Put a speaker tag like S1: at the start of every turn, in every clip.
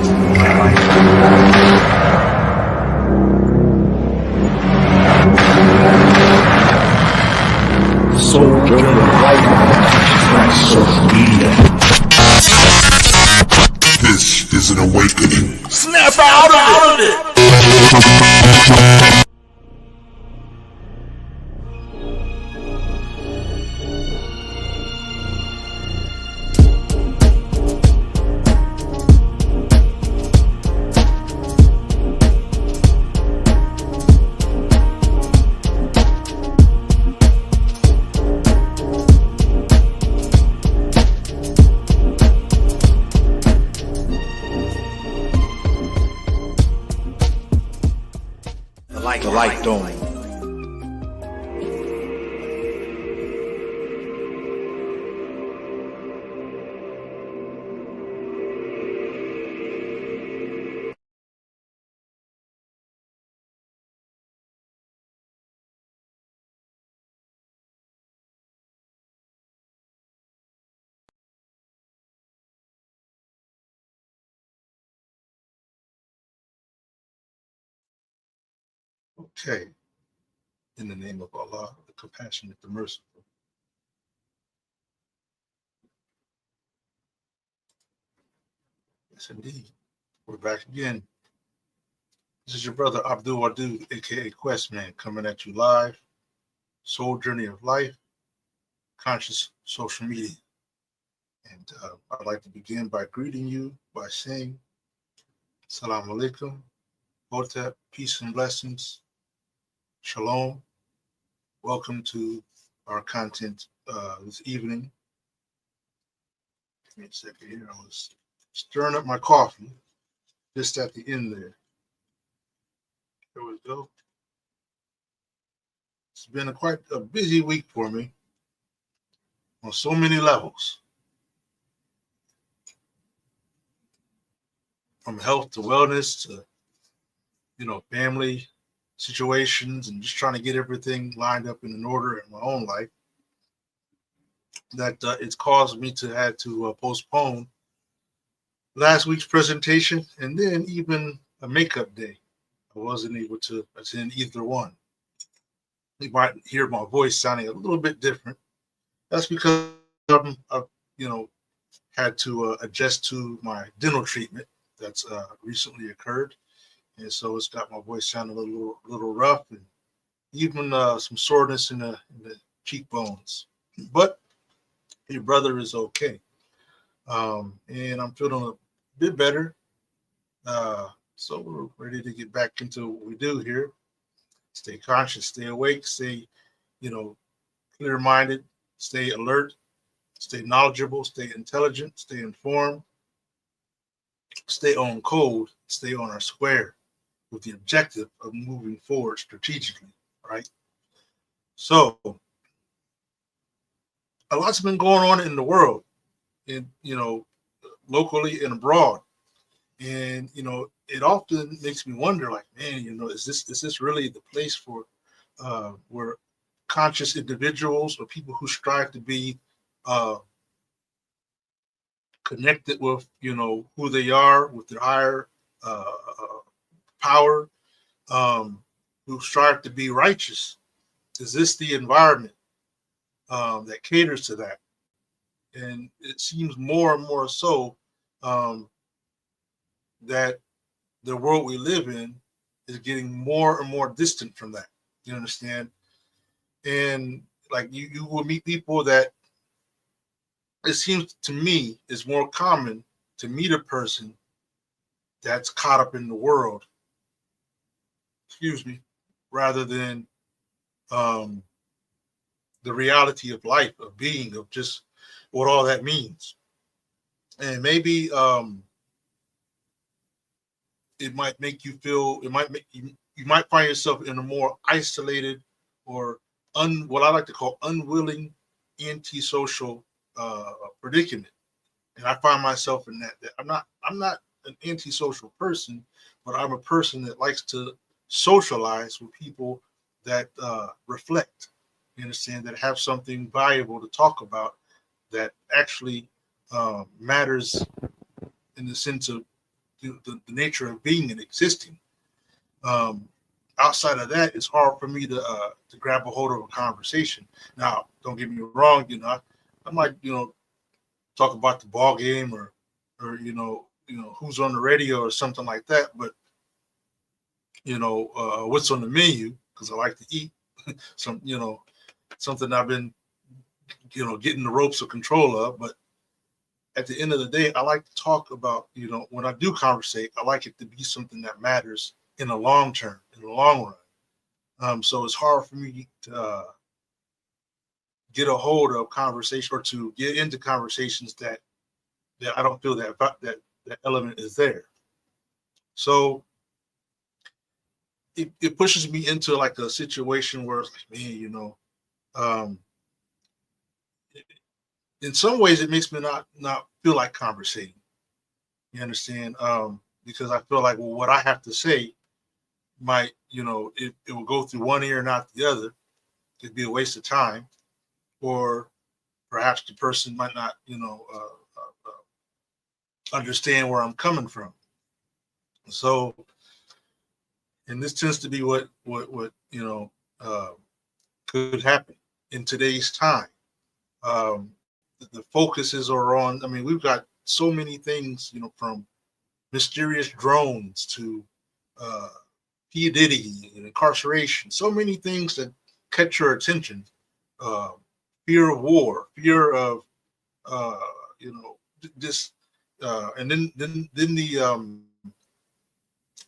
S1: Soul Journey of Life, social media.
S2: This is an awakening.
S3: Snap out of it!
S1: The light dome.
S4: Okay. In the name of Allah, the compassionate, the merciful. Yes, indeed. We're back again. This is your brother Abdul Wadud, aka Questman, coming at you live. Soul Journey of Life, conscious social media. And I'd like to begin by greeting you by saying, Assalamu alaikum, Hotep, peace and blessings, Shalom. Welcome to our content this evening. Give me a second here. I was stirring up my coffee just at the end there. There we go. It's been quite a busy week for me on so many levels. From health to wellness to, family situations and just trying to get everything lined up in an order in my own life, that it's caused me to have to postpone last week's presentation and then even a makeup day. I wasn't able to attend either one. You might hear my voice sounding a little bit different. That's because I've had to adjust to my dental treatment that's recently occurred. And so it's got my voice sounding a little rough and even some soreness in the cheekbones. But your brother is okay. And I'm feeling a bit better. So we're ready to get back into what we do here. Stay conscious, stay awake, stay, clear-minded, stay alert, stay knowledgeable, stay intelligent, stay informed, stay on code, stay on our square, with the objective of moving forward strategically, right? So a lot's been going on in the world, and locally and abroad, and it often makes me wonder, like, man, is this really the place for where conscious individuals or people who strive to be connected with who they are, with their higher power, who strive to be righteous? Is this the environment that caters to that? And it seems more and more so that the world we live in is getting more and more distant from that. You understand? And like you will meet people that it seems to me is more common to meet a person that's caught up in the world, rather than the reality of life, of being, of just what all that means. And maybe it might make you feel, you might find yourself in a more isolated or what I like to call unwilling antisocial predicament. And I find myself in that I'm not an antisocial person, but I'm a person that likes to socialize with people that reflect, you understand, that have something valuable to talk about that actually matters in the sense of, the nature of being and existing. Outside of that, it's hard for me to grab a hold of a conversation. Now, don't get me wrong, I might talk about the ball game or who's on the radio or something like that, but what's on the menu, because I like to eat something I've been getting the ropes of control of. But at the end of the day, I like to talk about, when I do conversate, I like it to be something that matters in the long term, in the long run. So it's hard for me to get a hold of conversation or to get into conversations that I don't feel that element is there. So it pushes me into like a situation where it's like, man, in some ways it makes me not feel like conversating. You understand? Because I feel like, well, what I have to say might, it will go through one ear, not the other. It'd be a waste of time, or perhaps the person might not, understand where I'm coming from. So, and this tends to be what could happen in today's time. The focuses are on. I mean, we've got so many things, from mysterious drones to P. Diddy and incarceration. So many things that catch your attention. Fear of war, fear of this, and then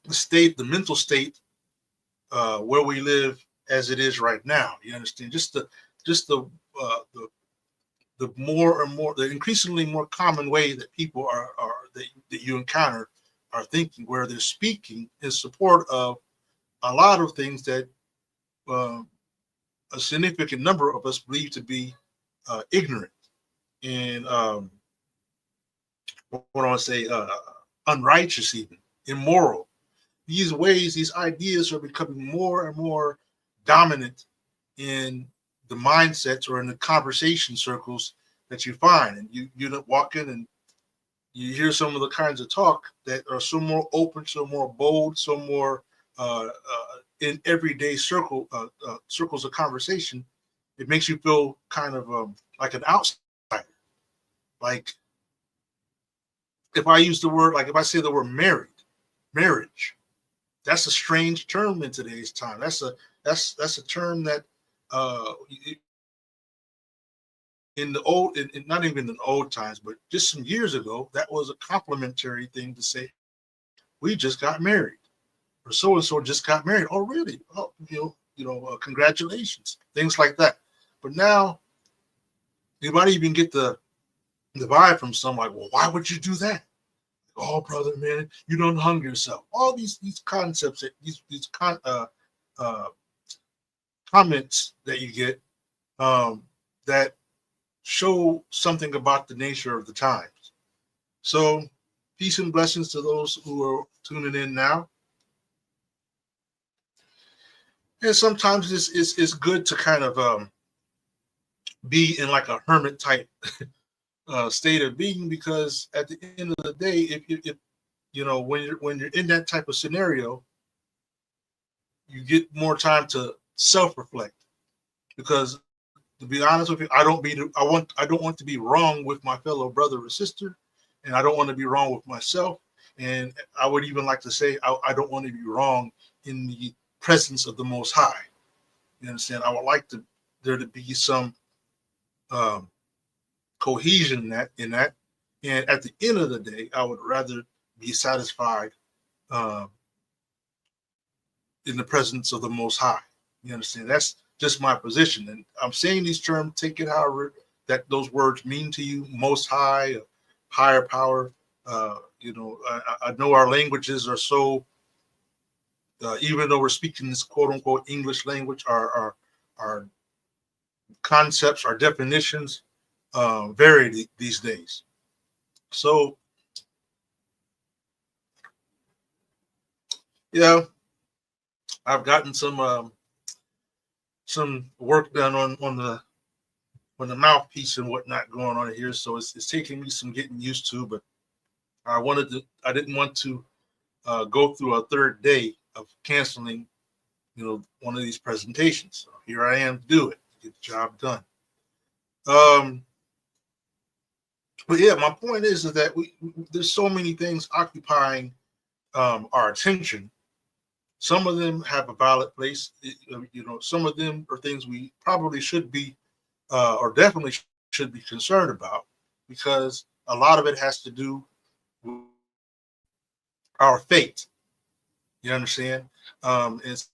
S4: the state, the mental state where we live as it is right now. You understand? Just the more and more, the increasingly more common way that people are that you encounter are thinking, where they're speaking in support of a lot of things that a significant number of us believe to be ignorant and what do I say, unrighteous, even immoral. These ways, these ideas are becoming more and more dominant in the mindsets or in the conversation circles that you find. And you walk in and you hear some of the kinds of talk that are so more open, so more bold, so more in everyday circles of conversation. It makes you feel kind of like an outsider. Like if I use the word, like if I say the word marriage, that's a strange term in today's time. That's a term that in the old, not even in the old times, but just some years ago, that was a complimentary thing to say. We just got married, or so and so just got married. Oh, really? Oh, congratulations. Things like that. But now, you might even get the vibe from some like, well, why would you do that? Oh, brother, man, you don't hung yourself. All these concepts, these comments that you get that show something about the nature of the times. So, peace and blessings to those who are tuning in now. And sometimes it's good to kind of be in like a hermit type state of being, because at the end of the day, if when you're in that type of scenario, you get more time to self-reflect. Because to be honest with you, I don't want to be wrong with my fellow brother or sister, and I don't want to be wrong with myself. And I would even like to say I don't want to be wrong in the presence of the Most High. You understand? I would like there to be some cohesion in that. And at the end of the day, I would rather be satisfied in the presence of the Most High. You understand? That's just my position. And I'm saying these terms, take it however that those words mean to you. Most High, higher power. I know our languages are so, even though we're speaking this quote unquote English language, our concepts, our definitions vary these days. So, yeah, I've gotten some work done on the mouthpiece and whatnot going on here. So it's taking me some getting used to, but I didn't want to go through a third day of canceling, one of these presentations. So here I am to do it, get the job done. But yeah, my point is that there's so many things occupying our attention. Some of them have a valid place. Some of them are things we probably should be, or definitely should be concerned about, because a lot of it has to do with our fate. You understand? And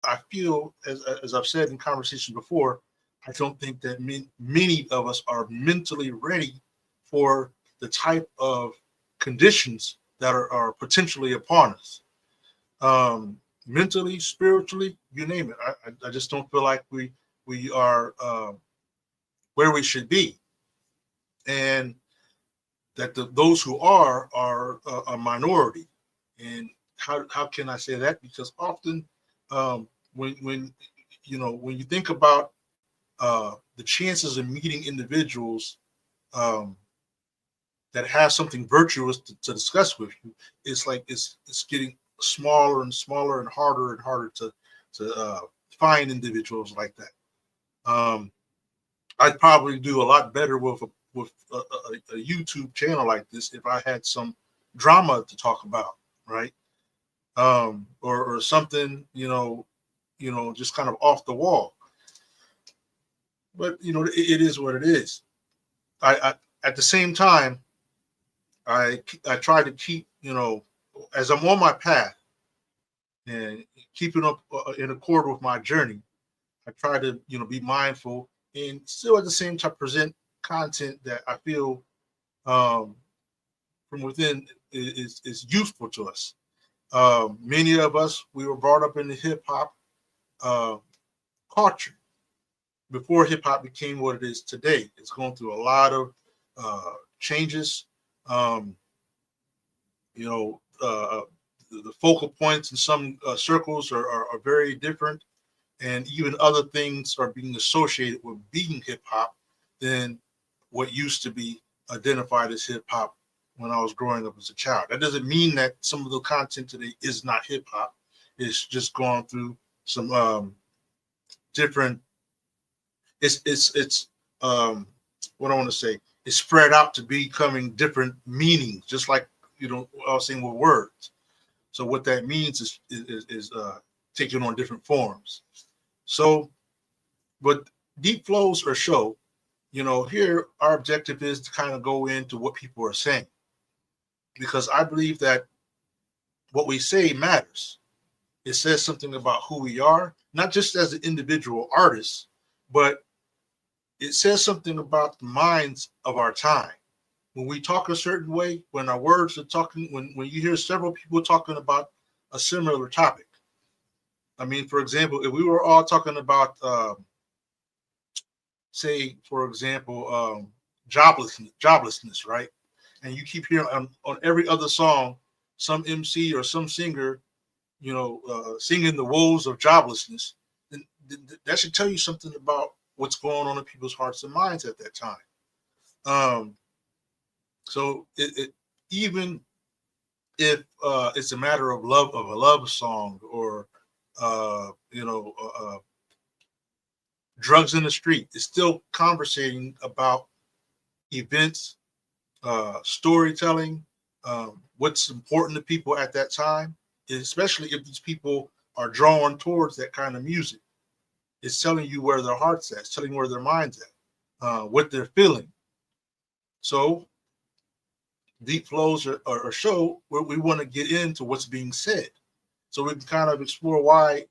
S4: I feel, as I've said in conversations before, I don't think that many of us are mentally ready for the type of conditions that are potentially upon us. Mentally, spiritually, you name it. I just don't feel like we are where we should be, and that those who are a minority. And how can I say that? Because often, when you think about the chances of meeting individuals that have something virtuous to discuss with you, it's like it's getting smaller and smaller and harder to find individuals like that. I'd probably do a lot better with a YouTube channel like this if I had some drama to talk about, right? Or something, just kind of off the wall. But it is what it is. I at the same time, I try to keep, as I'm on my path and keeping up in accord with my journey, I try to, be mindful and still at the same time present content that I feel from within is useful to us. Many of us, we were brought up in the hip hop culture before hip hop became what it is today. It's going through a lot of changes. The focal points in some circles are very different, and even other things are being associated with being hip hop than what used to be identified as hip hop when I was growing up as a child. That doesn't mean that some of the content today is not hip hop. It's just gone through some different. It's what I want to say. It's spread out to becoming different meanings, just like I was saying with words. So what that means is taking on different forms. So, but deep flows or show, here our objective is to kind of go into what people are saying, because I believe that what we say matters. It says something about who we are, not just as an individual artist, but it says something about the minds of our time. When we talk a certain way, when our words are talking, when you hear several people talking about a similar topic. I mean, for example, if we were all talking about, say, for example, joblessness, right? And you keep hearing on every other song, some MC or some singer, singing the woes of joblessness, then that should tell you something about what's going on in people's hearts and minds at that time. So it even if it's a matter of love, of a love song, or drugs in the street, it's still conversating about events, storytelling, what's important to people at that time, especially if these people are drawn towards that kind of music. It's telling you where their heart's at, it's telling you where their mind's at, what they're feeling. So deep flows or show where we want to get into what's being said, so we can kind of explore why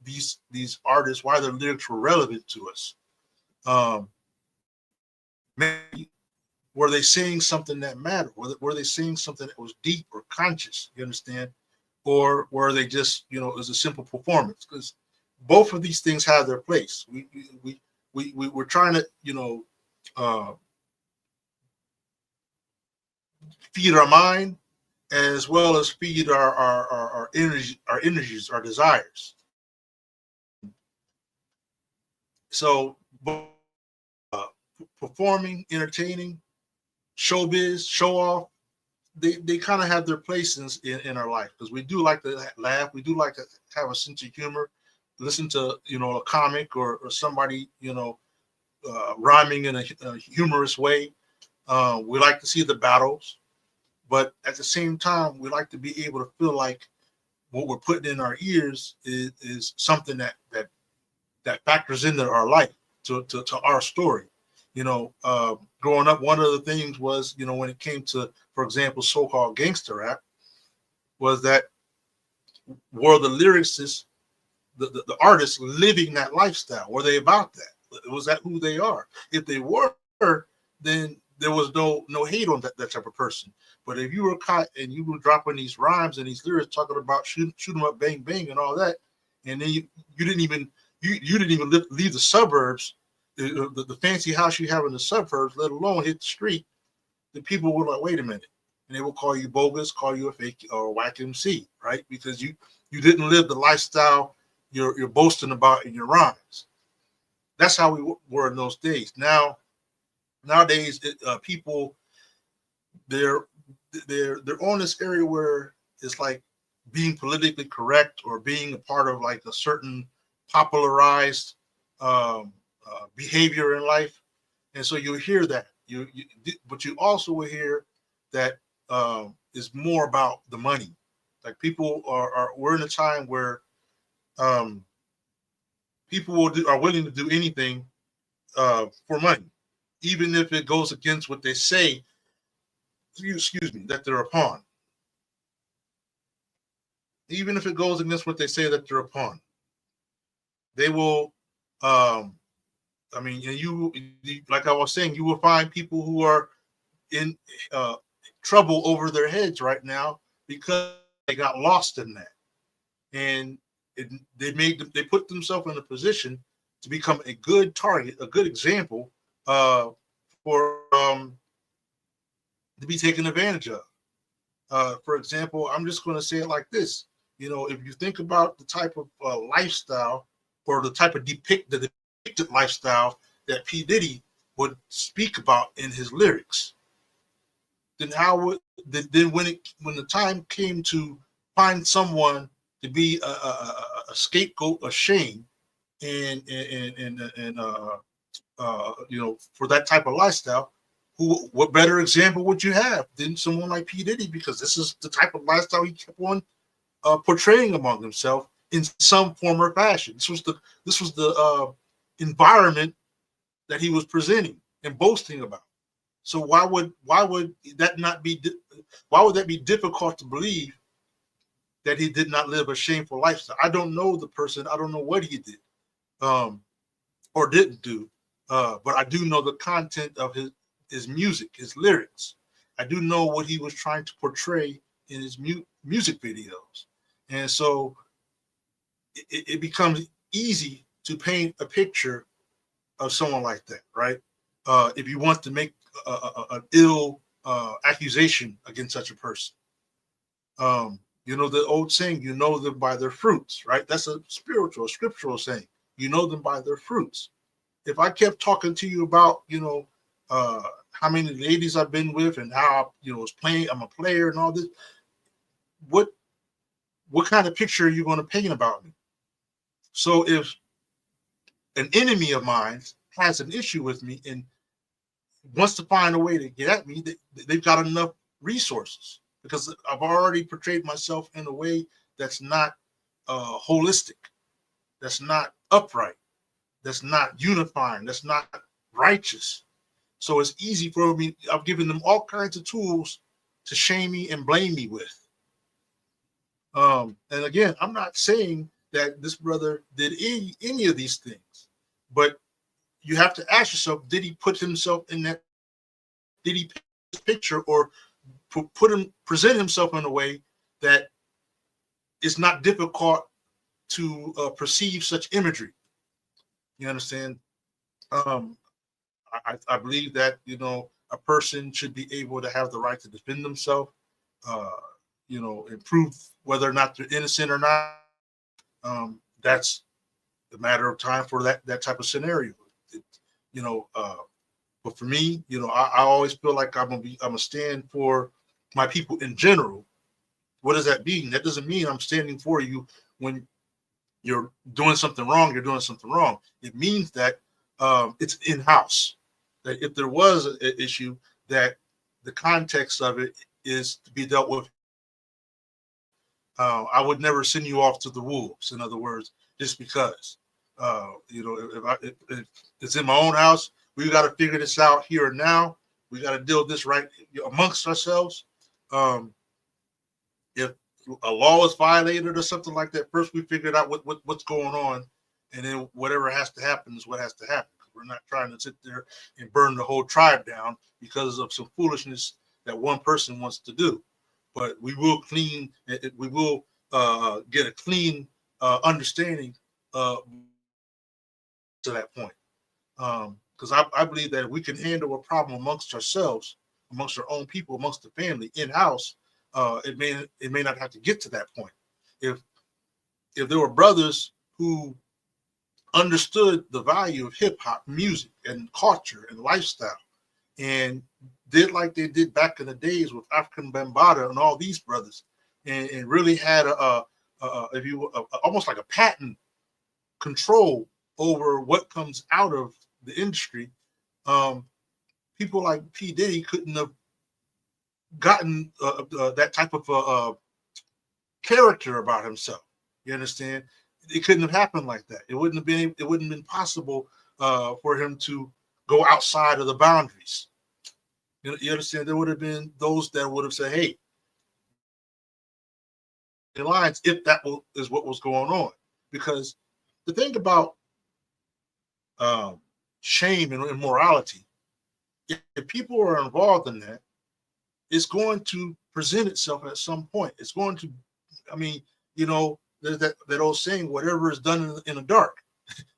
S4: these artists, why their lyrics were relevant to us. Maybe were they saying something that mattered? Were they saying something that was deep or conscious? You understand? Or were they just, it was a simple performance? Because both of these things have their place. We're trying to, feed our mind as well as feed our energy, our energies, our desires. So performing, entertaining showbiz, show off, they kind of have their place in our life, because we do like to laugh, we do like to have a sense of humor, listen to a comic or somebody rhyming in a humorous way. We like to see the battles, but at the same time, we like to be able to feel like what we're putting in our ears is something that factors into our life, to our story. Growing up, one of the things was, when it came to, for example, so-called gangster rap, was that were the lyricists, the artists living that lifestyle? Were they about that? Was that who they are? If they were, then there was no hate on that type of person. But if you were caught and you were dropping these rhymes and these lyrics talking about shoot 'em up, bang bang, and all that, and then you didn't even leave the suburbs, the fancy house you have in the suburbs, let alone hit the street, the people were like, wait a minute, and they will call you bogus, call you a fake or a whack MC, right? Because you didn't live the lifestyle you're boasting about in your rhymes. That's how we were in those days. Nowadays, people, they're on this area where it's like being politically correct or being a part of like a certain popularized behavior in life, and so you'll hear that. But you also will hear that is more about the money. Like people we're in a time where people are willing to do anything for money, even if it goes against what they say. Excuse me, that they're upon. Even if it goes against what they say that they're upon, they will. I mean, and you, like I was saying, you will find people who are in trouble over their heads right now because they got lost in that, and they put themselves in a position to become a good target, a good example for to be taken advantage of. For example, I'm just going to say it like this: if you think about the type of lifestyle or the type of depicted lifestyle that P. Diddy would speak about in his lyrics, then when the time came to find someone to be a scapegoat, a shame, and for that type of lifestyle, what better example would you have than someone like P. Diddy? Because this is the type of lifestyle he kept on portraying among himself in some form or fashion. This was the environment that he was presenting and boasting about. So why would that be difficult to believe that he did not live a shameful lifestyle? I don't know the person. I don't know what he did or didn't do, but I do know the content of his music, his lyrics. I do know what he was trying to portray in his music videos, and so it becomes easy to paint a picture of someone like that, right? If you want to make an ill accusation against such a person. The old saying, you know them by their fruits, right? That's a scriptural saying. You know them by their fruits. If I kept talking to you about, how many ladies I've been with and how, was playing, I'm a player and all this, what kind of picture are you going to paint about me? So if an enemy of mine has an issue with me and wants to find a way to get at me, they've got enough resources, because I've already portrayed myself in a way that's not holistic, that's not upright, that's not unifying, that's not righteous. So it's easy for me. I've given them all kinds of tools to shame me and blame me with. And again, I'm not saying that this brother did any of these things, but you have to ask yourself, did he put himself in that? Did he paint this picture or present himself in a way that it's not difficult to perceive such imagery? You understand? I believe that a person should be able to have the right to defend themselves, and prove whether or not they're innocent or not. That's the matter of time for that type of scenario. But for me, I always feel like I'm gonna stand for my people in general. What does that mean? That doesn't mean I'm standing for you when you're doing something wrong. You're doing something wrong. It means that it's in house. That if there was an issue, that the context of it is to be dealt with. I would never send you off to the wolves. In other words, just because, if it's in my own house, we got to figure this out here and now. We got to deal with this right amongst ourselves. If a law is violated or something like that, first we figured out what's going on, and then whatever has to happen is what has to happen. We're not trying to sit there and burn the whole tribe down because of some foolishness that one person wants to do. But we will clean. We will get a clean understanding to that point. Because I believe that if we can handle a problem amongst ourselves, amongst our own people, amongst the family, in house, it may not have to get to that point. If there were brothers who understood the value of hip hop music and culture and lifestyle, and did like they did back in the days with African Bambaataa and all these brothers, and really had almost like a patent control over what comes out of the industry. People like P. Diddy couldn't have gotten that type of character about himself. You understand? It couldn't have happened like that. It wouldn't have been possible for him to go outside of the boundaries. You understand? There would have been those that would have said, "Hey, the lines," if that is what was going on. Because the thing about shame and immorality, if people are involved in that, it's going to present itself at some point. It's going to, there's that old saying, whatever is done in the dark,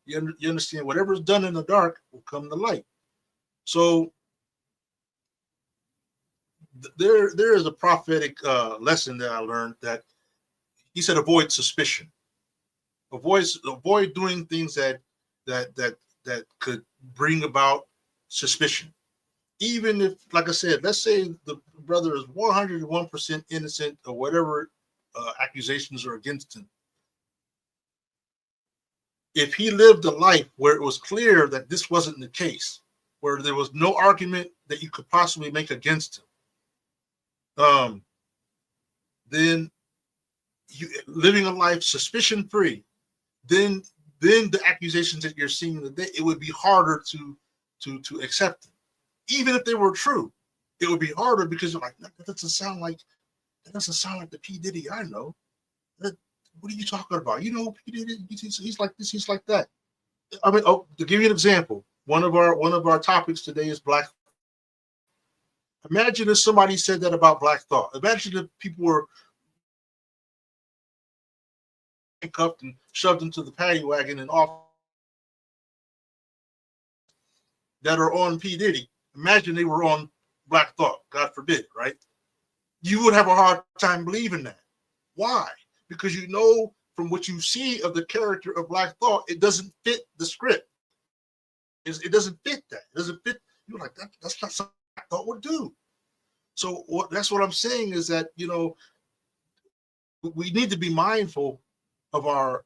S4: you understand, whatever is done in the dark will come to light. So there is a prophetic lesson that I learned, that he said, avoid suspicion, avoid doing things that could bring about suspicion. Even if, like I said, let's say the brother is 101% innocent of whatever accusations are against him. If he lived a life where it was clear that this wasn't the case, where there was no argument that you could possibly make against him, then living a life suspicion-free, then the accusations that you're seeing today, it would be harder to accept them. Even if they were true, it would be harder, because you're like, that doesn't sound like the P. Diddy I know. What are you talking about? P. Diddy, he's like this, he's like that. I mean, to give you an example, one of our topics today is Black. Imagine if somebody said that about Black Thought. Imagine if people were handcuffed and shoved into the paddy wagon and off that are on P. Diddy. Imagine they were on Black Thought, God forbid, right? You would have a hard time believing that. Why? Because from what you see of the character of Black Thought, it doesn't fit the script. It doesn't fit that. It doesn't fit. You're like, that's not something Black Thought would do. So that's what I'm saying, is that, we need to be mindful of our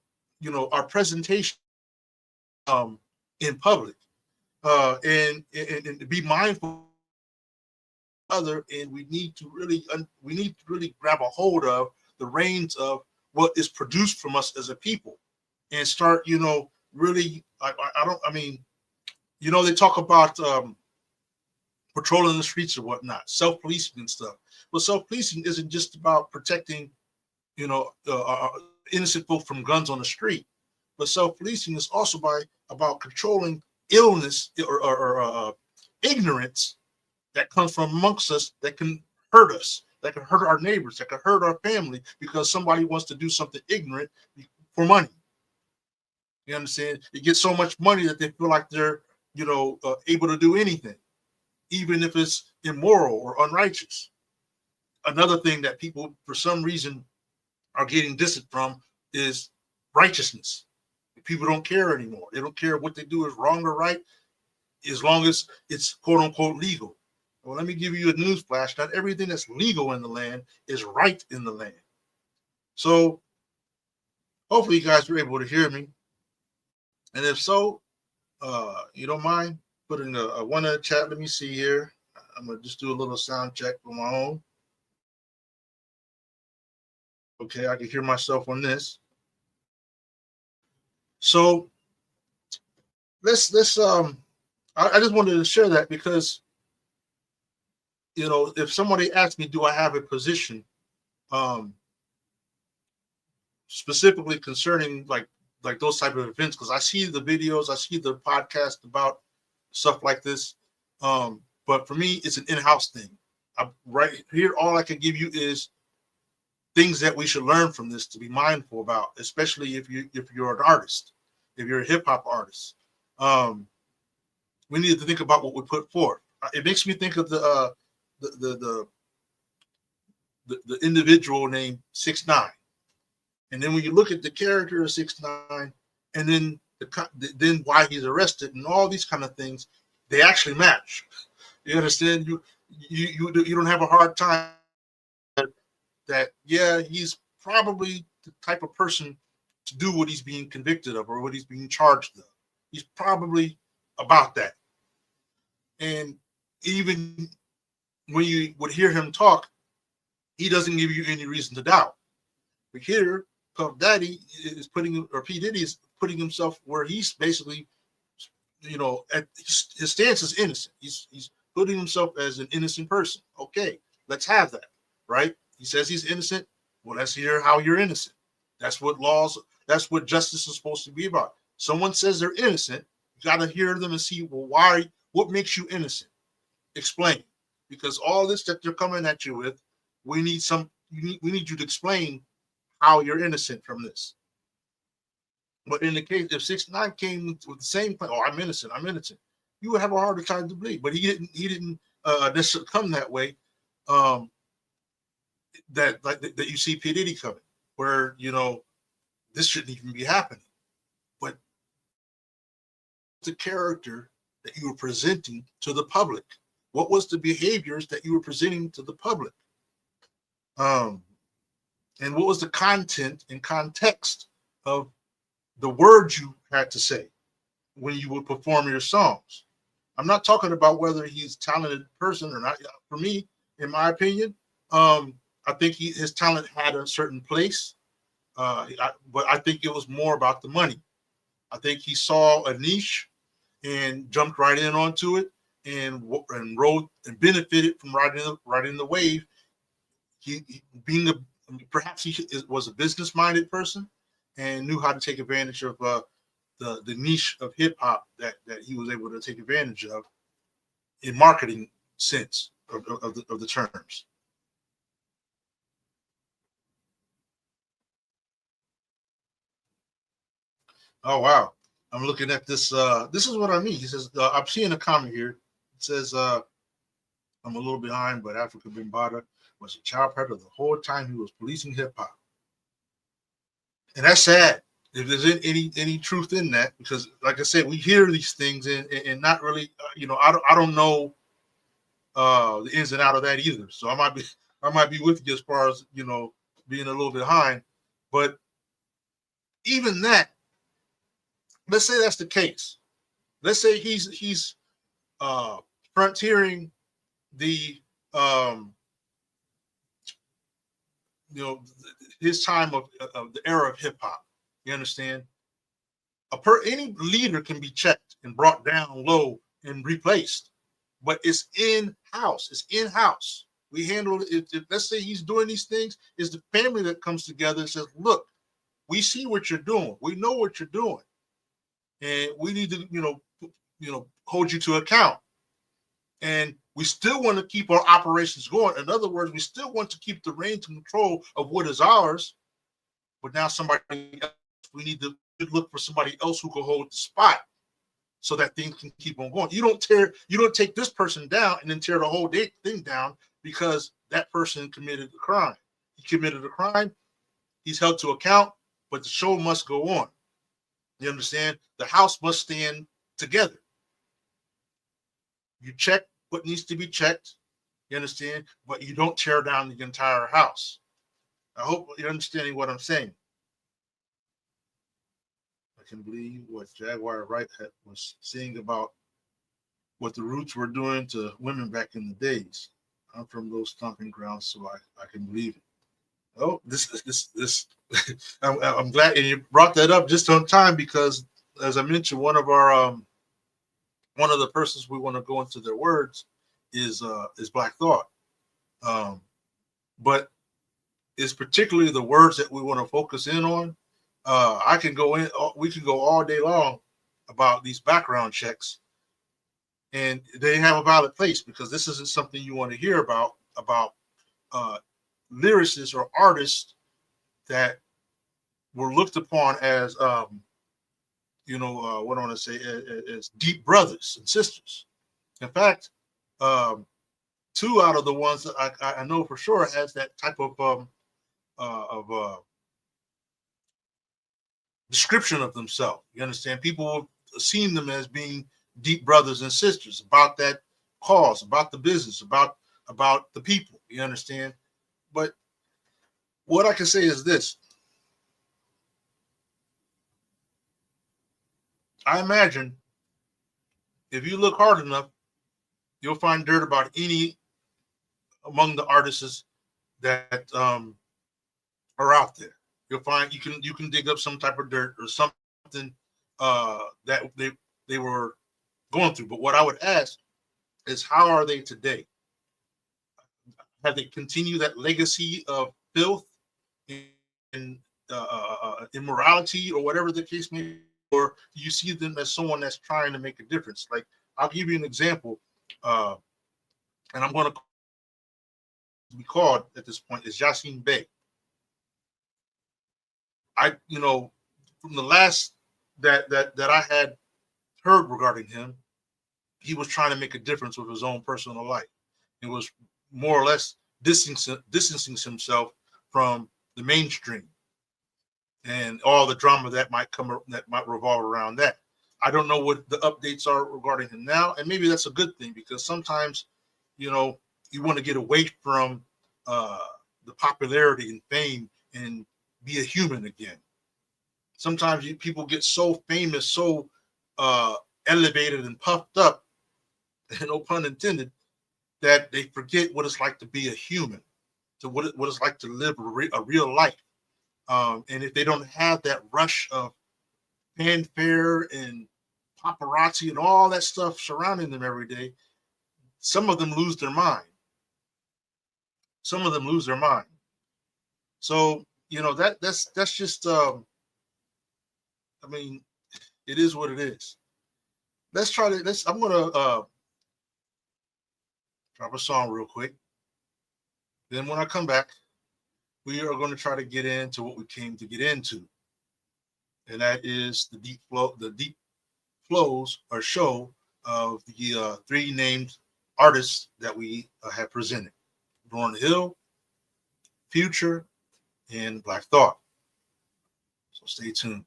S4: presentation in public, and to be mindful of other, and we need to really grab a hold of the reins of what is produced from us as a people, and start, really, they talk about patrolling the streets or whatnot, self-policing and stuff. Well, self-policing isn't just about protecting, innocent folk from guns on the street, but self-policing is also about controlling illness or ignorance that comes from amongst us, that can hurt us, that can hurt our neighbors, that can hurt our family, because somebody wants to do something ignorant for money. You understand? They get so much money that they feel like they're, able to do anything, even if it's immoral or unrighteous. Another thing that people, for some reason, are getting distant from is righteousness. People don't care anymore. They don't care what they do is wrong or right. as long as it's quote unquote legal. Well, let me give you a news flash. Not everything that's legal in the land is right in the land. So hopefully you guys were able to hear me. And if so, you don't mind putting a one in the chat. Let me see here. I'm gonna just do a little sound check for my own. Okay, I can hear myself on this. So let's I just wanted to share that because if somebody asks me, do I have a position specifically concerning like those type of events? Because I see the videos, I see the podcast about stuff like this. But for me, it's an in-house thing. Right here, all I can give you is things that we should learn from this to be mindful about, especially if you're an artist, if you're a hip hop artist. We need to think about what we put forth. It makes me think of the individual named 6ix9ine, and then when you look at the character of 6ix9ine, and then then why he's arrested and all these kind of things, they actually match. You understand? You don't have a hard time that yeah, he's probably the type of person to do what he's being convicted of or what he's being charged of. He's probably about that. And even when you would hear him talk, he doesn't give you any reason to doubt. But here, Puff Daddy is P. Diddy is putting himself where he's basically, his stance is innocent. He's putting himself as an innocent person. Okay, let's have that, right? He says he's innocent. Well, let's hear how you're innocent. That's what justice is supposed to be about. Someone says they're innocent, you got to hear them and see, well, what makes you innocent? Explain. Because all this that they're coming at you with, we need you to explain how you're innocent from this. But in the case, if 6ix9ine came with the same claim, I'm innocent, you would have a harder time to believe. But he didn't necessarily come that way. That you see P. Diddy coming, where this shouldn't even be happening. But the character that you were presenting to the public, what was the behaviors that you were presenting to the public, and what was the content and context of the words you had to say when you would perform your songs. I'm not talking about whether he's a talented person or not. For me, in my opinion, I think his talent had a certain place, but I think it was more about the money. I think he saw a niche and jumped right in onto it and rode and benefited from riding the wave. Perhaps he was a business-minded person and knew how to take advantage of the niche of hip hop that he was able to take advantage of in marketing sense of the terms. Oh wow! I'm looking at this. This is what I mean. He says, I'm seeing a comment here. It says, I'm a little behind, but Africa Bambaataa was a child predator the whole time he was policing hip hop. And that's sad. If there's any truth in that, because like I said, we hear these things and not really, I don't know the ins and out of that either. So I might be with you as far as being a little bit behind, but even that. Let's say that's the case. Let's say he's frontiering the his time of the era of hip hop. You understand? Any leader can be checked and brought down low and replaced, but it's in house. It's in house. We handle it. If let's say he's doing these things, it's the family that comes together and says, "Look, we see what you're doing. We know what you're doing. And we need to, hold you to account. And we still want to keep our operations going. In other words, we still want to keep the reins and control of what is ours. But now we need to look for somebody else who can hold the spot so that things can keep on going. You don't take this person down and then tear the whole thing down because that person committed a crime. He committed a crime. He's held to account, but the show must go on. You understand? The house must stand together. You check what needs to be checked. You understand? But you don't tear down the entire house. I hope you're understanding what I'm saying. I can believe what Jaguar Wright was saying about what the Roots were doing to women back in the days. I'm from those stomping grounds, so I can believe it. Oh, this. I'm glad, and you brought that up just on time because, as I mentioned, one of the persons we want to go into their words is Black Thought, but it's particularly the words that we want to focus in on. We can go all day long about these background checks, and they have a valid place because this isn't something you want to hear about lyricists or artists that were looked upon as what I want to say as deep brothers and sisters. In fact, two out of the ones that I know for sure has that type of description of themselves. You understand? People have seen them as being deep brothers and sisters about that cause, about the business, about the people. You understand? But what I can say is this. I imagine if you look hard enough, you'll find dirt about any among the artists that are out there. You'll find you can dig up some type of dirt or something that they were going through. But what I would ask is, how are they today? Have they continued that legacy of filth and immorality or whatever the case may be? Or do you see them as someone that's trying to make a difference? Like, I'll give you an example, and I'm going to be called at this point is Yasin Bey. From the last that I had heard regarding him, he was trying to make a difference with his own personal life. It was more or less distancing himself from the mainstream and all the drama that might revolve around that. I don't know what the updates are regarding him now, and maybe that's a good thing because sometimes, you want to get away from the popularity and fame and be a human again. Sometimes people get so famous, so elevated and puffed up, no pun intended, that they forget what it's like to be a human, to what it's like to live a real life. And if they don't have that rush of fanfare and paparazzi and all that stuff surrounding them every day, some of them lose their mind. So, that's just, it is what it is. I'm going to drop a song real quick. Then when I come back, we are going to try to get into what we came to get into. And that is the deep flows or show of the three named artists that we have presented. Lauryn Hill, Future, and Black Thought. So stay tuned.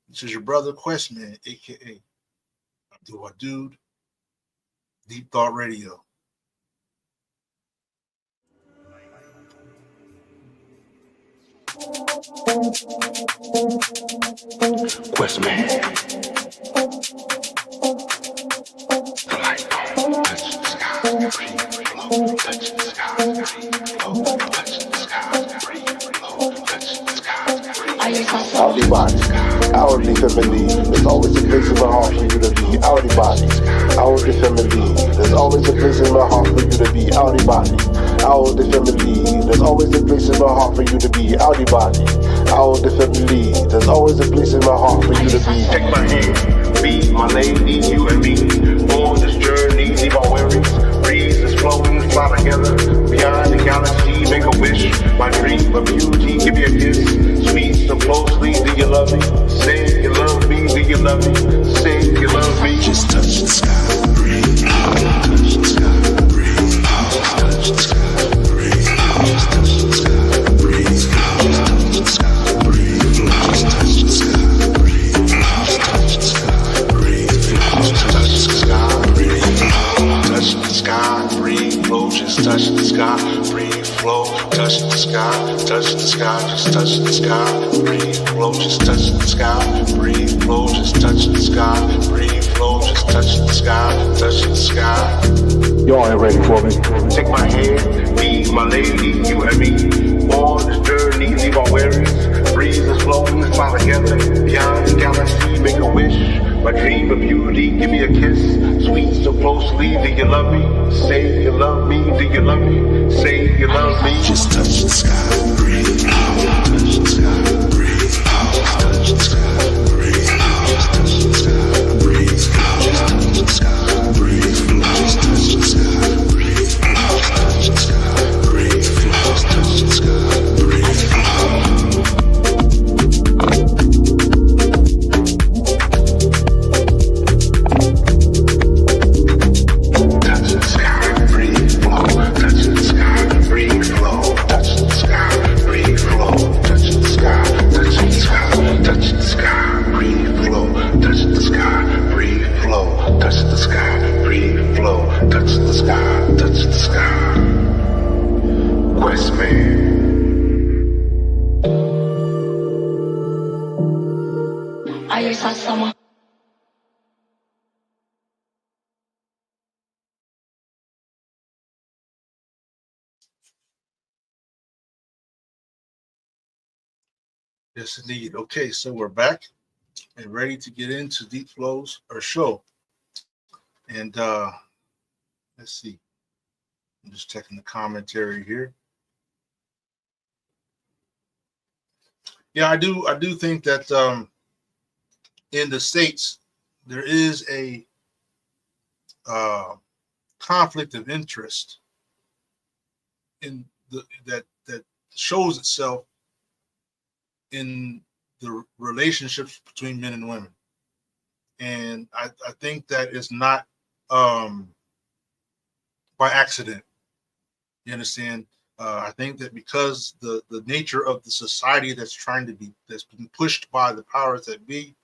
S4: This is your brother Questman, aka Abdul Dude, Deep Thought Radio.
S2: Questman. The light don't touch the sky, breathe, flow, touch the sky, breathe, flow, touch the sky, breathe, flow, touch the sky, breathe,
S5: Audi body, outwardly feminine. There's always a place in my heart for you to be. Audi body, outwardly feminine. There's always a place in my heart for you to be. Audi body, outwardly feminine. There's always a place in my heart for you to be. Audi body, outwardly feminine. There's always a place in my heart for you to be.
S6: Take my hand, be my lady, you and me. On this journey, leave our worries. Breeze is flowing, fly together. Beyond the galaxy, make a wish. My dream of beauty, give you a kiss. Sweet so closely, do you love me? Say you love me, do you love me? Say you love me.
S2: just touch the sky, breathe, touch the sky, breathe, touch the sky, breathe, just touch the sky, breathe, just touch the sky, breathe, just touch the sky, breathe, just touch the sky, breathe, just touch the sky, breathe. sky, touch the sky, just touch the sky. Breathe, flow, just touch the sky. Breathe, flow, just touch the sky. Breathe, flow, just touch the sky, touch the sky.
S5: Y'all ain't ready for me.
S6: Take my hand, be my lady, you and me. On this journey, leave our worries. Breeze is flowing, fly together. Beyond the galaxy, make a wish. My dream of beauty, give me a kiss. Sweet so closely, do you love me? Say you love me, do you love me? Say you love me.
S2: Just touch the sky, breathe, flow, touch the sky, breathe, flow, touch the sky, breathe, flow, just touch the sky, breathe, flow, just touch the sky, breathe, flow, just touch the sky, breathe, flow, just touch the sky, breathe, flow, just touch the sky, breathe, flow. Touch the sky, breathe, flow, touch the sky, breathe, flow, touch the sky, breathe, flow, touch the sky, touch the sky, touch the sky, breathe, flow, touch the sky, breathe, flow, touch the sky, breathe, flow, touch the sky, touch the sky. Questman.
S7: I saw someone.
S4: Yes, indeed. Okay, so we're back and ready to get into Deep Flows, our show. And let's see. I'm just checking the commentary here. Yeah, I do think that in the States there is a conflict of interest in that shows itself in the relationships between men and women. And I think that is not by accident. You understand? I think that because the nature of the society that's been pushed by the powers that be,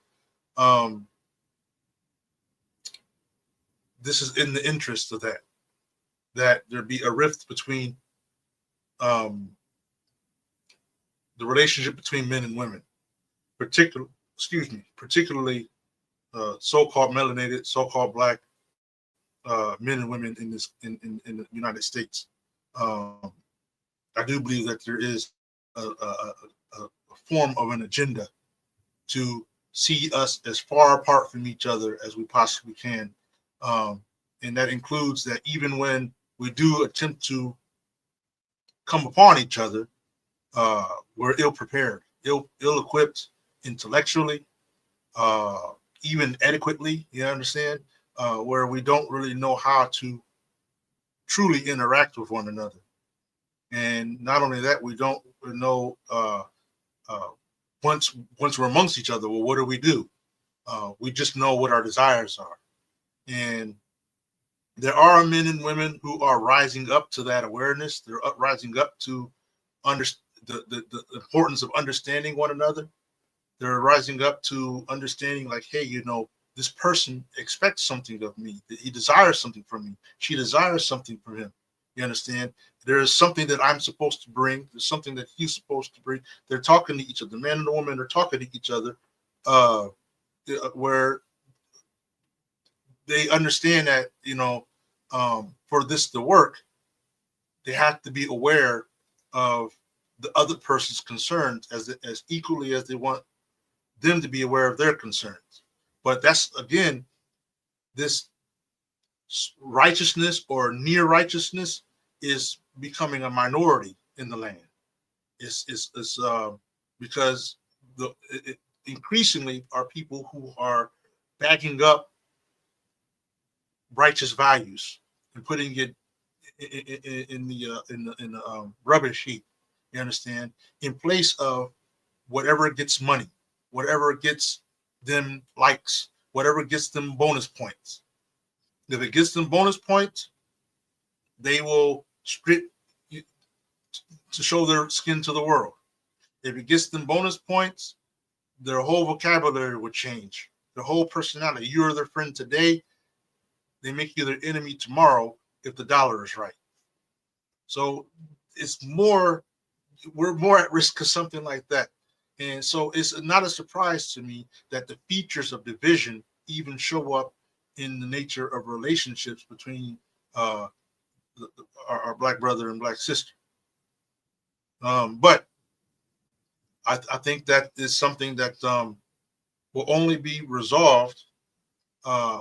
S4: this is in the interest of that there be a rift between the relationship between men and women, particularly so-called melanated, so-called black men and women in the United States. I do believe that there is a form of an agenda to see us as far apart from each other as we possibly can, and that includes that even when we do attempt to come upon each other, we're ill-prepared, ill-equipped intellectually, even adequately, you understand, where we don't really know how to truly interact with one another. And not only that, we don't know once we're amongst each other, well, what do? We just know what our desires are. And there are men and women who are rising up to that awareness. They're rising up to the importance of understanding one another. They're rising up to understanding, like, hey, this person expects something of me. He desires something from me. She desires something from him. You understand? There is something that I'm supposed to bring. There's something that he's supposed to bring. They're talking to each other. The man and the woman are talking to each other, where they understand that, for this to work, they have to be aware of the other person's concerns as equally as they want them to be aware of their concerns. But that's, again, this righteousness or near righteousness is becoming a minority in the land. It's because increasingly are people who are backing up righteous values and putting it in the rubbish heap. You understand? In place of whatever gets money, whatever gets them likes, whatever gets them bonus points. If it gets them bonus points, they will strip to show their skin to the world. If it gets them bonus points, their whole vocabulary would change. Their whole personality. You're their friend today. They make you their enemy tomorrow if the dollar is right. So it's more we're more at risk of something like that. And so it's not a surprise to me that the features of division even show up in the nature of relationships between uh, our black brother and black sister. But I think that is something that will only be resolved uh,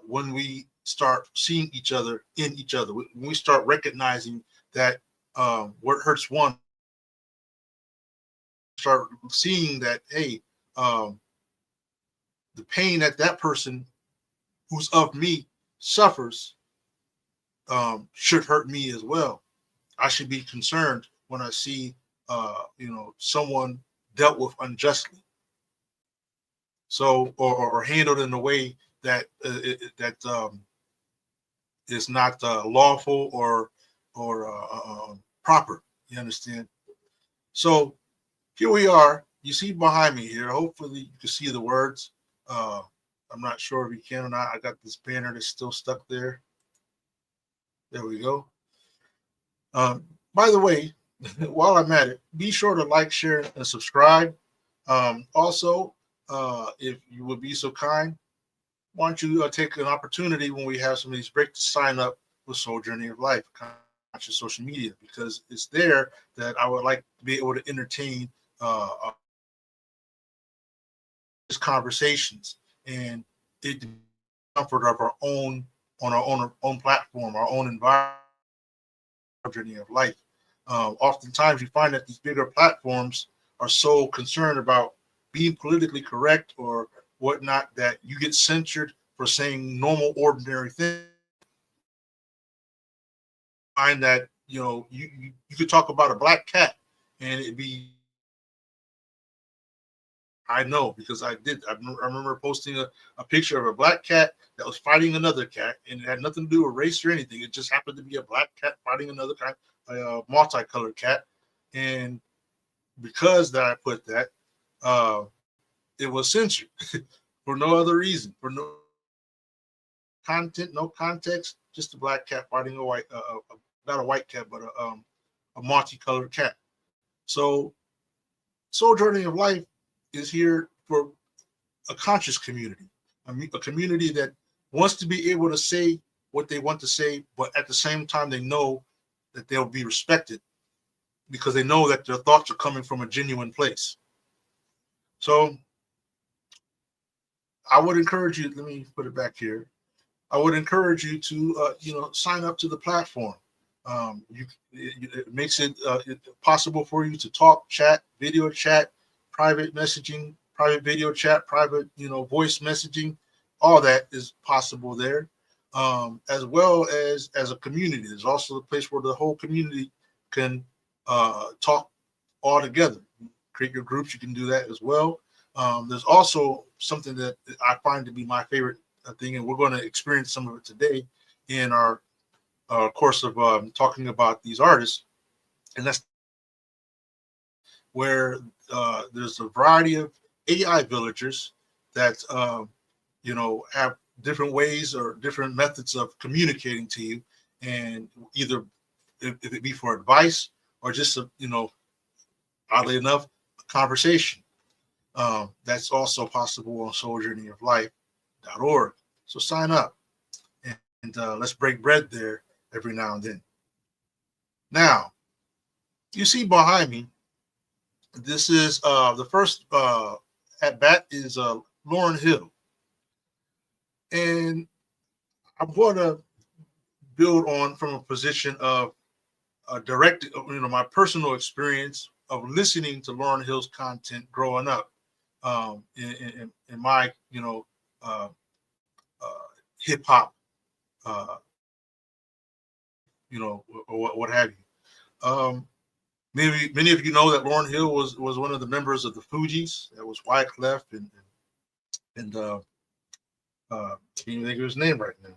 S4: when we start seeing each other in each other. When we start recognizing that what hurts one, start seeing that, hey, um, the pain that that person who's of me suffers should hurt me as well. I should be concerned when I see, someone dealt with unjustly. So, or handled in a way that is not lawful or proper. You understand? So here we are. You see behind me here. Hopefully, you can see the words. I'm not sure if you can or not. I got this banner that's still stuck there. There we go. By the way, while I'm at it, be sure to like, share, and subscribe. Also, if you would be so kind, why don't you take an opportunity when we have some of these breaks to sign up with Soul Journey of Life, conscious social media, because it's there that I would like to be able to entertain these conversations and it comfort of our own on our own platform, our own environment, journey of life. Oftentimes, you find that these bigger platforms are so concerned about being politically correct or whatnot that you get censored for saying normal, ordinary things. Find that you could talk about a black cat and it'd be. I know because I did. I remember posting a picture of a black cat that was fighting another cat, and it had nothing to do with race or anything. It just happened to be a black cat fighting another cat, a multicolored cat. And because that I put that, it was censored for no other reason, for no content, no context, just a black cat fighting a white, not a white cat, but a multicolored cat. So, Soul Journey of Life is here for a conscious community, a community that wants to be able to say what they want to say, but at the same time, they know that they'll be respected because they know that their thoughts are coming from a genuine place. So I would encourage you, let me put it back here. I would encourage you to, sign up to the platform. It makes it possible for you to talk, chat, video chat, private messaging, private video chat, private, voice messaging. All that is possible there, as well as a community. There's also a place where the whole community can talk all together. Create your groups. You can do that as well. There's also something that I find to be my favorite thing, and we're going to experience some of it today in our course of talking about these artists, and that's where there's a variety of AI villagers that have different ways or different methods of communicating to you, and either if it be for advice or just oddly enough, a conversation. That's also possible on souljourneyoflife.org. So sign up and let's break bread there every now and then. Now, you see behind me, this is the first at bat is Lauryn Hill. And I'm going to build on from a position of direct, my personal experience of listening to Lauryn Hill's content growing up in my, hip hop, or what have you. Many of you know that Lauryn Hill was one of the members of the Fugees. That was Wyclef and can't even think of his name right now.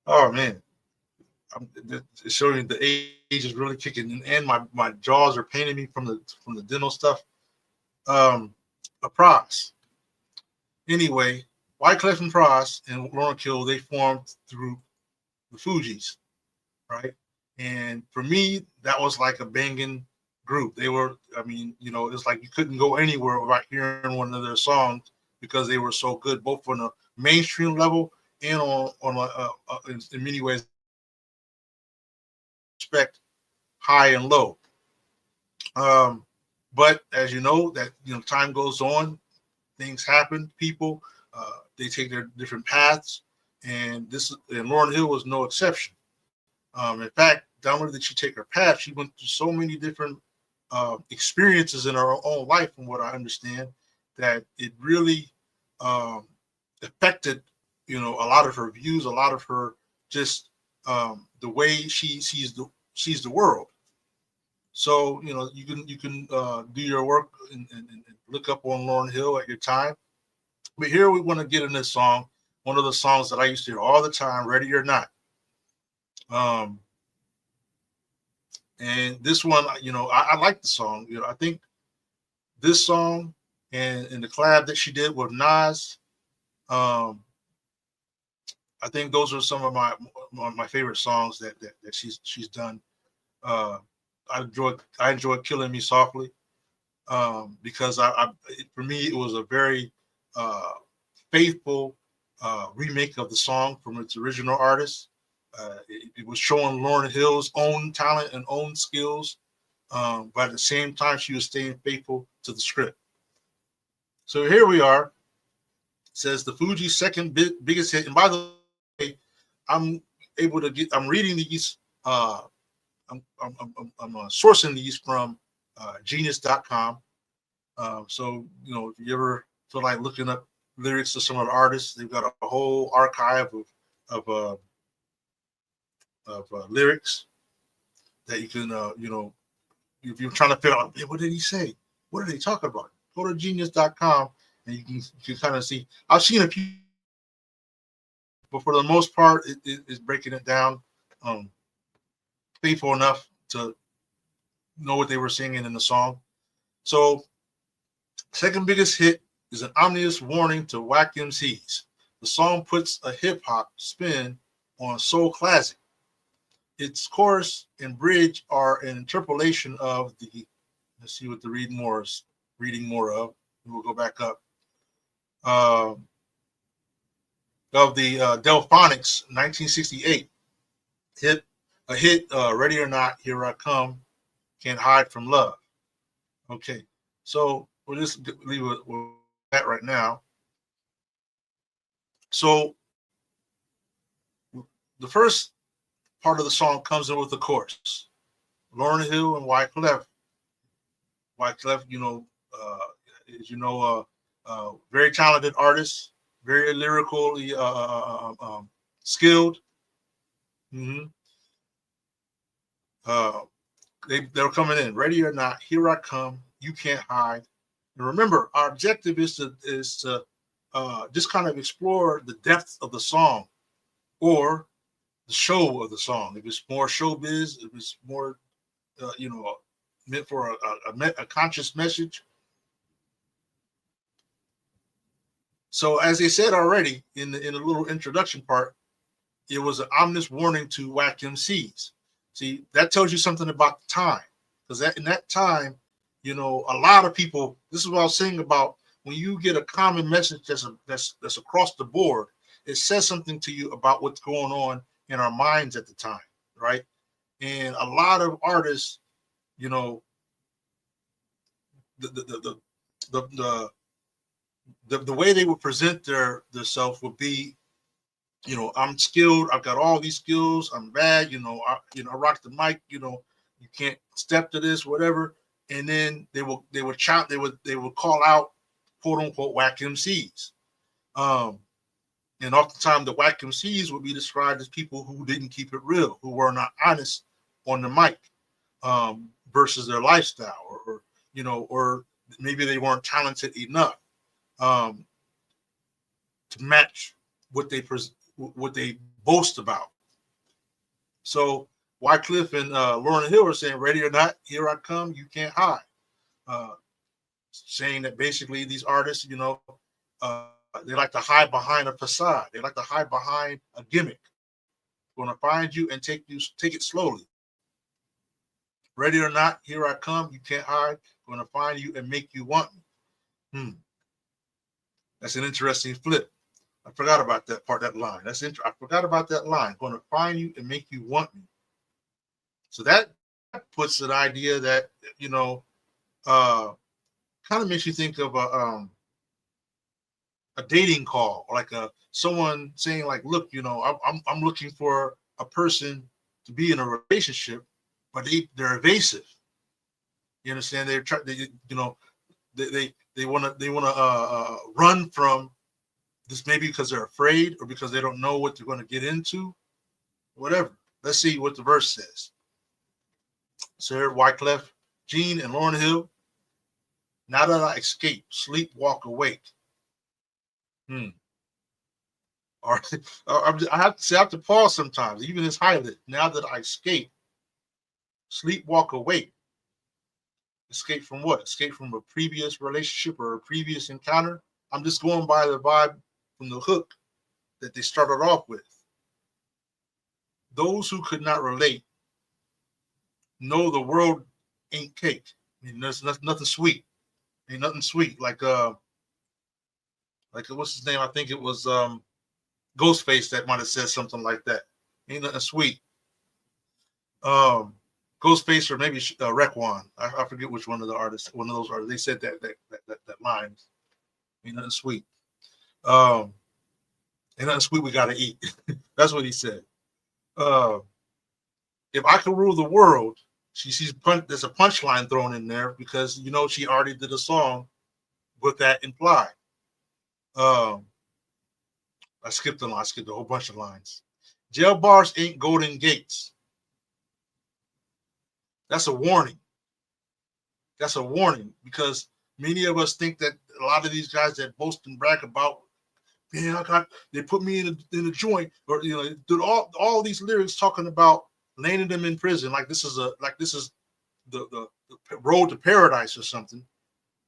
S4: Oh man, it's showing the age is really kicking, and my jaws are paining me from the dental stuff. Pras. Anyway, Wyclef and Pras and Lauryn Hill, they formed through the Fugees, right? And for me, that was like a banging group. They were, I mean, you know, it's like you couldn't go anywhere without hearing one of their songs because they were so good, both on a mainstream level and in many ways, respect high and low. Um, but as you know, that time goes on, things happen, people they take their different paths, and Lauryn Hill was no exception. In fact, not only did she take her path, she went through so many different experiences in her own life, from what I understand, that it really affected, a lot of her views, a lot of her just the way she sees the world. So you can do your work and look up on Lauryn Hill at your time. But here we want to get in this song, one of the songs that I used to hear all the time, "Ready or Not." Um, and this one, I like the song. I think this song and the collab that she did with Nas, um, I think those are some of my favorite songs that she's done. Uh, I enjoy "Killing Me Softly" because for me it was a very uh, faithful remake of the song from its original artist. It was showing Lauryn Hill's own talent and own skills, but at the same time she was staying faithful to the script. So here we are. It says the Fuji's second biggest hit, and by the way, I'm I'm reading these. I'm sourcing these from Genius.com. So if you ever feel like looking up lyrics of some of the artists, they've got a whole archive of lyrics that you can if you're trying to figure out, hey, what did he say? What are they talking about? Go to Genius.com and you can kind of see. I've seen a few, but for the most part, it's breaking it down faithful enough to know what they were singing in the song. So, second biggest hit is an ominous warning to whack MCs. The song puts a hip hop spin on soul classic. Its chorus and bridge are an interpolation of the. Let's see what the reading more of. We'll go back up. Of the Delphonics 1968 hit, "Ready or Not, Here I Come, Can't Hide from Love." Okay, so we'll just leave it with that right now. So the first part of the song comes in with the chorus. Lauryn Hill and Wyclef. Wyclef, very talented artist, very lyrically skilled. Mm-hmm. They're coming in. "Ready or Not, Here I Come, You Can't Hide." And remember, our objective is to just kind of explore the depth of the song or the show of the song. If it's more showbiz, if it's more, meant for a conscious message. So, as they said already in the little introduction part, it was an ominous warning to whack MCs. See, that tells you something about the time, because in that time, a lot of people. This is what I was saying about when you get a common message that's across the board. It says something to you about what's going on in our minds at the time, right? And a lot of artists, the way they would present their self would be, I'm skilled. I've got all these skills. I'm bad. I rock the mic. You can't step to this, whatever. And then they would chant. They would call out, quote unquote, whack MCs. And oftentimes the whack MCs would be described as people who didn't keep it real, who were not honest on the mic, versus their lifestyle, or maybe they weren't talented enough to match what they boast about. So Wyclef and Lauryn Hill are saying, "Ready or Not, Here I Come, You Can't Hide." Saying that basically these artists, they like to hide behind a facade. They like to hide behind a gimmick. Gonna find you and take it slowly. Ready or not, here I come. You can't hide. Gonna find you and make you want me. That's an interesting flip. I forgot about that part, that line. I forgot about that line. Gonna find you and make you want me. So that puts an idea that, kind of makes you think of a dating call, like someone saying like, look, I'm looking for a person to be in a relationship, but they're evasive. You understand? They're trying. They want to run from this, maybe because they're afraid or because they don't know what they're going to get into. Whatever. Let's see what the verse says. Sir Wyclef, Jean, and Lauryn Hill. Now that I escape, sleep, walk, awake. Or I have to pause sometimes, even as highlight. Now that I escape, sleep, walk, awake. Escape from what? Escape from a previous relationship or a previous encounter. I'm just going by the vibe from the hook that they started off with. Those who could not relate know the world ain't cake. I mean, there's nothing sweet. Ain't nothing sweet. Like what's his name? I think it was Ghostface that might have said something like that. Ain't nothing sweet. Ghostface or maybe Rekwan. I forget which one of those artists. They said that line. Ain't nothing sweet. Ain't nothing sweet. We gotta eat. That's what he said. If I could rule the world, there's a punchline thrown in there because she already did a song with that implied. I skipped a whole bunch of lines. Jail bars ain't golden gates. That's a warning. That's a warning because many of us think that a lot of these guys that boast and brag about, man, they put me in a joint, or did all these lyrics talking about landing them in prison like this is the road to paradise or something.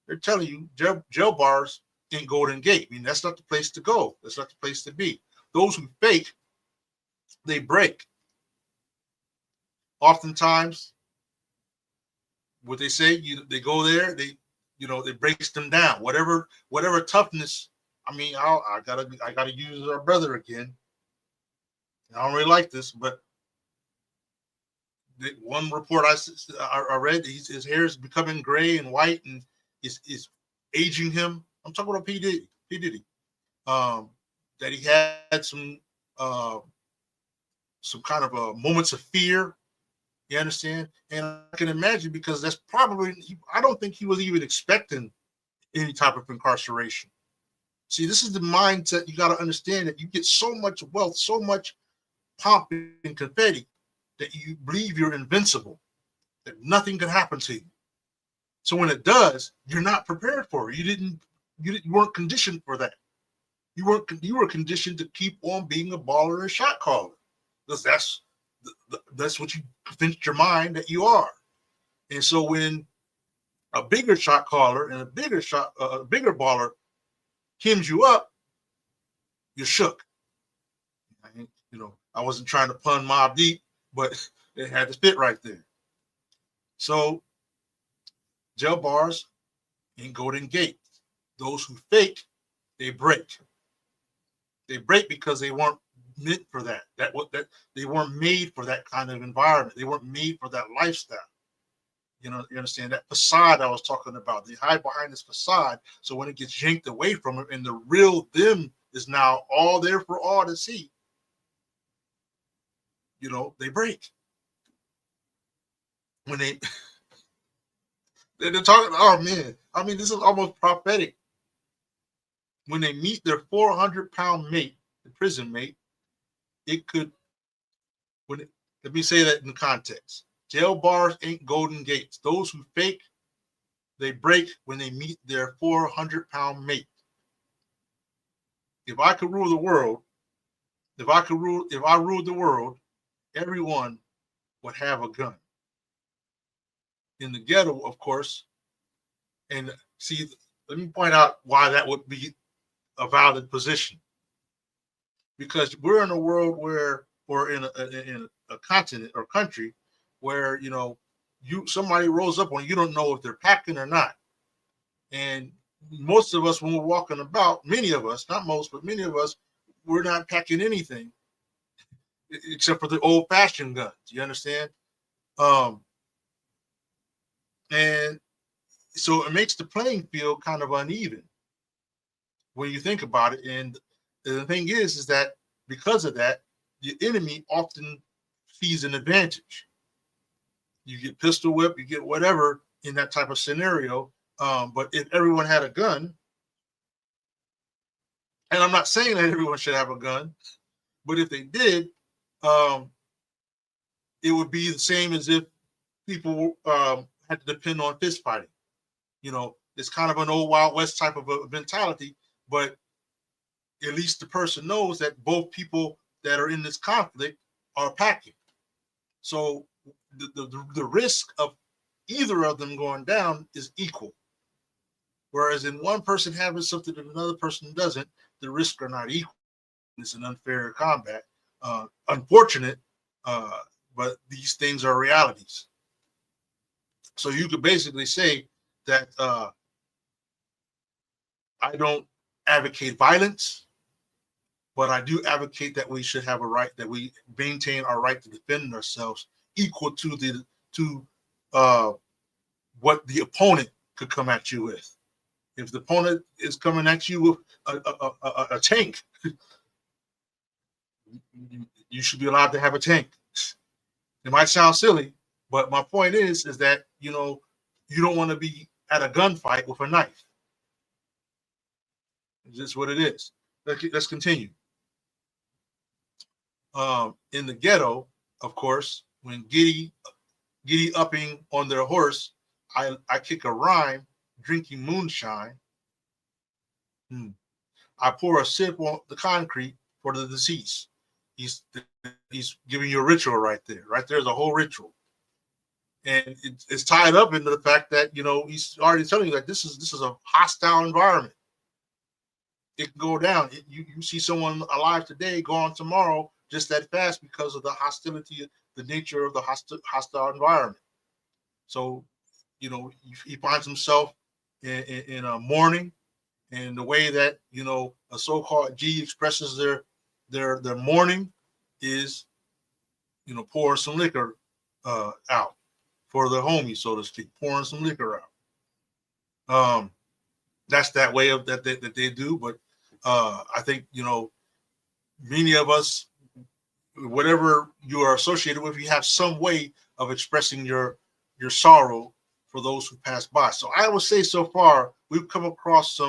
S4: They're telling you jail bars ain't golden gate. I mean, that's not the place to go. That's not the place to be. Those who fake, they break. Oftentimes, what they say, they go there, it breaks them down. Whatever toughness. I mean, I gotta use our brother again. I don't really like this, but one report I read, his hair is becoming gray and white and is aging him. I'm talking about P. Diddy. That he had some kind of moments of fear. You understand? And I can imagine because that's probably, I don't think he was even expecting any type of incarceration. See, this is the mindset you got to understand, that you get so much wealth, so much pomp and confetti that you believe you're invincible, that nothing can happen to you. So when it does, you're not prepared for it. You weren't conditioned for that. You were conditioned to keep on being a baller and shot caller, because that's what you convinced your mind that you are. And so when a bigger shot caller and a bigger baller hems you up, you're shook. I wasn't trying to pun Mobb Deep, but it had to fit right there. So jail bars ain't golden gate. Those who fake, they break. They break because they weren't meant for that. That they weren't made for that kind of environment. They weren't made for that lifestyle. You understand that facade I was talking about. They hide behind this facade. So when it gets yanked away from them and the real them is now all there for all to see, they break. When they're talking, oh man, I mean, this is almost prophetic. When they meet their 400-pound mate, the prison mate, let me say that in context. Jail bars ain't golden gates. Those who fake, they break when they meet their 400-pound mate. If I could rule the world, if I ruled the world, everyone would have a gun. In the ghetto, of course, and see, let me point out why that would be a valid position. Because we're in a world where or in a continent or country where somebody rolls up on you don't know if they're packing or not. And most of us, when we're walking about, many of us, not most, but many of us, we're not packing anything except for the old-fashioned guns. You understand? And so it makes the playing field kind of uneven when you think about it. And the thing is that because of that, the enemy often sees an advantage. You get pistol whipped, you get whatever in that type of scenario. But if everyone had a gun, and I'm not saying that everyone should have a gun, but if they did, it would be the same as if people had to depend on fist fighting. It's kind of an old Wild West type of a mentality, but at least the person knows that both people that are in this conflict are packing. So the risk of either of them going down is equal. Whereas in one person having something that another person doesn't, the risks are not equal. It's an unfair combat. Unfortunate, but these things are realities. So you could basically say that I don't advocate violence, but I do advocate that we should have a right, that we maintain our right to defend ourselves equal to what the opponent could come at you with. If the opponent is coming at you with a tank, you should be allowed to have a tank. It might sound silly, but my point is that you don't want to be at a gunfight with a knife. It's just what it is. Let's continue. In the ghetto, of course, when giddy upping on their horse, I kick a rhyme, drinking moonshine. I pour a sip on the concrete for the deceased. He's giving you a ritual right there. Right there's a whole ritual, and it's tied up into the fact that he's already telling you that this is a hostile environment. It can go down. You see someone alive today, gone tomorrow, just that fast because of the hostility, the nature of the hostile environment. So, he finds himself in a mourning, and the way that a so-called G expresses their mourning is, pouring some liquor out for the homie, so to speak, pouring some liquor out. That's that way of that they do, but I think many of us, whatever you are associated with, you have some way of expressing your sorrow for those who pass by. So I would say so far we've come across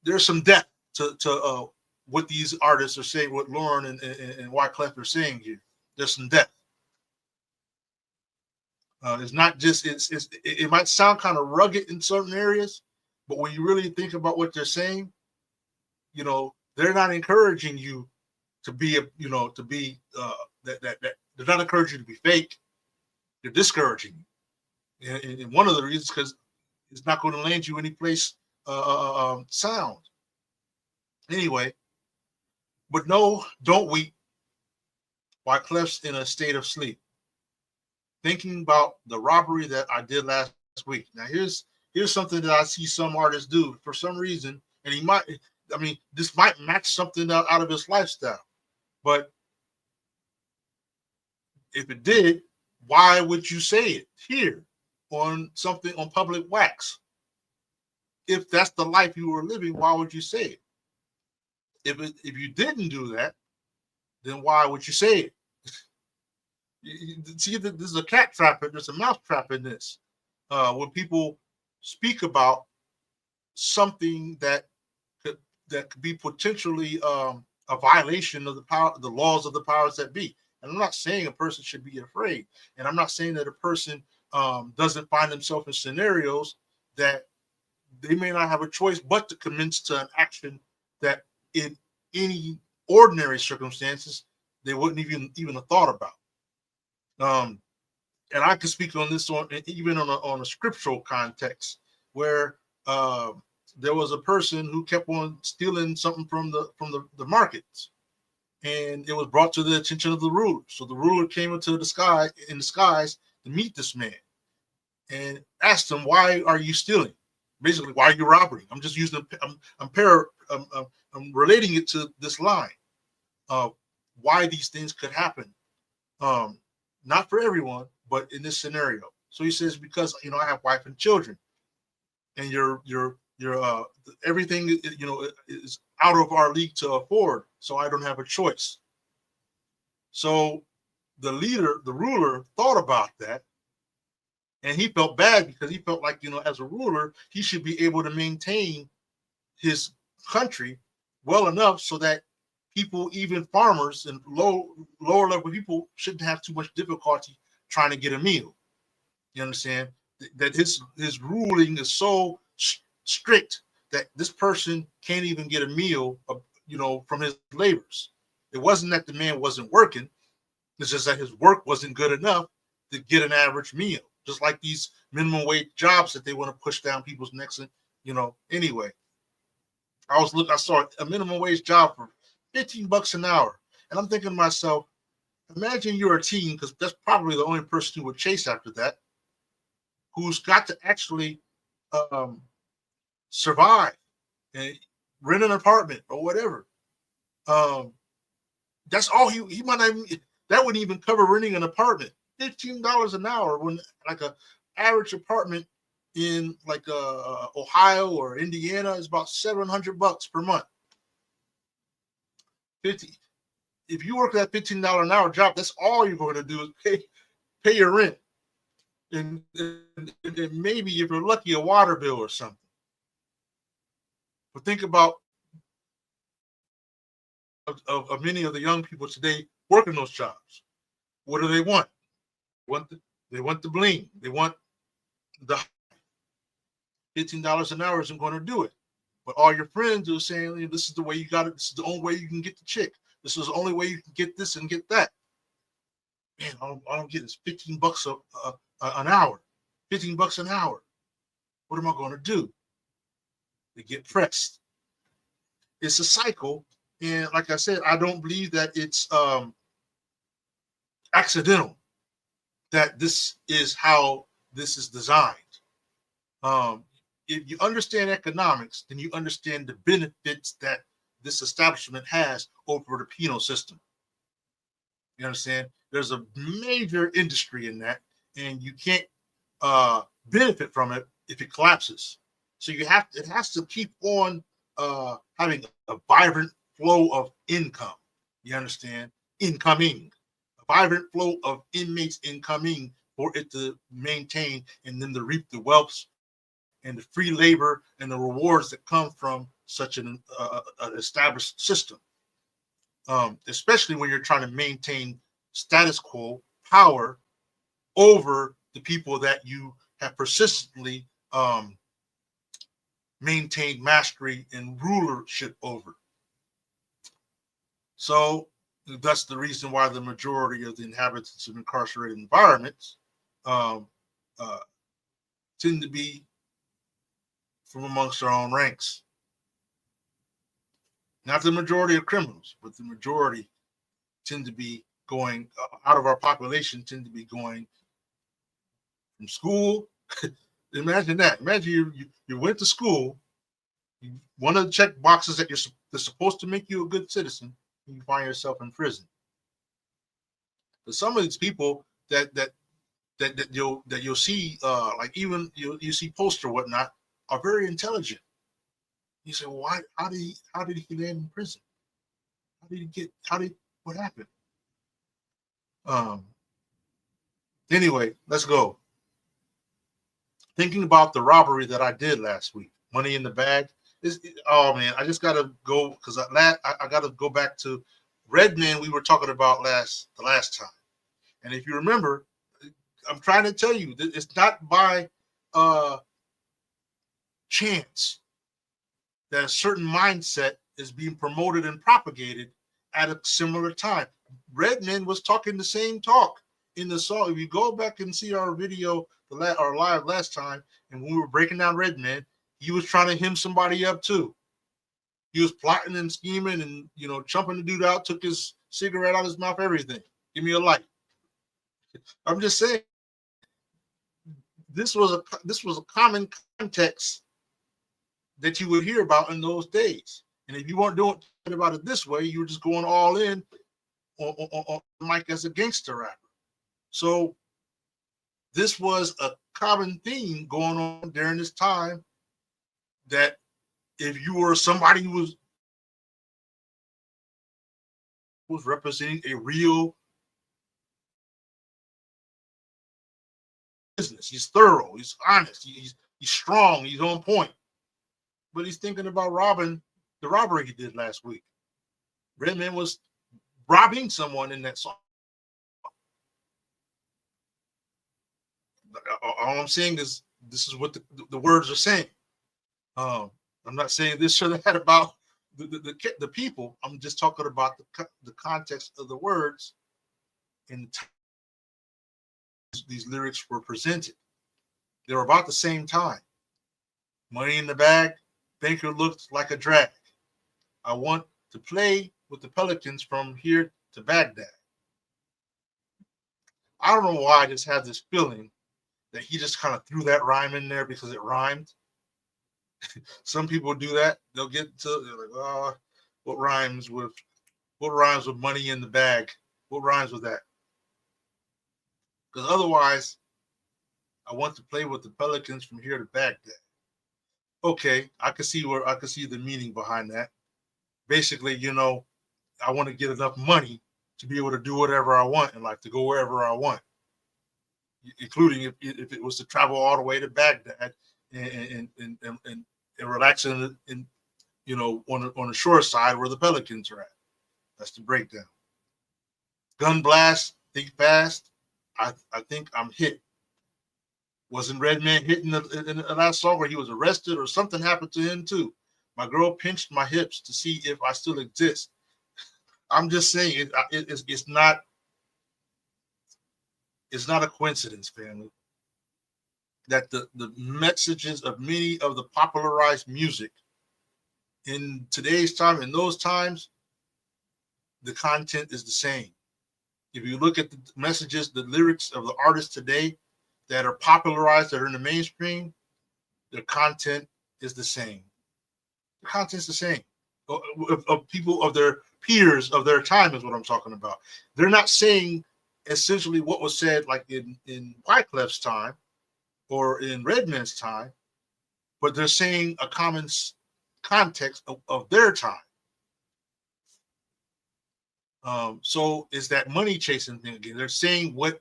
S4: there's some depth to what these artists are saying, what Lauryn and Wyclef are saying here. There's some depth. It's not just it might sound kind of rugged in certain areas, but when you really think about what they're saying, they're not encouraging you to be that they're not encouraging you to be fake. They're discouraging you, and one of the reasons because it's not going to land you any place sound. Anyway, but no, don't weep. Wyclef's in a state of sleep, thinking about the robbery that I did last week. Now here's something that I see some artists do for some reason, and this might match something out of his lifestyle, but if it did, why would you say it here on public wax? If that's the life you were living, why would you say it? If you didn't do that, then why would you say it? See, this is a cat trap, there's a mouse trap in this. When people speak about something that could be potentially a violation of the laws of the powers that be. And I'm not saying a person should be afraid, and I'm not saying that a person doesn't find themselves in scenarios that they may not have a choice but to commence to an action that in any ordinary circumstances they wouldn't even have thought about. And I can speak on this even on a scriptural context where there was a person who kept on stealing something from the markets, and it was brought to the attention of the ruler. So the ruler came into the sky in disguise to meet this man and asked him, "Why are you stealing? Basically, why are you robbing?" I'm just using. I'm relating it to this line of why these things could happen. Not for everyone, but in this scenario. So he says, because I have wife and children, and your everything is out of our league to afford, so I don't have a choice. So the ruler thought about that, and he felt bad because he felt like, as a ruler, he should be able to maintain his country well enough so that people, even farmers and lower level people, shouldn't have too much difficulty trying to get a meal. You understand that his ruling is so strict that this person can't even get a meal, from his labors. It wasn't that the man wasn't working; it's just that his work wasn't good enough to get an average meal. Just like these minimum wage jobs that they want to push down people's necks. Anyway, I saw a minimum wage job for $15 an hour, and I'm thinking to myself, imagine you're a teen, because that's probably the only person who would chase after that, who's got to actually survive and rent an apartment or whatever. That's all he might not even, that wouldn't even cover renting an apartment. $15 an hour, when like a average apartment in like Ohio or Indiana is about $700 per month. 50. If you work that $15 an hour job, that's all you're going to do is pay your rent, and maybe, if you're lucky, a water bill or something. But think about of many of the young people today working those jobs. What do they want? They want the bling. They want the $15 an hour isn't going to do it. But all your friends are saying, this is the way you got it. This is the only way you can get the chick. This is the only way you can get this and get that. Man, I don't get this. $15 an hour. $15 an hour. What am I going to do? They get pressed. It's a cycle. And like I said, I don't believe that it's accidental, that this is how this is designed. If you understand economics, then you understand the benefits that this establishment has over the penal system. You understand? There's a major industry in that, and you can't benefit from it if it collapses. So it has to keep on having a vibrant flow of income. You understand? Incoming. A vibrant flow of inmates incoming for it to maintain, and then to reap the wealth and the free labor and the rewards that come from such an established system. Especially when you're trying to maintain status quo power over the people that you have persistently maintained mastery and rulership over. So that's the reason why the majority of the inhabitants of incarcerated environments tend to be from amongst our own ranks. Not the majority of criminals, but the majority tend to be going out of our population, tend to be going from school. Imagine that. Imagine you went to school, one of the check boxes that that's supposed to make you a good citizen, and you find yourself in prison. But some of these people that you'll see, like even you see posts or whatnot, are very intelligent. You say, well, why? How did he land in prison? What happened? Anyway, let's go. Thinking about the robbery that I did last week, money in the bag. Oh man, I just gotta go because I gotta go back to Redman we were talking about the last time. And if you remember, I'm trying to tell you that it's not by chance that a certain mindset is being promoted and propagated at a similar time. Redman was talking the same talk in the song. If you go back and see our video, our live last time, and when we were breaking down Redman, he was trying to hem somebody up too. He was plotting and scheming and chumping the dude out, took his cigarette out of his mouth, everything. Give me a light. I'm just saying, this was a common context that you would hear about in those days. And if you weren't doing about it this way, you were just going all in on Mike as a gangster rapper. So this was a common theme going on during this time, that if you were somebody who was representing a real business, he's thorough, he's honest, he's strong, he's on point, but he's thinking about robbing the robbery he did last week. Redman was robbing someone in that song. All I'm saying is this is what the words are saying. I'm not saying this or that about the people. I'm just talking about the context of the words and these lyrics were presented. They were about the same time. Money in the bag, banker looked like a drag. I want to play with the Pelicans from here to Baghdad. I don't know why I just have this feeling that he just kind of threw that rhyme in there because it rhymed. Some people do that. They'll get to, they're like, oh, what rhymes with money in the bag? What rhymes with that? Because otherwise, I want to play with the Pelicans from here to Baghdad. Okay, I can see the meaning behind that. Basically, I want to get enough money to be able to do whatever I want and like to go wherever I want, including if it was to travel all the way to Baghdad and relax in on the shore side where the Pelicans are at. That's the breakdown. Gun blast, think fast. I think I'm hit. Wasn't Redman hit in the last song where he was arrested or something happened to him too? My girl pinched my hips to see if I still exist. I'm just saying it's not a coincidence, family, that the messages of many of the popularized music in today's time, in those times, the content is the same. If you look at the messages, the lyrics of the artists today that are popularized, that are in the mainstream, their content is the same. The content's the same. Of people, of their peers of their time is what I'm talking about. They're not saying essentially what was said like in Wyclef's time or in Redman's time, but they're saying a common context of their time. So is that money chasing thing again? They're saying what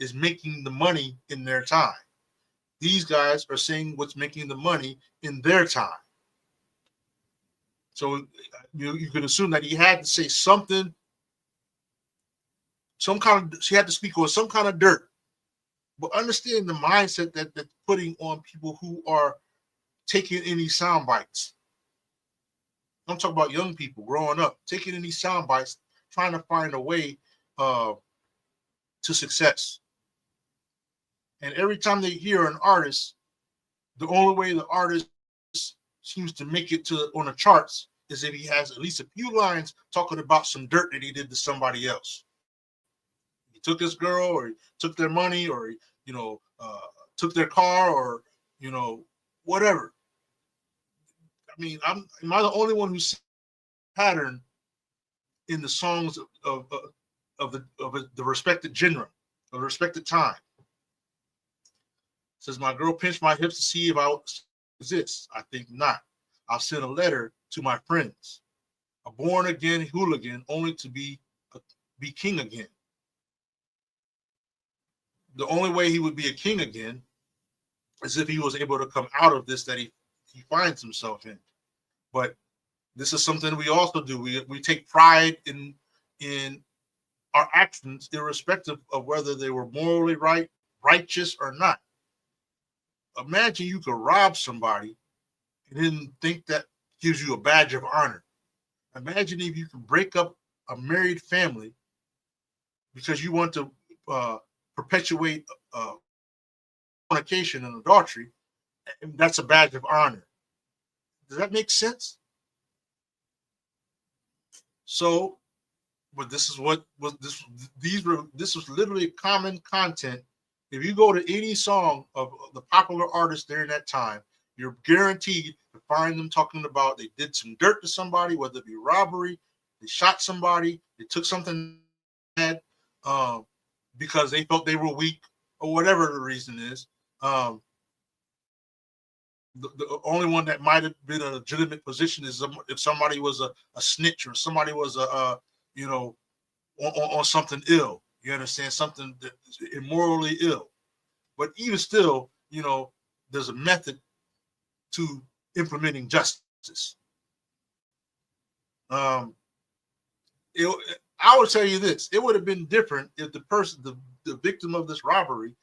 S4: is making the money in their time. These guys are saying what's making the money in their time. So you could assume that he had to say something, he had to speak on some kind of dirt. But understand the mindset that's putting on people who are taking any sound bites. I'm talking about young people growing up, taking any sound bites, trying to find a way to success. And every time they hear an artist, the only way the artist seems to make it on the charts is if he has at least a few lines talking about some dirt that he did to somebody else. He took his girl, or he took their money, or he, took their car, or whatever. I mean, am I the only one who's pattern in the songs of the respected genre, of the respected time? It says, my girl pinched my hips to see if I exist. I think not. I'll send a letter to my friends. A born again hooligan, only to be king again. The only way he would be a king again is if he was able to come out of this that he finds himself in. But this is something we also do. We take pride in our actions, irrespective of whether they were morally righteous or not. Imagine you could rob somebody and then think that gives you a badge of honor. Imagine if you could break up a married family because you want to perpetuate fornication and adultery, and that's a badge of honor. Does that make sense? So but this is what was this. This was literally common content. If you go to any song of the popular artists during that time, you're guaranteed to find them talking about they did some dirt to somebody, whether it be robbery, they shot somebody, they took something bad, because they felt they were weak or whatever the reason is. The only one that might have been a legitimate position is if somebody was a snitch or somebody was on something ill. You understand, something that is immorally ill. But even still, there's a method to implementing justice. I would tell you this: it would have been different if the person, the victim of this robbery,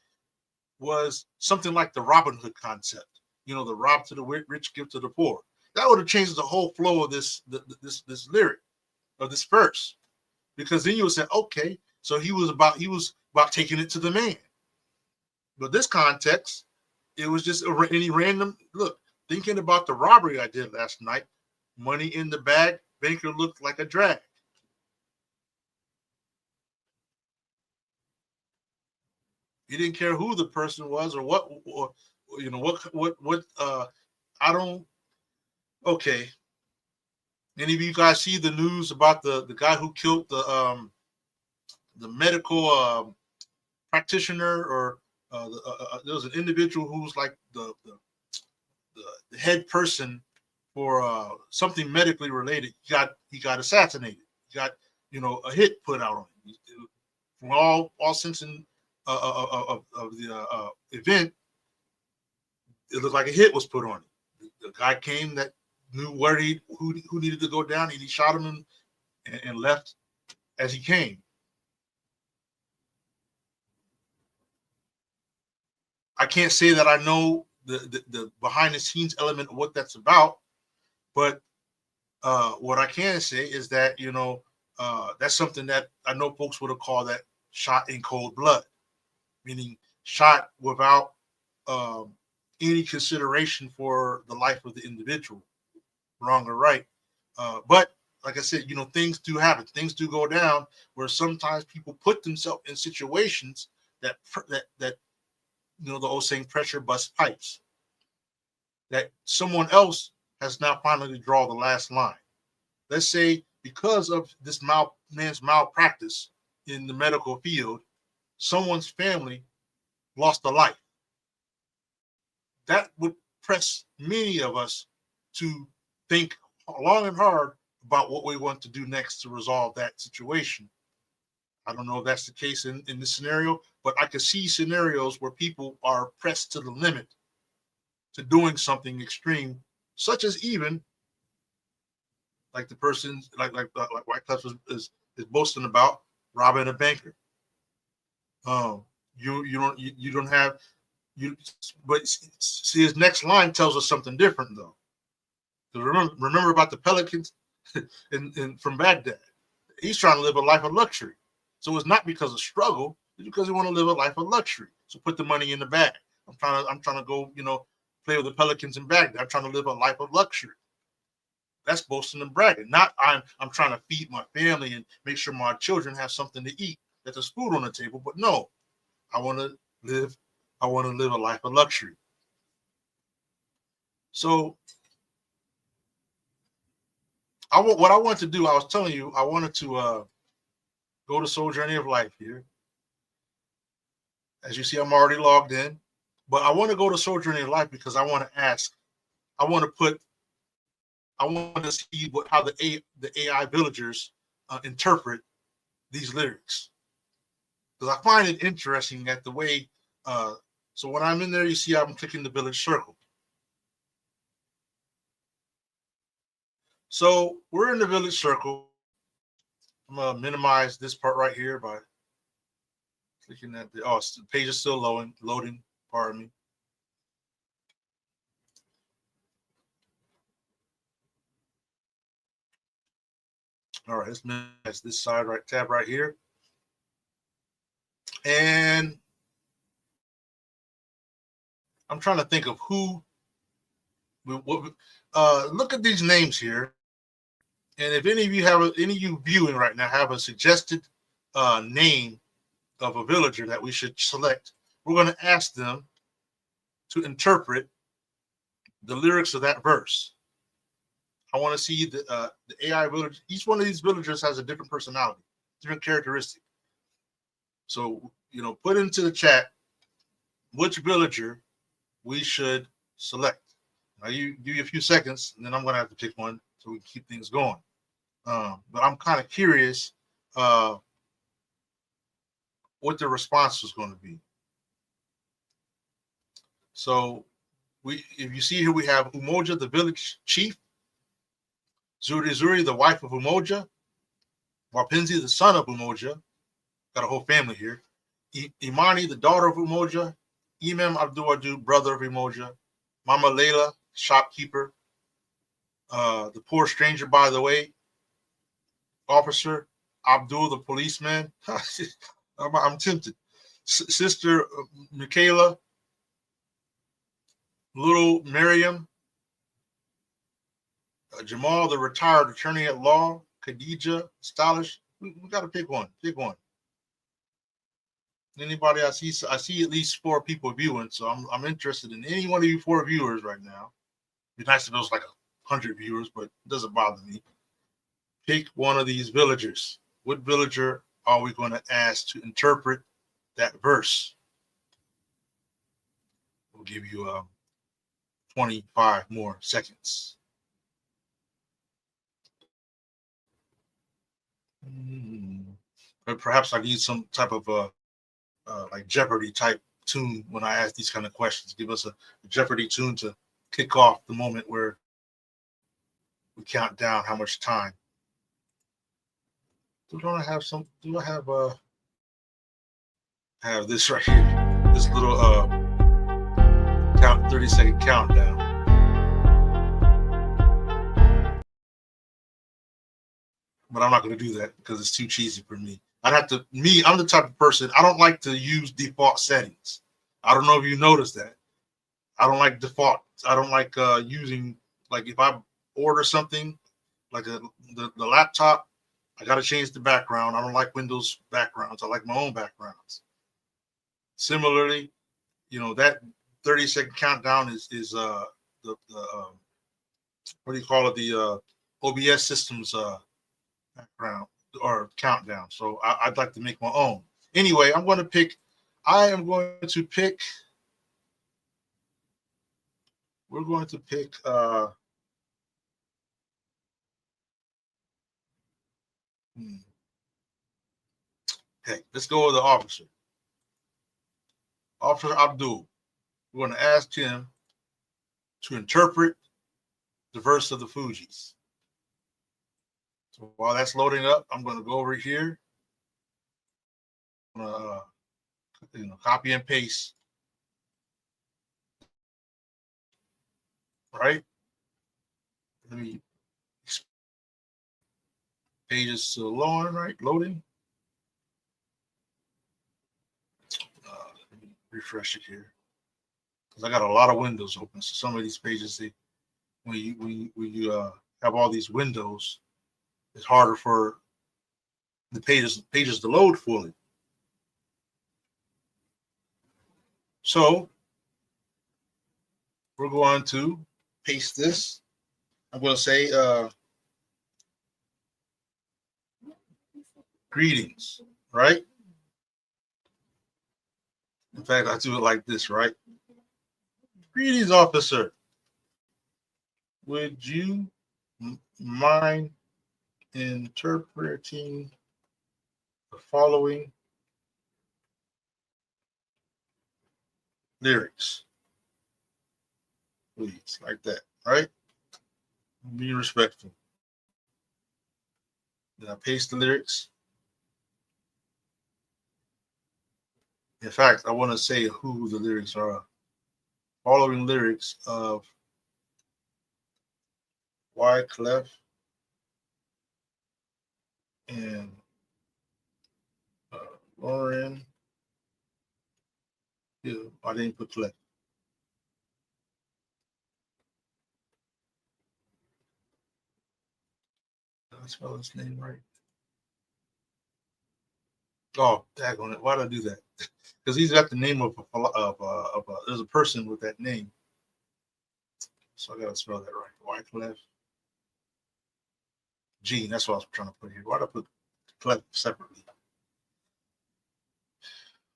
S4: was something like the Robin Hood concept. The rob to the rich, give to the poor. That would have changed the whole flow of this lyric, of this verse, because then you would say, okay, so he was about taking it to the man. But this context, it was just any random look. Thinking about the robbery I did last night, money in the bag, banker looked like a drag. He didn't care who the person was or what, I don't. Okay. Any of you guys see the news about the guy who killed the medical practitioner, or there was an individual who was like the head person for something medically related. He got assassinated. He got a hit put out on him. From all sense of the event, it looked like a hit was put on him. The guy came that knew who needed to go down, and he shot him and left as he came. I can't say that I know the behind the scenes element of what that's about, but what I can say is that that's something that I know folks would have called that shot in cold blood, meaning shot without any consideration for the life of the individual, wrong or right. But like I said, things do happen. Things do go down where sometimes people put themselves in situations that the old saying, pressure busts pipes. That someone else has now finally drawn the last line. Let's say because of this man's malpractice in the medical field, someone's family lost a life. That would press many of us to think long and hard about what we want to do next to resolve that situation. I don't know if that's the case in this scenario, but I can see scenarios where people are pressed to the limit to doing something extreme, such as even like the person like White Cliff is boasting about robbing a banker. You don't have. But see, his next line tells us something different, though. Remember about the Pelicans from Baghdad. He's trying to live a life of luxury. So it's not because of struggle, it's because he want to live a life of luxury. So put the money in the bag. I'm trying to go, play with the Pelicans in Baghdad. I'm trying to live a life of luxury. That's boasting and bragging. Not I'm trying to feed my family and make sure my children have something to eat, that there's food on the table. But no, I want to live a life of luxury. So what I want to do, I was telling you, I wanted to go to Soul Journey of Life here. As you see, I'm already logged in. But I want to go to Soul Journey of Life because I want to ask, I want to see how the AI villagers interpret these lyrics. Because I find it interesting that the way, so when I'm in there, you see I'm clicking the village circle. So we're in the village circle. I'm going to minimize this part right here by clicking at the page is still loading, pardon me. All right, let's minimize this side tab right here. And I'm trying to think of who. Look at these names here. And if any of you viewing right now have a suggested name of a villager that we should select, we're going to ask them to interpret the lyrics of that verse. I want to see the AI village. Each one of these villagers has a different personality, different characteristic. So, put into the chat which villager we should select. Now, you give you a few seconds, and then I'm going to have to pick one so we can keep things going. But I'm kind of curious what the response was going to be. So, if you see here, we have Umoja, the village chief, Zuri, the wife of Umoja, Wapinzi, the son of Umoja, got a whole family here, Imani, the daughter of Umoja, Imam Abdul, brother of Umoja, Mama Layla, shopkeeper, the poor stranger, by the way, officer, Abdul, the policeman. I'm tempted. Sister Michaela, little Miriam, Jamal, the retired attorney at law, Khadija, stylish. We got to pick one. Pick one. Anybody I see at least 4 people viewing, so I'm interested in any one of you 4 viewers right now. It'd be nice if it was like 100 viewers, but it doesn't bother me. Pick one of these villagers. What villager are we going to ask to interpret that verse? We'll give you 25 more seconds. But perhaps I need some type of like Jeopardy type tune when I ask these kind of questions. Give us a Jeopardy tune to kick off the moment where we count down how much time. Do I have this right here? This little 30-second countdown. But I'm not going to do that because it's too cheesy for me. I'm the type of person, I don't like to use default settings. I don't know if you noticed that. I don't like default. I don't like using, like if I order something, like the laptop, I got to change the background. I don't like Windows backgrounds. I like my own backgrounds. Similarly, that 30-second countdown is the what do you call it? The OBS systems background or countdown. So I'd like to make my own. Anyway, I am going to pick. We're going to pick. Okay, let's go with the officer. Officer Abdul. We're going to ask him to interpret the verse of the Fugees. So while that's loading up, I'm going to go over here. I'm going to copy and paste. Right? Let me pages to Lauryn, right? Loading. Let me refresh it here because I got a lot of windows open. So some of these pages, when you have all these windows, it's harder for the pages to load fully. So we're going to paste this. I'm going to say greetings, right? In fact, I do it like this, right? Greetings, officer. Would you mind interpreting the following lyrics? Please, like that, right? Be respectful. Then I paste the lyrics. In fact, I want to say who the lyrics are. Following lyrics of Wyclef and Lauryn Hill. I didn't put Clef. I spell his name right? Oh, daggone it! Why did I do that? Because he's got the name of there's a person with that name, so I gotta spell that right. Wyclef Jean. That's what I was trying to put here. Why did I put Clef separately?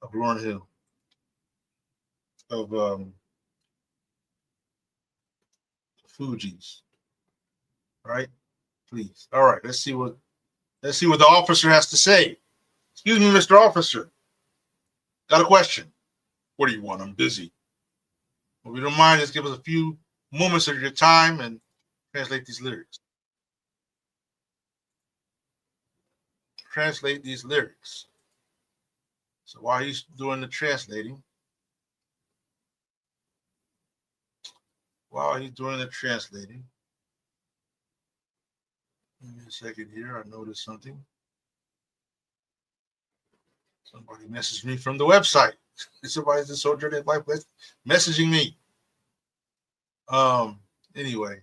S4: Of Lauryn Hill. Of Fugees. All right, please. All right, let's see what the officer has to say. Excuse me, Mr. Officer. Got a question. What do you want? I'm busy. Well, if you don't mind, just give us a few moments of your time and translate these lyrics. Translate these lyrics. So while he's doing the translating, give me a second here. I noticed something. Somebody messaged me from the website. Somebody's in Sojourner Life messaging me. Anyway,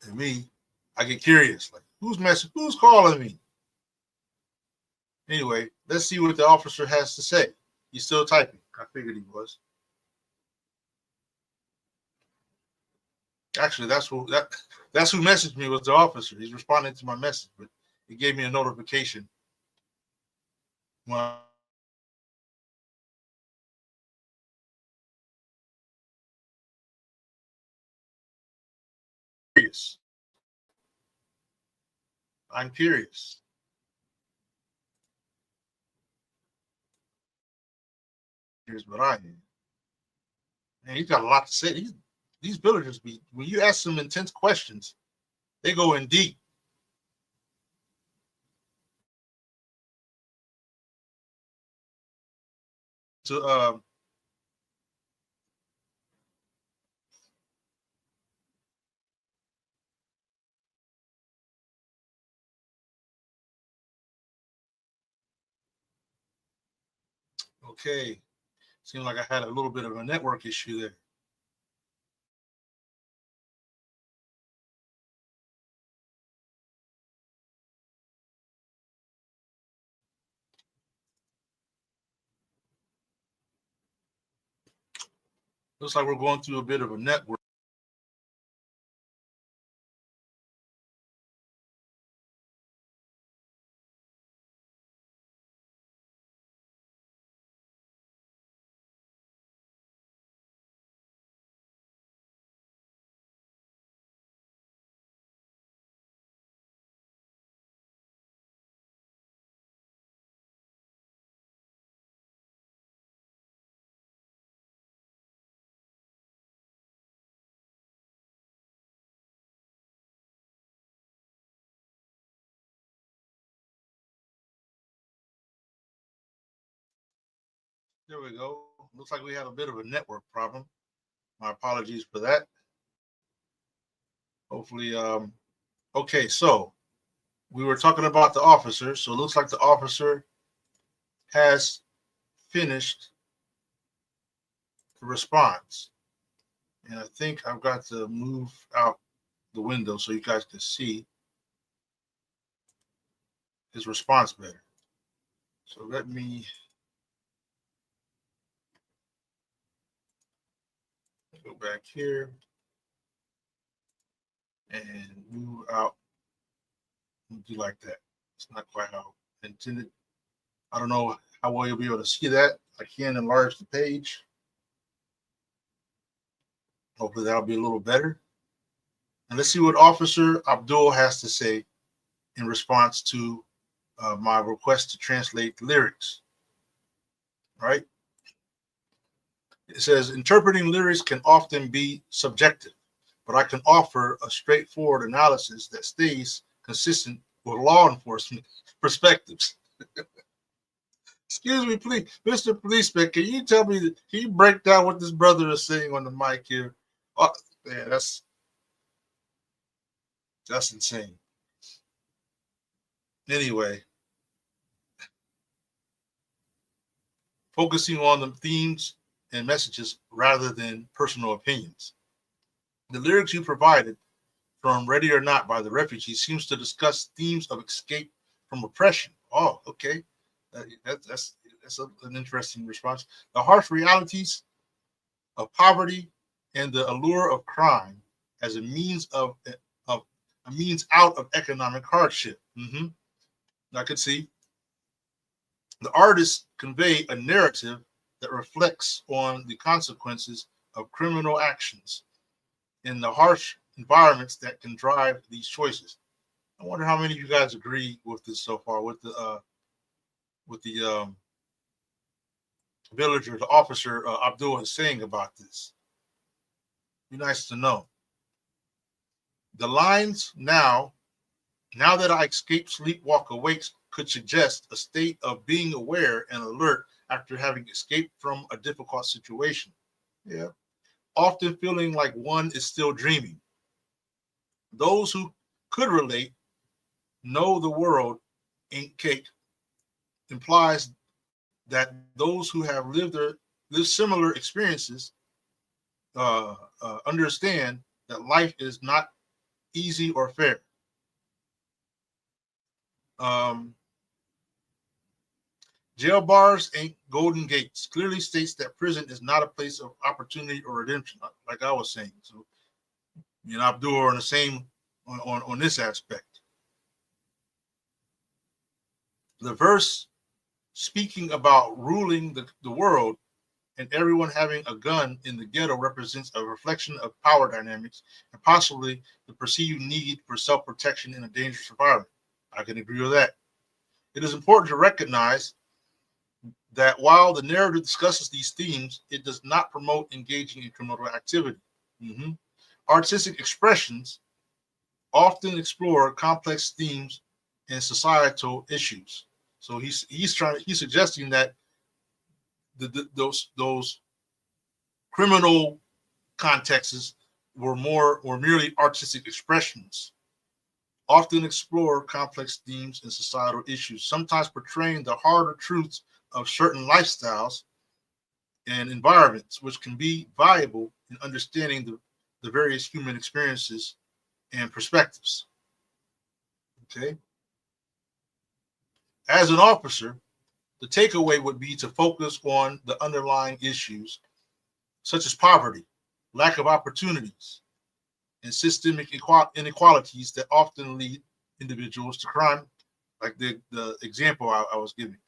S4: and me, I get curious. Like, who's calling me? Anyway, let's see what the officer has to say. He's still typing. I figured he was. Actually, that's who messaged me was the officer. He's responding to my message, but he gave me a notification. Well, I'm curious. Here's what I am. Man, he's got a lot to say. These villagers when you ask them intense questions, they go in deep. To okay, seemed like I had a little bit of a network issue there. Looks like we're going through a bit of a network. There we go. Looks like we have a bit of a network problem. My apologies for that. Hopefully, okay, so we were talking about the officer. So it looks like the officer has finished the response. And I think I've got to move out the window so you guys can see his response better. So let me go back here and move out and do like that. It's not quite how I intended. I don't know how well you'll be able to see that. I can enlarge the page. Hopefully that'll be a little better. And let's see what Officer Abdul has to say in response to my request to translate the lyrics. All right. It says, interpreting lyrics can often be subjective, but I can offer a straightforward analysis that stays consistent with law enforcement perspectives. Excuse me, please, Mr. Policeman, can you tell me, can you break down what this brother is saying on the mic here? Oh, yeah, that's insane. Anyway, focusing on the themes and messages rather than personal opinions. The lyrics you provided from Ready or Not by the Refugees seems to discuss themes of escape from oppression. Oh, okay. That's an interesting response. The harsh realities of poverty and the allure of crime as a means of a means out of economic hardship. I could see the artists convey a narrative that reflects on the consequences of criminal actions in the harsh environments that can drive these choices. I wonder how many of you guys agree with this so far, with the villager, the officer Abdul is saying about this. Be nice to know. The lines now that I escape, sleep, walk, awake could suggest a state of being aware and alert after having escaped from a difficult situation. Yeah. Often feeling like one is still dreaming. Those who could relate know the world ain't cake implies that those who have lived similar experiences understand that life is not easy or fair. Jail bars ain't golden gates. Clearly states that prison is not a place of opportunity or redemption, like I was saying. So, Abdul are on the same on this aspect. The verse speaking about ruling the world and everyone having a gun in the ghetto represents a reflection of power dynamics and possibly the perceived need for self-protection in a dangerous environment. I can agree with that. It is important to recognize that while the narrative discusses these themes, it does not promote engaging in criminal activity. Artistic expressions often explore complex themes and societal issues. So he's suggesting that those criminal contexts were merely artistic expressions, often explore complex themes and societal issues, sometimes portraying the harder truths of certain lifestyles and environments, which can be valuable in understanding the various human experiences and perspectives. Okay. As an officer, the takeaway would be to focus on the underlying issues, such as poverty, lack of opportunities, and systemic inequalities that often lead individuals to crime, like the example I was giving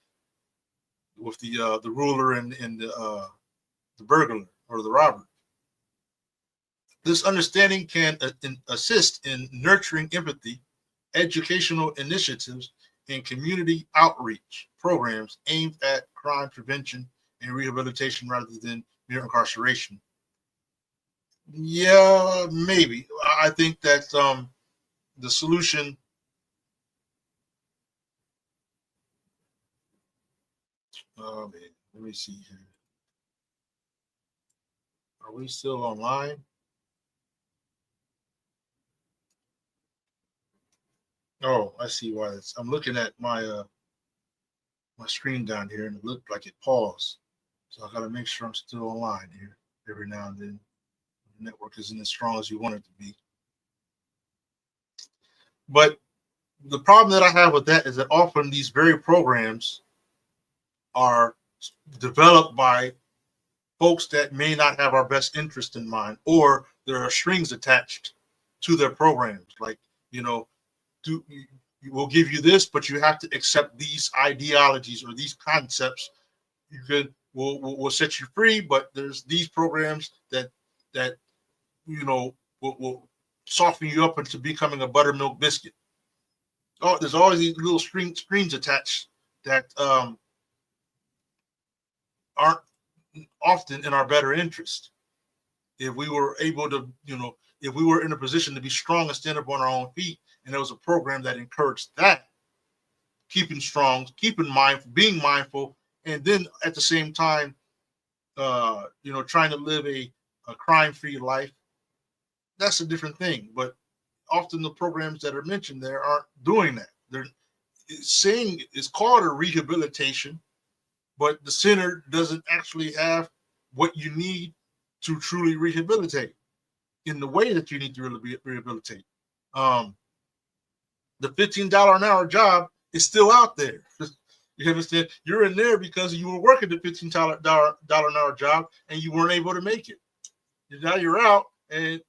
S4: with the ruler and the burglar or the robber. This understanding can assist in nurturing empathy, educational initiatives, and community outreach programs aimed at crime prevention and rehabilitation rather than mere incarceration. Yeah, maybe. I think that the solution man, let me see here. Are we still online? Oh, I see why it's. I'm looking at my my screen down here, and it looked like it paused. So I got to make sure I'm still online here every now and then. The network isn't as strong as you want it to be. But the problem that I have with that is that often these very programs are developed by folks that may not have our best interest in mind, or there are strings attached to their programs. Like, we'll give you this, but you have to accept these ideologies or these concepts. We'll set you free, but there's these programs that will soften you up into becoming a buttermilk biscuit. Oh, there's always these little strings attached that aren't often in our better interest. If we were able to, if we were in a position to be strong and stand up on our own feet, and there was a program that encouraged that, keeping strong, being mindful, and then at the same time, trying to live a crime-free life, that's a different thing. But often the programs that are mentioned there aren't doing that. They're saying it's called a rehabilitation, but the center doesn't actually have what you need to truly rehabilitate in the way that you need to rehabilitate. The $15 an hour job is still out there. You understand? You're in there because you were working the $15 an hour job and you weren't able to make it. Now you're out, and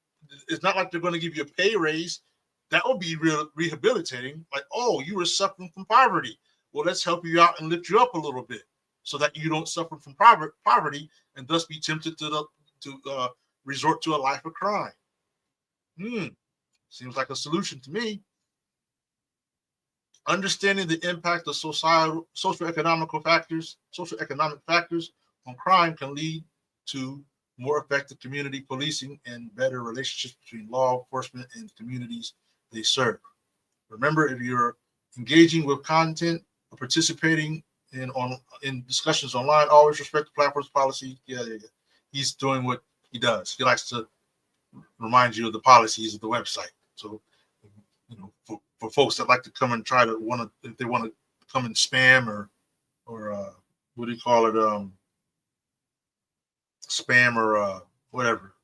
S4: it's not like they're going to give you a pay raise. That would be rehabilitating. Like, oh, you were suffering from poverty. Well, let's help you out and lift you up a little bit so that you don't suffer from poverty and thus be tempted to resort to a life of crime. Seems like a solution to me. Understanding the impact of socioeconomic factors on crime can lead to more effective community policing and better relationships between law enforcement and the communities they serve. Remember, if you're engaging with content or participating in discussions online, always respect the platform's policy. Yeah. He's doing what he does. He likes to remind you of the policies of the website. So, for folks that like to come and if they want to come and spam or what do you call it? Spam or whatever.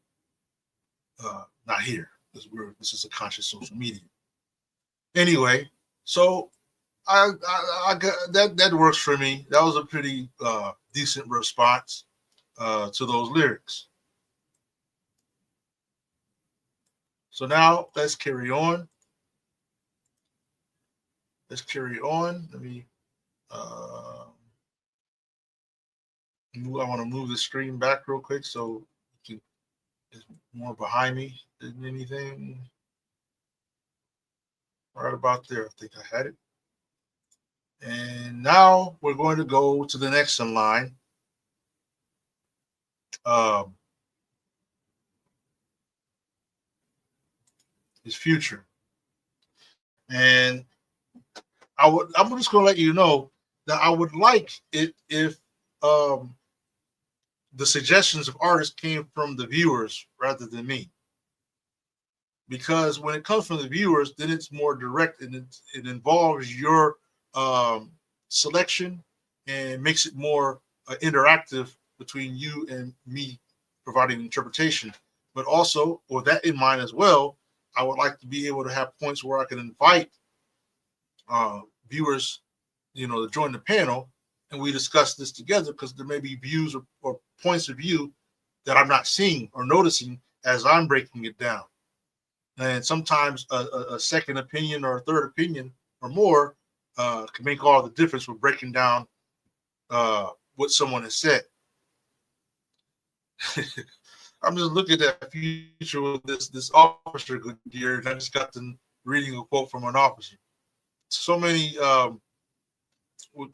S4: Not here. This is a conscious social media. Anyway, so I got that works for me. That was a pretty decent response to those lyrics. So now let's carry on. Let me I want to move the screen back real quick so it's more behind me than anything. Right about there. I think I had it. And now we're going to go to the next in line. His Future. And I'm just going to let you know that I would like it if the suggestions of artists came from the viewers rather than me. Because when it comes from the viewers, then it's more direct and it involves your selection and makes it more interactive between you and me providing interpretation. But also, with that in mind as well, I would like to be able to have points where I can invite viewers, to join the panel, and we discuss this together because there may be views or points of view that I'm not seeing or noticing as I'm breaking it down. And sometimes a second opinion or a third opinion or more can make all the difference with breaking down what someone has said. I'm just looking at Future with this officer Goodyear, and I just got to reading a quote from an officer. So many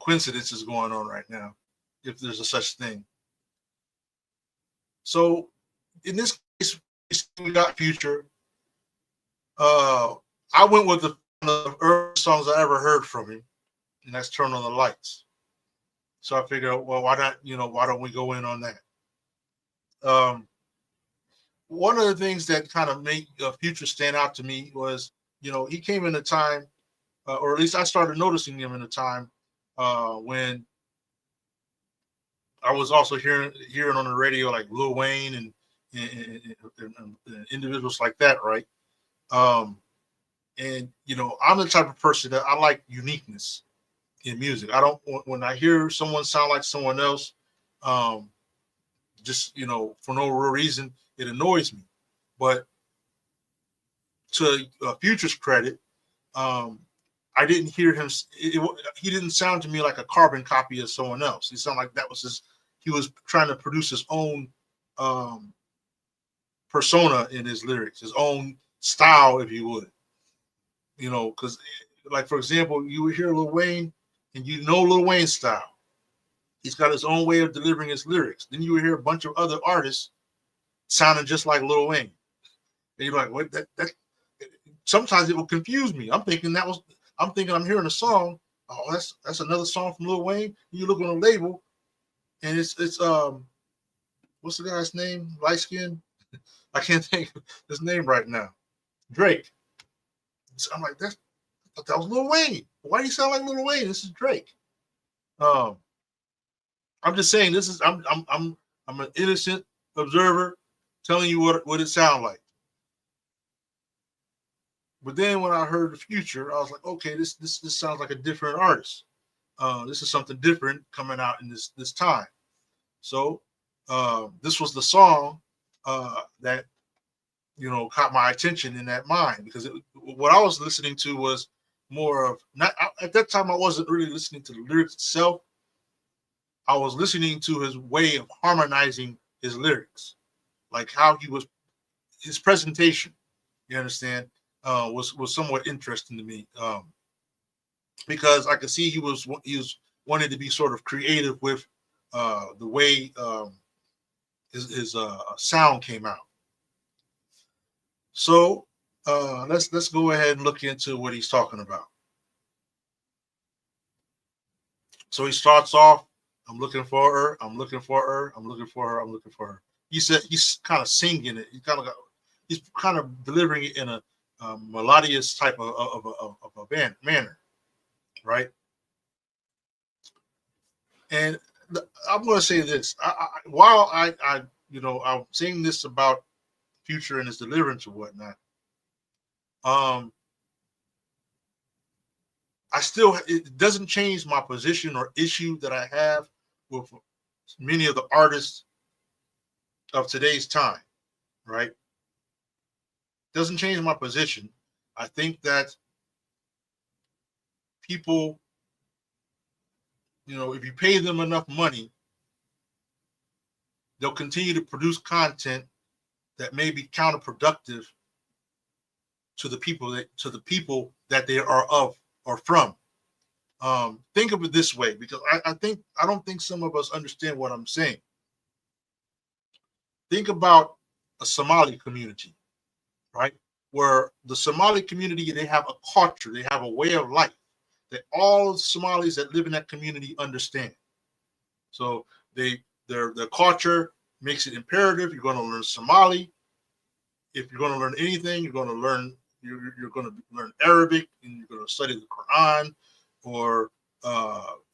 S4: coincidences going on right now, if there's a such thing. So in this case, we got Future. I went with the early songs I ever heard from him, and that's Turn on the Lights. So I figured, well, why don't we go in on that? One of the things that kind of made Future stand out to me was, he came in a time, or at least I started noticing him in a time when I was also hearing on the radio like Lil Wayne and individuals like that, right? And I'm the type of person that I like uniqueness in music. I don't, when I hear someone sound like someone else, just for no real reason, it annoys me. But to Future's credit, I didn't hear him. He didn't sound to me like a carbon copy of someone else. He sounded like that was he was trying to produce his own persona in his lyrics, his own style, if you would. Because, like, for example, you would hear Lil Wayne, and Lil Wayne's style. He's got his own way of delivering his lyrics. Then you would hear a bunch of other artists sounding just like Lil Wayne. And you're like, what? That sometimes it will confuse me. I'm thinking I'm hearing a song. Oh, that's another song from Lil Wayne. You look on the label, and it's what's the guy's name? Light skin. I can't think of his name right now. Drake. So I'm like, I thought that was Lil Wayne. Why do you sound like Lil Wayne? This is Drake. I'm just saying this is I'm an innocent observer telling you what it sounds like. But then when I heard the Future, I was like, okay, this sounds like a different artist. This is something different coming out in this time. So this was the song that caught my attention in that mind, because what I was listening to was more of not at that time. I wasn't really listening to the lyrics itself. I was listening to his way of harmonizing his lyrics, like how his presentation. You understand? Was somewhat interesting to me, because I could see he was wanting to be sort of creative with the way his sound came out. So let's go ahead and look into what he's talking about. So he starts off, I'm looking for her, I'm looking for her, I'm looking for her, I'm looking for her. He said he's kind of singing it. He's kind of delivering it in a melodious type of a manner, right? And I'm going to say this: while I'm saying this about Future and his deliverance or whatnot, it doesn't change my position or issue that I have with many of the artists of today's time, right? Doesn't change my position. I think that people, if you pay them enough money, they'll continue to produce content that may be counterproductive to the people that they are of or from. Think of it this way, because I don't think some of us understand what I'm saying. Think about a Somali community, right? Where the Somali community, they have a culture, they have a way of life that all Somalis that live in that community understand. So their culture makes it imperative. You're going to learn Somali. If you're going to learn anything, you're going to learn Arabic, and you're going to study the Quran, or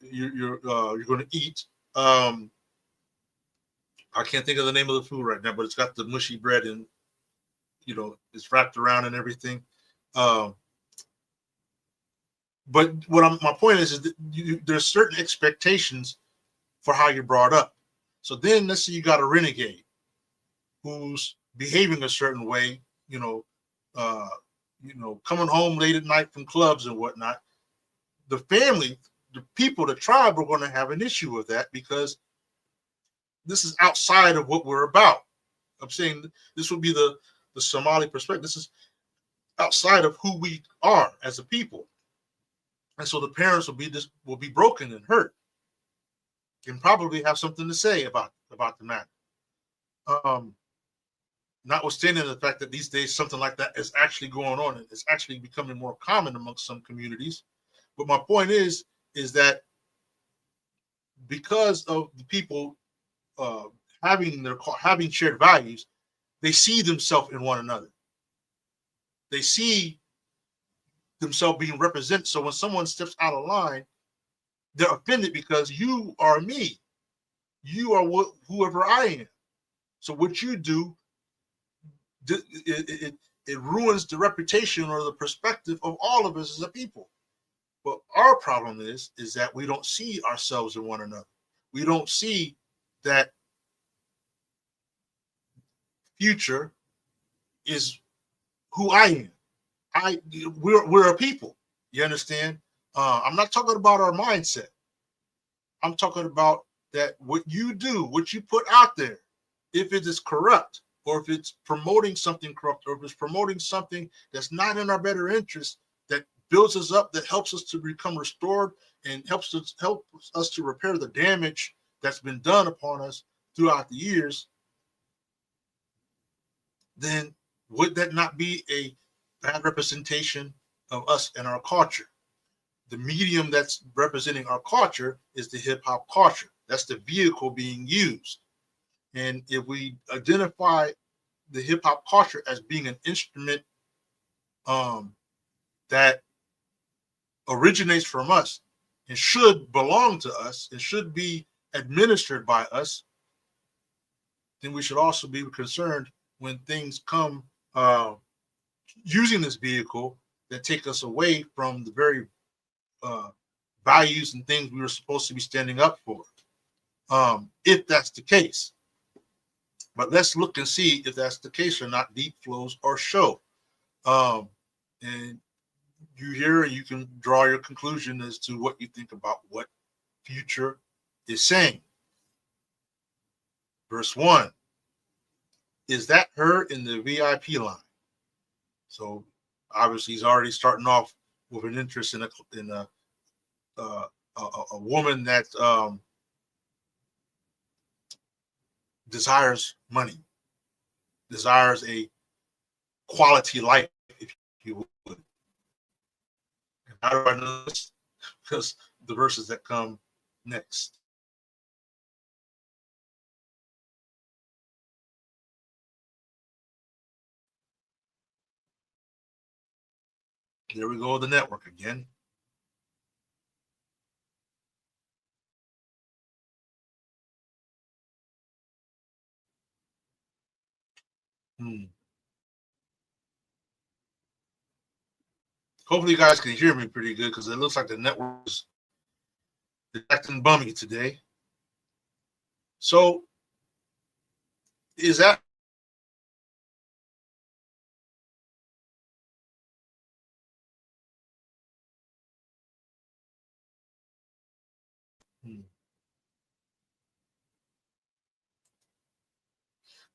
S4: you're going to eat. I can't think of the name of the food right now, but it's got the mushy bread and it's wrapped around and everything. But my point is that there's certain expectations for how you're brought up. So then let's say you got a renegade who's behaving a certain way, coming home late at night from clubs and whatnot. The family, the people, the tribe are going to have an issue with that, because this is outside of what we're about. I'm saying this would be the Somali perspective. This is outside of who we are as a people. And so the parents will be broken and hurt, and probably have something to say about the matter. Notwithstanding the fact that these days something like that is actually going on, and it's actually becoming more common amongst some communities. But my point is that because of the people having shared values, they see themselves in one another. They see themselves being represented. So when someone steps out of line, they're offended because you are me. You are whoever I am. So what you do, it ruins the reputation or the perspective of all of us as a people. But our problem is that we don't see ourselves in one another. We don't see that Future is who I am. We're a people. You understand? I'm not talking about our mindset. I'm talking about that what you do, what you put out there, if it is corrupt, or if it's promoting something corrupt, or if it's promoting something that's not in our better interest, that builds us up, that helps us to become restored, and helps us to repair the damage that's been done upon us throughout the years, then would that not be a bad representation of us and our culture? The medium that's representing our culture is the hip hop culture. That's the vehicle being used. And if we identify the hip hop culture as being an instrument that originates from us and should belong to us and should be administered by us, then we should also be concerned when things come using this vehicle that take us away from the very values and things we were supposed to be standing up for, if that's the case. But let's look and see if that's the case or not. Deep flows or show, and you hear and you can draw your conclusion as to what you think about what Future is saying. Verse 1, is that her in the VIP line? So obviously he's already starting off with an interest in a woman that desires money, desires a quality life, if you would. And how do I know this? Because the verses that come next. There we go, the network again. Hopefully you guys can hear me pretty good because it looks like the network is acting bummy today. So is that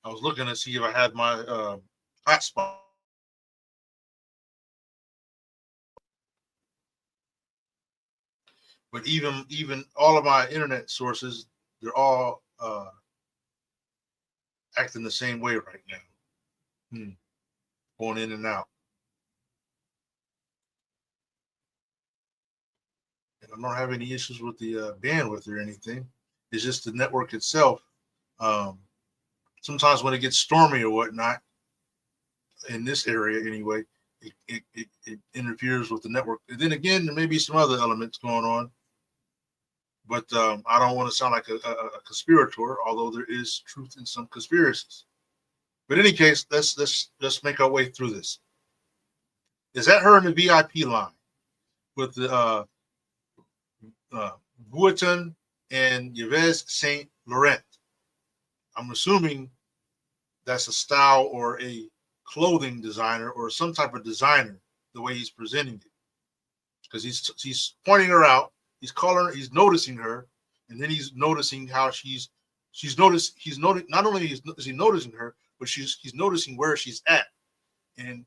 S4: I was looking to see if I had my hotspot. But even all of my internet sources, they're all acting the same way right now. Going in and out. And I don't have any issues with the bandwidth or anything. It's just the network itself. Sometimes when it gets stormy or whatnot, in this area anyway, it interferes with the network. And then again, there may be some other elements going on. But I don't want to sound like a conspirator, although there is truth in some conspiracies. But in any case, let's make our way through this. Is that her in the VIP line with the Vuitton and Yves Saint Laurent? I'm assuming that's a style or a clothing designer or some type of designer, the way he's presenting it, because he's pointing her out. He's calling her, he's noticing her, and then he's noticing how he's not only is he noticing her, but he's noticing where she's at, and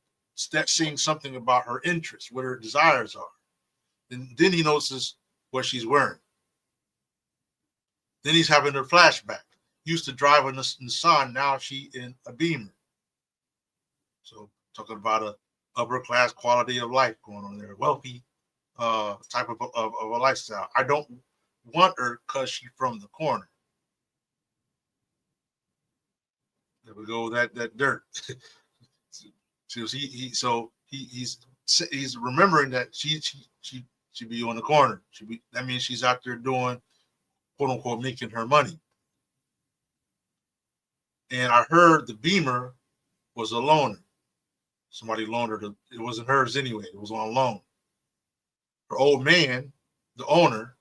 S4: that's saying something about her interests, what her desires are. And then he notices what she's wearing. Then he's having her flashback. Used to drive in the Nissan, now she in a Beamer. So talking about a upper class quality of life going on there, wealthy type of a lifestyle. I don't want her because she's from the corner. There we go. That dirt. So he's remembering that she be on the corner. That means she's out there doing, quote unquote, making her money. And I heard the Beamer was a loaner. Somebody loaned her. It wasn't hers anyway. It was on loan. Her old man, the owner,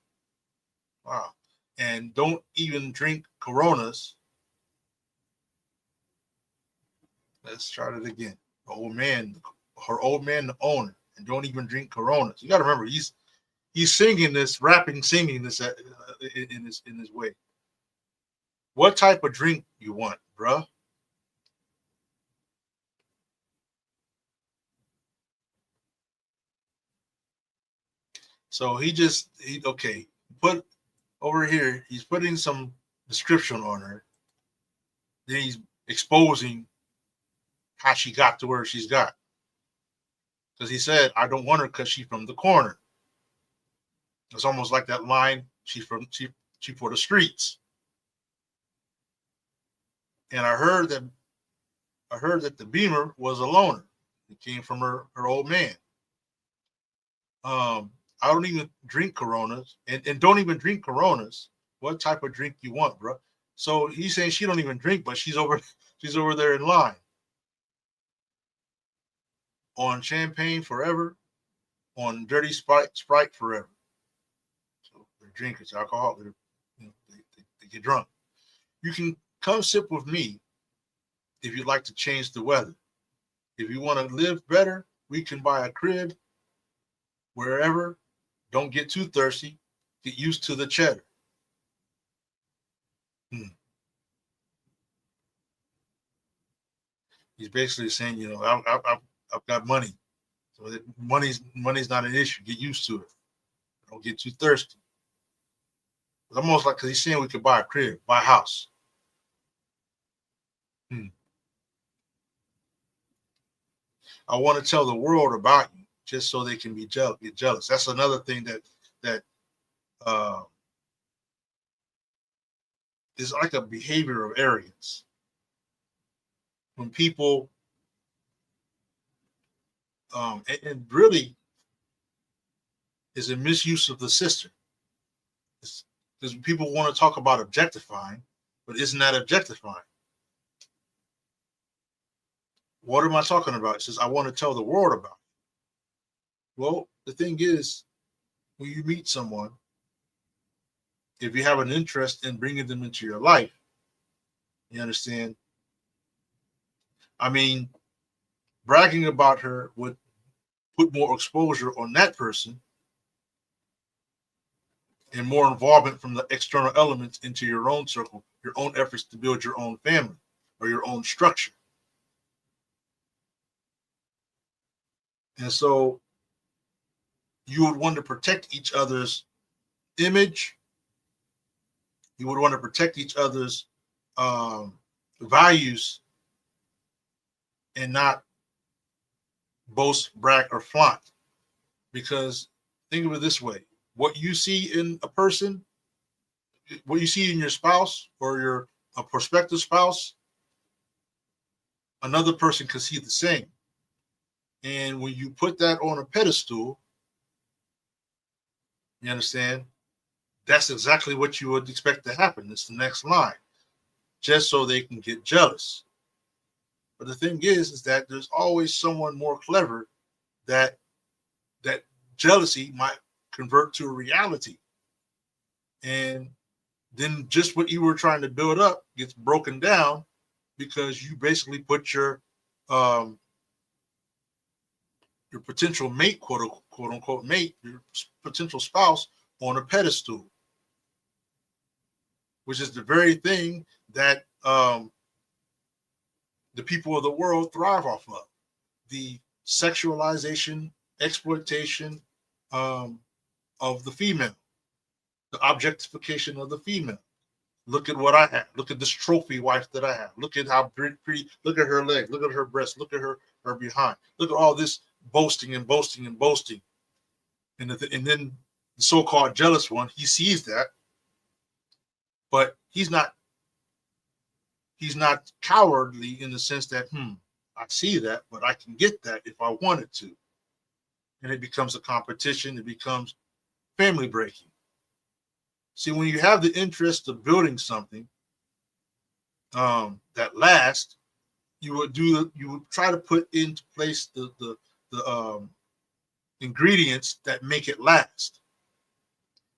S4: wow, and don't even drink Coronas. Let's try it again. Her old man, the owner, and don't even drink Coronas. You got to remember, he's singing this, singing this in this way. What type of drink you want, bruh? So he put over here, he's putting some description on her. Then he's exposing how she got to where she's got. Because he said, I don't want her because she's from the corner. It's almost like that line, she for the streets. And I heard that the Beamer was a loaner. It came from her old man. I don't even drink Coronas, and don't even drink Coronas. What type of drink you want, bro? So he's saying she don't even drink, but she's over there in line on champagne forever. on dirty Sprite forever. So they're drinkers, alcohol. They get drunk. You can come sip with me if you'd like to change the weather. If you want to live better, we can buy a crib wherever. Don't get too thirsty. Get used to the cheddar. He's basically saying, I've got money, so that money's not an issue. Get used to it. Don't get too thirsty. It's almost like, because he's saying we could buy a crib, buy a house. I want to tell the world about you, just so they can get jealous. That's another thing that is like a behavior of arrogance. When people, and really is a misuse of the system. Because people want to talk about objectifying, but isn't that objectifying? What am I talking about? It says, I want to tell the world about it. Well, the thing is, when you meet someone, if you have an interest in bringing them into your life, you understand? I mean, bragging about her would put more exposure on that person and more involvement from the external elements into your own circle, your own efforts to build your own family or your own structure. And so you would want to protect each other's image. You would want to protect each other's values and not boast, brag, or flaunt. Because think of it this way. What you see in a person, what you see in your spouse or a prospective spouse, another person can see the same. And when you put that on a pedestal, you understand, that's exactly what you would expect to happen. It's the next line, just so they can get jealous. But the thing is that there's always someone more clever that jealousy might convert to a reality. And then just what you were trying to build up gets broken down because you basically put your potential mate, quote unquote mate, your potential spouse on a pedestal, which is the very thing that the people of the world thrive off of. The sexualization, exploitation of the female, the objectification of the female. Look at what I have. Look at this trophy wife that I have. Look at how pretty. Look at her leg. Look at her breast. Look at her behind. Look at all this boasting and boasting and boasting. And then the so-called jealous one, he sees that, but he's not cowardly in the sense that, I see that, but I can get that if I wanted to. And it becomes a competition. It becomes family breaking. See, when you have the interest of building something that lasts, you would try to put into place the ingredients that make it last.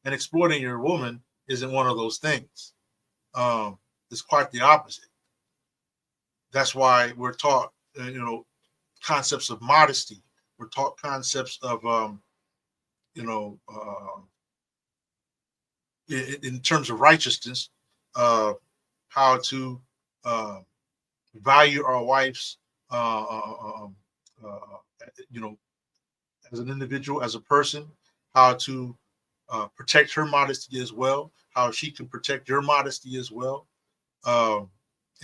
S4: And exploiting your woman isn't one of those things. It's quite the opposite. That's why we're taught, concepts of modesty. We're taught concepts of, in terms of righteousness, how to value our wives, as an individual, as a person, how to protect her modesty as well, how she can protect your modesty as well.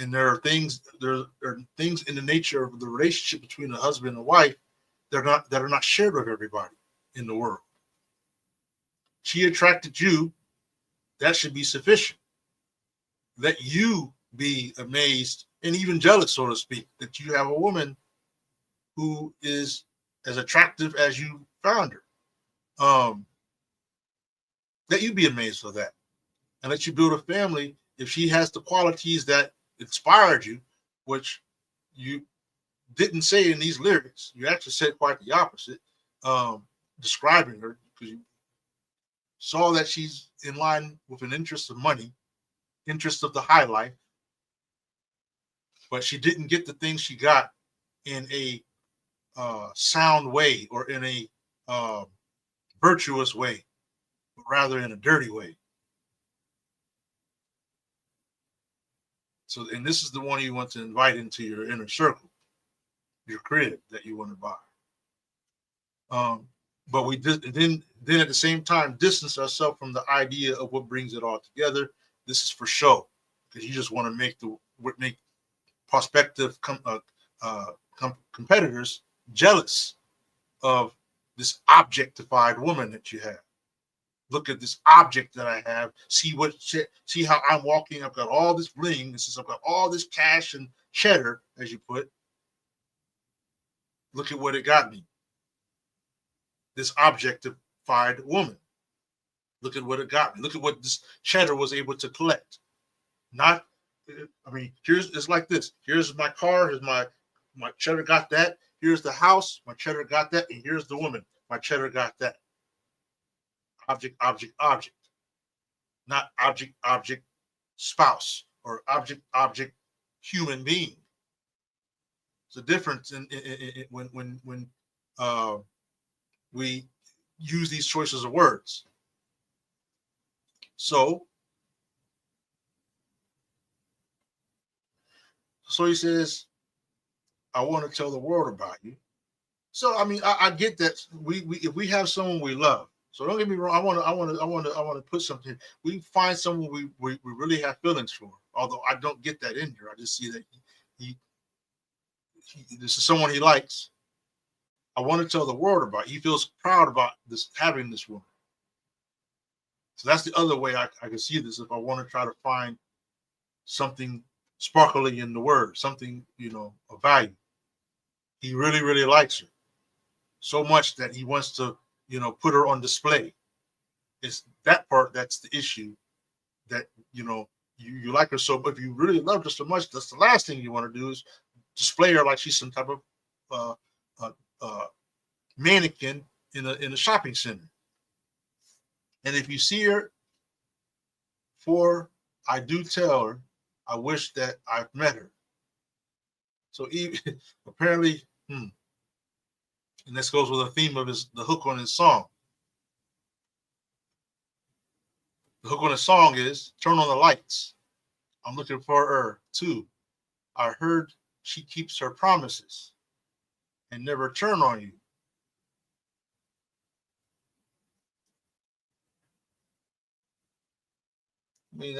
S4: And there are things in the nature of the relationship between a husband and wife that are not shared with everybody in the world. She attracted you. That should be sufficient. Let you be amazed and even jealous, so to speak, that you have a woman who is as attractive as you found her. Let you be amazed for that. And let you build a family if she has the qualities that inspired you, which you didn't say in these lyrics. You actually said quite the opposite. describing her, because you saw that she's in line with an interest of money, interest of the high life, but she didn't get the things she got in a sound way or in a virtuous way, but rather in a dirty way. So, and this is the one you want to invite into your inner circle, your crib that you want to buy. But we did then at the same time distance ourselves from the idea of what brings it all together. This is for show, because you just want to make prospective competitors jealous of this objectified woman that you have. Look at this object that I have. See how I'm walking. I've got all this bling. I've got all this cash and cheddar, as you put. Look at what it got me. This objectified woman. Look at what it got me. Look at what this cheddar was able to collect. Not, I mean, it's like this. Here's my car. Here's my cheddar got that. Here's the house. My cheddar got that. And here's the woman. My cheddar got that. Object, object, object. Not object, object, spouse, or object, object, human being. It's a difference in when we use these choices of words. So he says, I want to tell the world about you. So I mean, I get that we if we have someone we love. So don't get me wrong. I want to put something. We find someone we really have feelings for. Although I don't get that in here. I just see that he this is someone he likes. I want to tell the world about. He feels proud about this, having this woman. So that's the other way I can see this. If I want to try to find something sparkly in the word, something, of value. He really, really likes her so much that he wants to, put her on display. It's that part that's the issue. That you like her so, but if you really love her so much, that's the last thing you want to do is display her like she's some type of mannequin in a shopping center. And if you see her, I do tell her, I wish that I've met her. So apparently, and this goes with the theme of the hook on his song. The hook on his song is turn on the lights. I'm looking for her too. I heard she keeps her promises and never turn on you. I mean,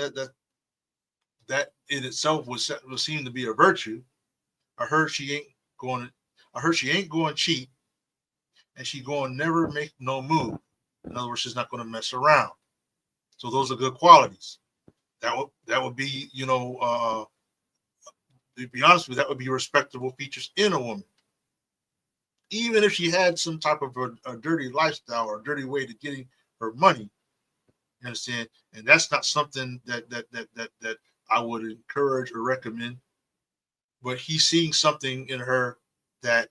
S4: that in itself would seem to be a virtue. I heard she ain't going cheat, and she going never make no move. In other words, she's not going to mess around. So those are good qualities. That would be, to be honest with you, that would be respectable features in a woman. Even if she had some type of a dirty lifestyle or a dirty way to getting her money, you understand? And that's not something that I would encourage or recommend. But he's seeing something in her that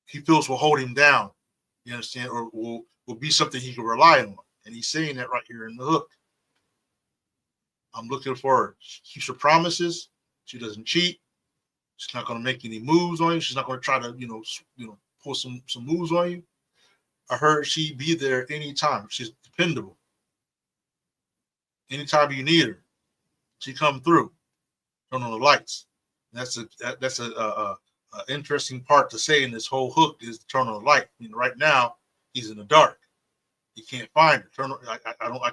S4: he feels will hold him down, you understand, or will be something he can rely on. And he's saying that right here in the hook. I'm looking for her. She keeps her promises. She doesn't cheat. She's not going to make any moves on you. She's not going to try to, pull some moves on you. I heard she'd be there anytime. She's dependable. Anytime you need her, she come through. Turn on the lights. That's a interesting part to say in this whole hook is to turn on the light. I mean, right now he's in the dark. He can't find her. I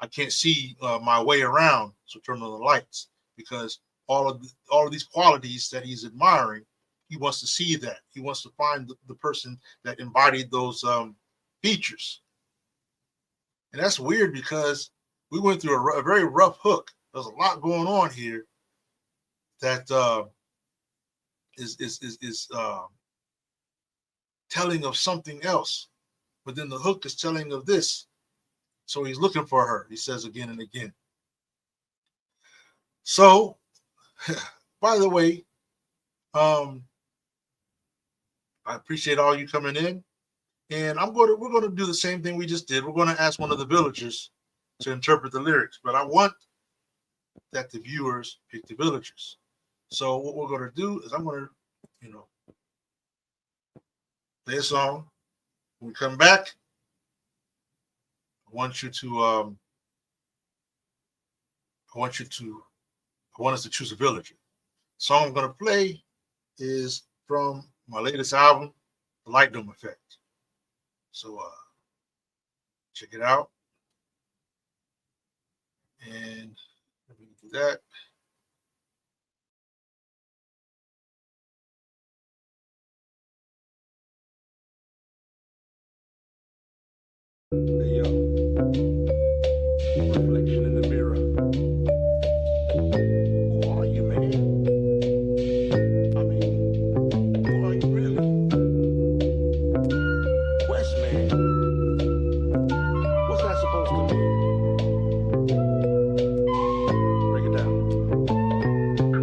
S4: can't see my way around. So turn on the lights, because all of these qualities that he's admiring, he wants to see that. He wants to find the person that embodied those features. And that's weird because we went through a very rough hook. There's a lot going on here that is telling of something else, but then the hook is telling of this. So he's looking for her, he says again and again. So, by the way, I I appreciate all you coming in. And we're going to do the same thing we just did. We're going to ask one of the villagers to interpret the lyrics, but I want that the viewers pick the villagers. So what we're going to do is I'm going to, play a song. When we come back, I want us to choose a villager. The song I'm going to play is from my latest album, The Light Dome Effect. So check it out. And let me do that.
S8: Hey, yo. Reflection in the mirror. Who are you, man? I mean, who are you really? West, man. What's that supposed to mean? Break it down.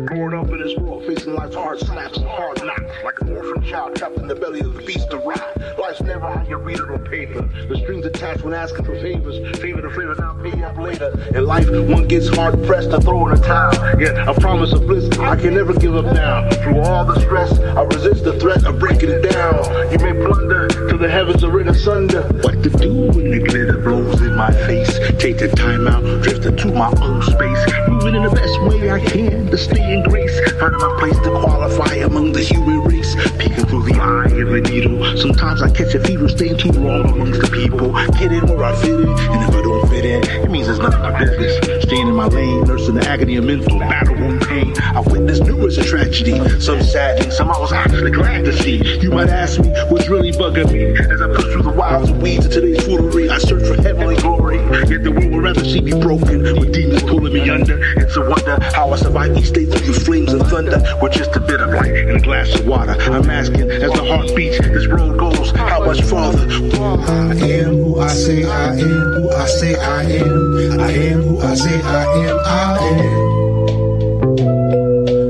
S6: Growing up in this world, facing life's hard snaps and hard knocks, like an orphan child trapped in the belly of the beast of rot. Life's never how you read it on paper. The strings attached when asking for favors. Favor to flavor, now pay up later. In life, one gets hard pressed to throw in a towel. Yet a promise of bliss I can never give up now. Through all the stress, I resist the threat of breaking it down. You may plunder till the heavens are written asunder. What to do when the glitter blows in my face? Take the time out, drift into my own space. Moving in the best way I can to stay in grace. Finding my place to qualify among the human race. Peeking through the eye of a needle. Sometimes I catch a fever staying too long amongst the people. Get in where I fit in, and if I don't fit in, it means it's none of my business. Staying in my lane, nursing the agony of mental battle and pain. I witnessed numerous a tragedy, some sad and some I was actually glad to see. You might ask me what's really bugging me as I push through the wilds and weeds of today's foolery. I search for heavenly glory, yet the world would rather see me broken with demons pulling me under. It's a wonder how I survive each day through the flames and thunder with just a bit of light and a glass of water. I'm asking as the heart beats, this road goes, how much farther?
S2: I am who I say I am, who I say I am. I am who I say I am, I am.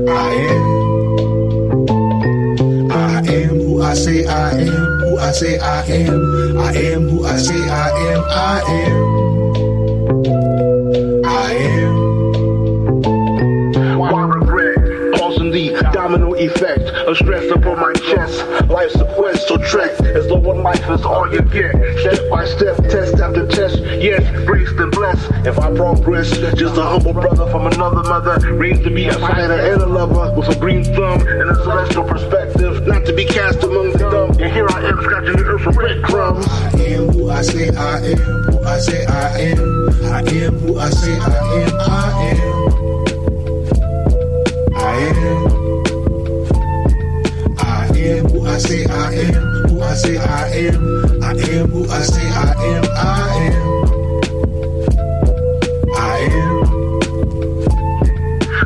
S2: I am. I am who I say I am, who I say I am. I am who I say I am, I am. I am.
S6: Why regret? Causing the domino effect of stress upon my chest. Life's a quest, so trek as though one life is all you get. Step by step, test after test. Yes, graced and blessed. If I progress, just a humble brother from another mother, raised to be a fighter and a lover with a green thumb and a celestial perspective, not to be cast among the dumb. And here I am scratching the earth for breadcrumbs.
S2: I am who I say I am, who I say I am. I am who I say I am, I am. I am. I am who I say I am, who I say I am. I am who I say I am, I am. I am.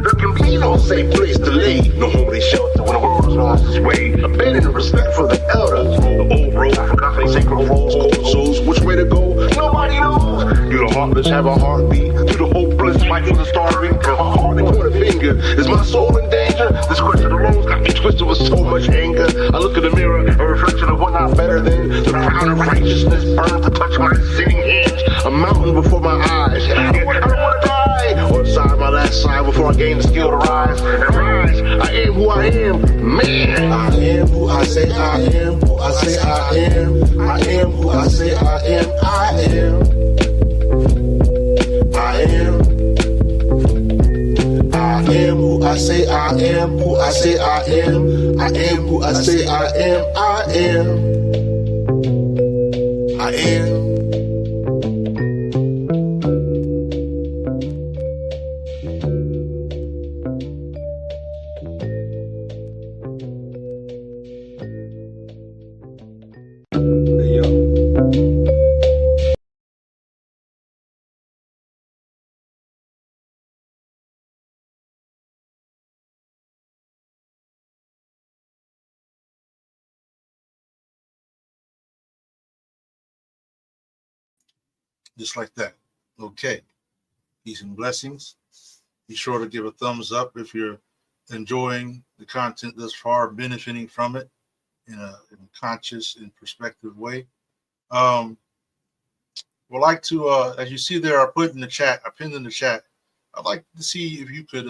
S6: There can be no safe place to lay, no holy shelter when the world has lost its way. Abandoning respect for the elders, the old road, forgotten sacred roads, cold souls, which way to go, nobody knows. You the heartless have a heartbeat, to the hopeless fight for the starving. If I hardly point a finger, is my soul in danger? This question alone's got me twisted with so much anger. I look in the mirror, a reflection of what I'm better than. The crown of righteousness burns to touch my sinning hands. A mountain before my eyes. I don't wanna die. Or sigh my last sigh before I gain the skill to rise. And rise, I am who I am, man.
S2: I am who I say I am, who I say I am. I am who I say I am, I am. I am. I am who I say I am, who I say I am. I am who I say I am, I am. I am.
S8: Hey, yo.
S4: Just like that. Okay. Peace and blessings. Be sure to give a thumbs up if you're enjoying the content thus far, benefiting from it. in a conscious and perspective way. Would like to, as you see there, I put in the chat, I pinned in the chat. I'd like to see if you could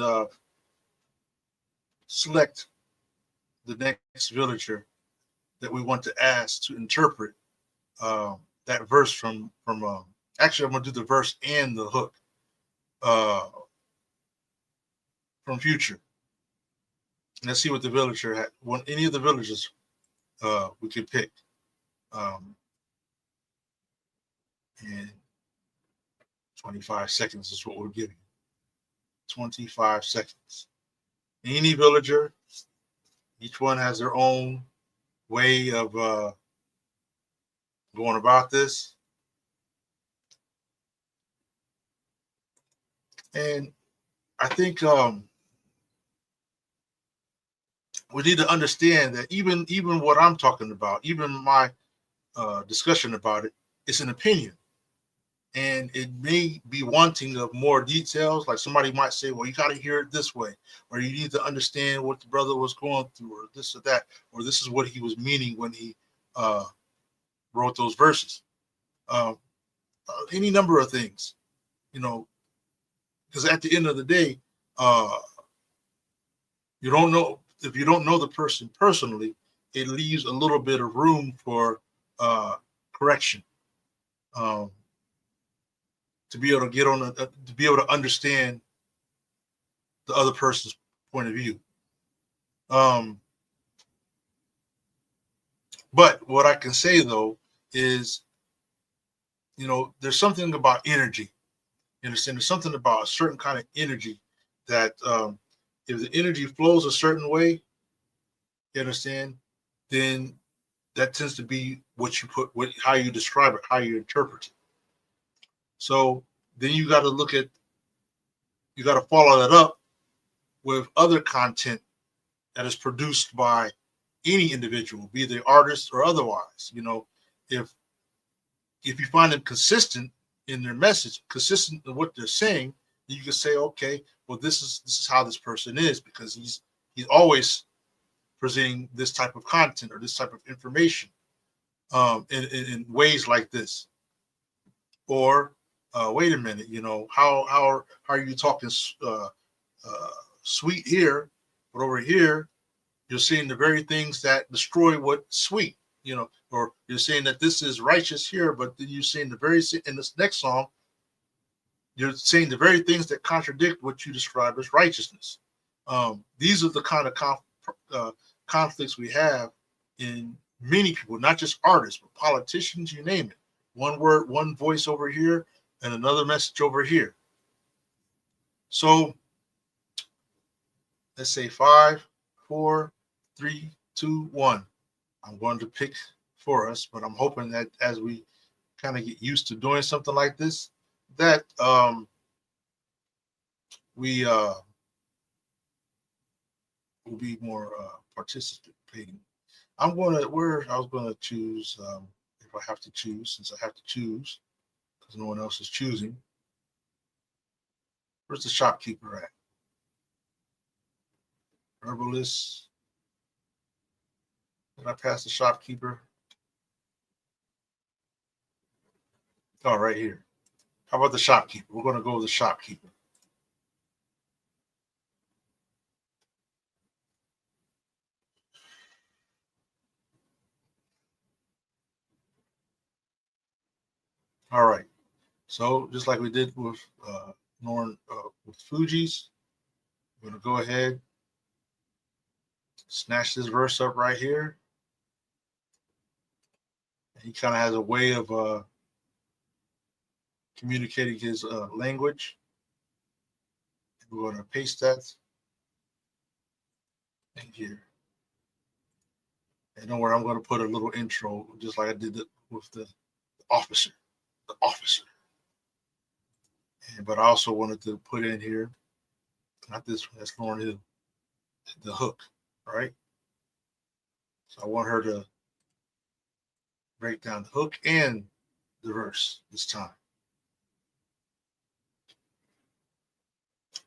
S4: select the next villager that we want to ask to interpret that verse from actually I'm gonna do the verse and the hook from Future. And let's see what the villager had. Any of the villagers we could pick. And 25 seconds is what we're giving. 25 seconds. Any villager, each one has their own way of going about this. And I think we need to understand that even what I'm talking about, even my discussion about it, it's an opinion. And it may be wanting of more details. Like somebody might say, well, you got to hear it this way, or you need to understand what the brother was going through, or this or that, or this is what he was meaning when he wrote those verses. Any number of things, because at the end of the day, you don't know, if you don't know the person personally, it leaves a little bit of room for correction. To be able to get on to be able to understand the other person's point of view. But what I can say though is, there's something about energy. You understand? There's something about a certain kind of energy that if the energy flows a certain way, you understand, then that tends to be what you put, how you describe it, how you interpret it. So then you got to follow that up with other content that is produced by any individual, be they artist or otherwise. If you find them consistent in their message, consistent in what they're saying, then you can say, okay, well, this is how this person is, because he's always presenting this type of content or this type of information in ways like this. Or wait a minute, how are you talking sweet here, but over here you're saying the very things that destroy what's sweet, or you're saying that this is righteous here, but then you're saying in this next song, you're saying the very things that contradict what you describe as righteousness. These are the kind of conflicts we have in many people, not just artists, but politicians, you name it. One word, one voice over here, and another message over here. So let's say 5, 4, 3, 2, 1. I'm going to pick for us, but I'm hoping that as we kind of get used to doing something like this, that we will be more participating. I was going to choose, if I have to choose, since I have to choose, because no one else is choosing. Where's the shopkeeper at? Herbalist. Did I pass the shopkeeper? Oh, right here. How about the shopkeeper? We're going to go with the shopkeeper. All right. So just like we did with Lauryn, with Fuji's, we're going to go ahead, snatch this verse up right here. He kind of has a way of communicating his language. We're going to paste that in here. And don't worry, I'm going to put a little intro, just like I did with the officer. The officer. But I also wanted to put in here, not this one, that's Lauryn Hill, the hook, right? So I want her to break down the hook and the verse this time.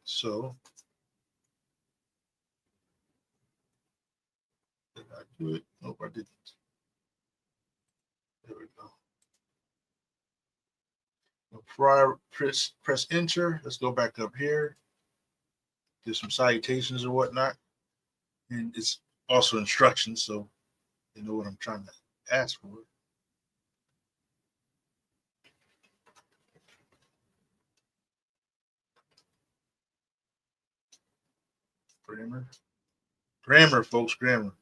S4: So did I do it? Nope, I didn't. There we go. Before I press enter, let's go back up here. Do some salutations or whatnot. And it's also instructions, so you know what I'm trying to ask for. Grammar, folks, grammar.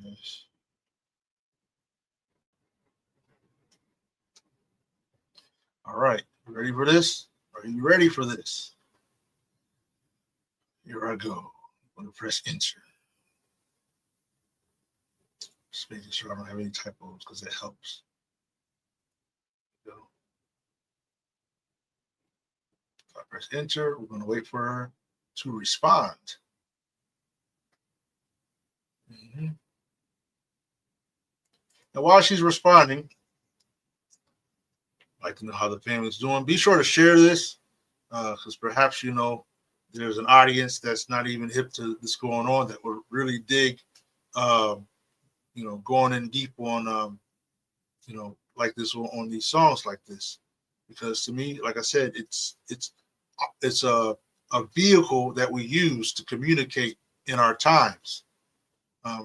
S4: Yes. All right, ready for this? Are you ready for this? Here I go. I'm gonna press enter. Just making sure I don't have any typos because that helps. Go. If I press enter, we're gonna wait for her to respond. Now, while she's responding, I'd like to know how the family's doing. Be sure to share this because perhaps you know there's an audience that's not even hip to this going on that would really dig, going in deep on, like this on these songs like this. Because to me, like I said, it's a vehicle that we use to communicate in our times.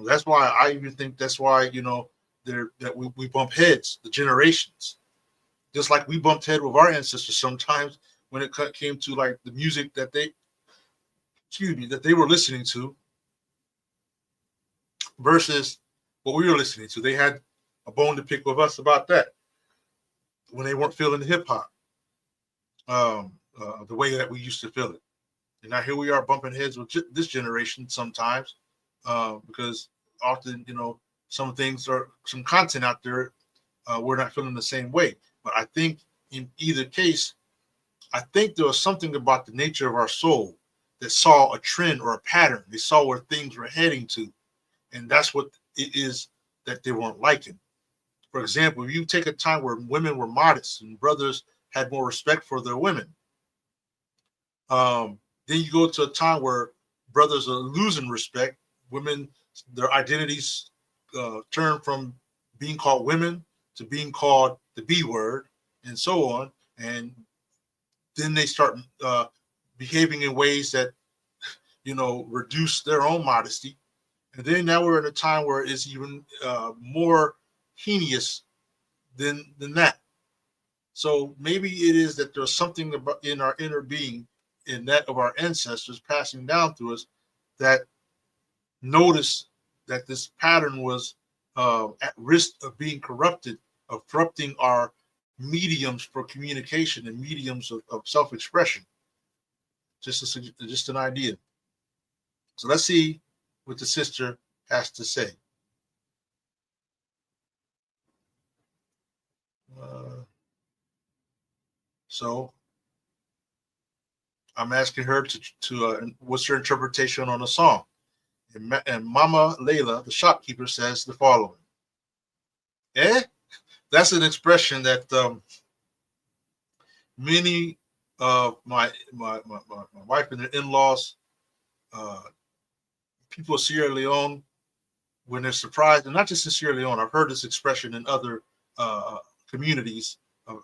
S4: That's why I even think that's why we bump heads, the generations, just like we bumped head with our ancestors sometimes when it came to like the music that they were listening to versus what we were listening to. They had a bone to pick with us about that when they weren't feeling the hip hop the way that we used to feel it. And now here we are bumping heads with this generation sometimes because often, some things or some content out there, we're not feeling the same way. But I think in either case, I think there was something about the nature of our soul that saw a trend or a pattern. They saw where things were heading to. And that's what it is that they weren't liking. For example, if you take a time where women were modest and brothers had more respect for their women, then you go to a time where brothers are losing respect. Women, their identities turn from being called women to being called the B word and so on. And then they start behaving in ways that, reduce their own modesty. And then now we're in a time where it's even more heinous than that. So maybe it is that there's something about in our inner being, in that of our ancestors passing down through us, that noticed that this pattern was at risk of being corrupted, of corrupting our mediums for communication and mediums of self-expression. Just an idea. So let's see what the sister has to say. So I'm asking her to what's her interpretation on the song. And Mama Layla, the shopkeeper, says the following. That's an expression that many of my wife and their in-laws, people of Sierra Leone, when they're surprised, and not just in Sierra Leone, I've heard this expression in other communities of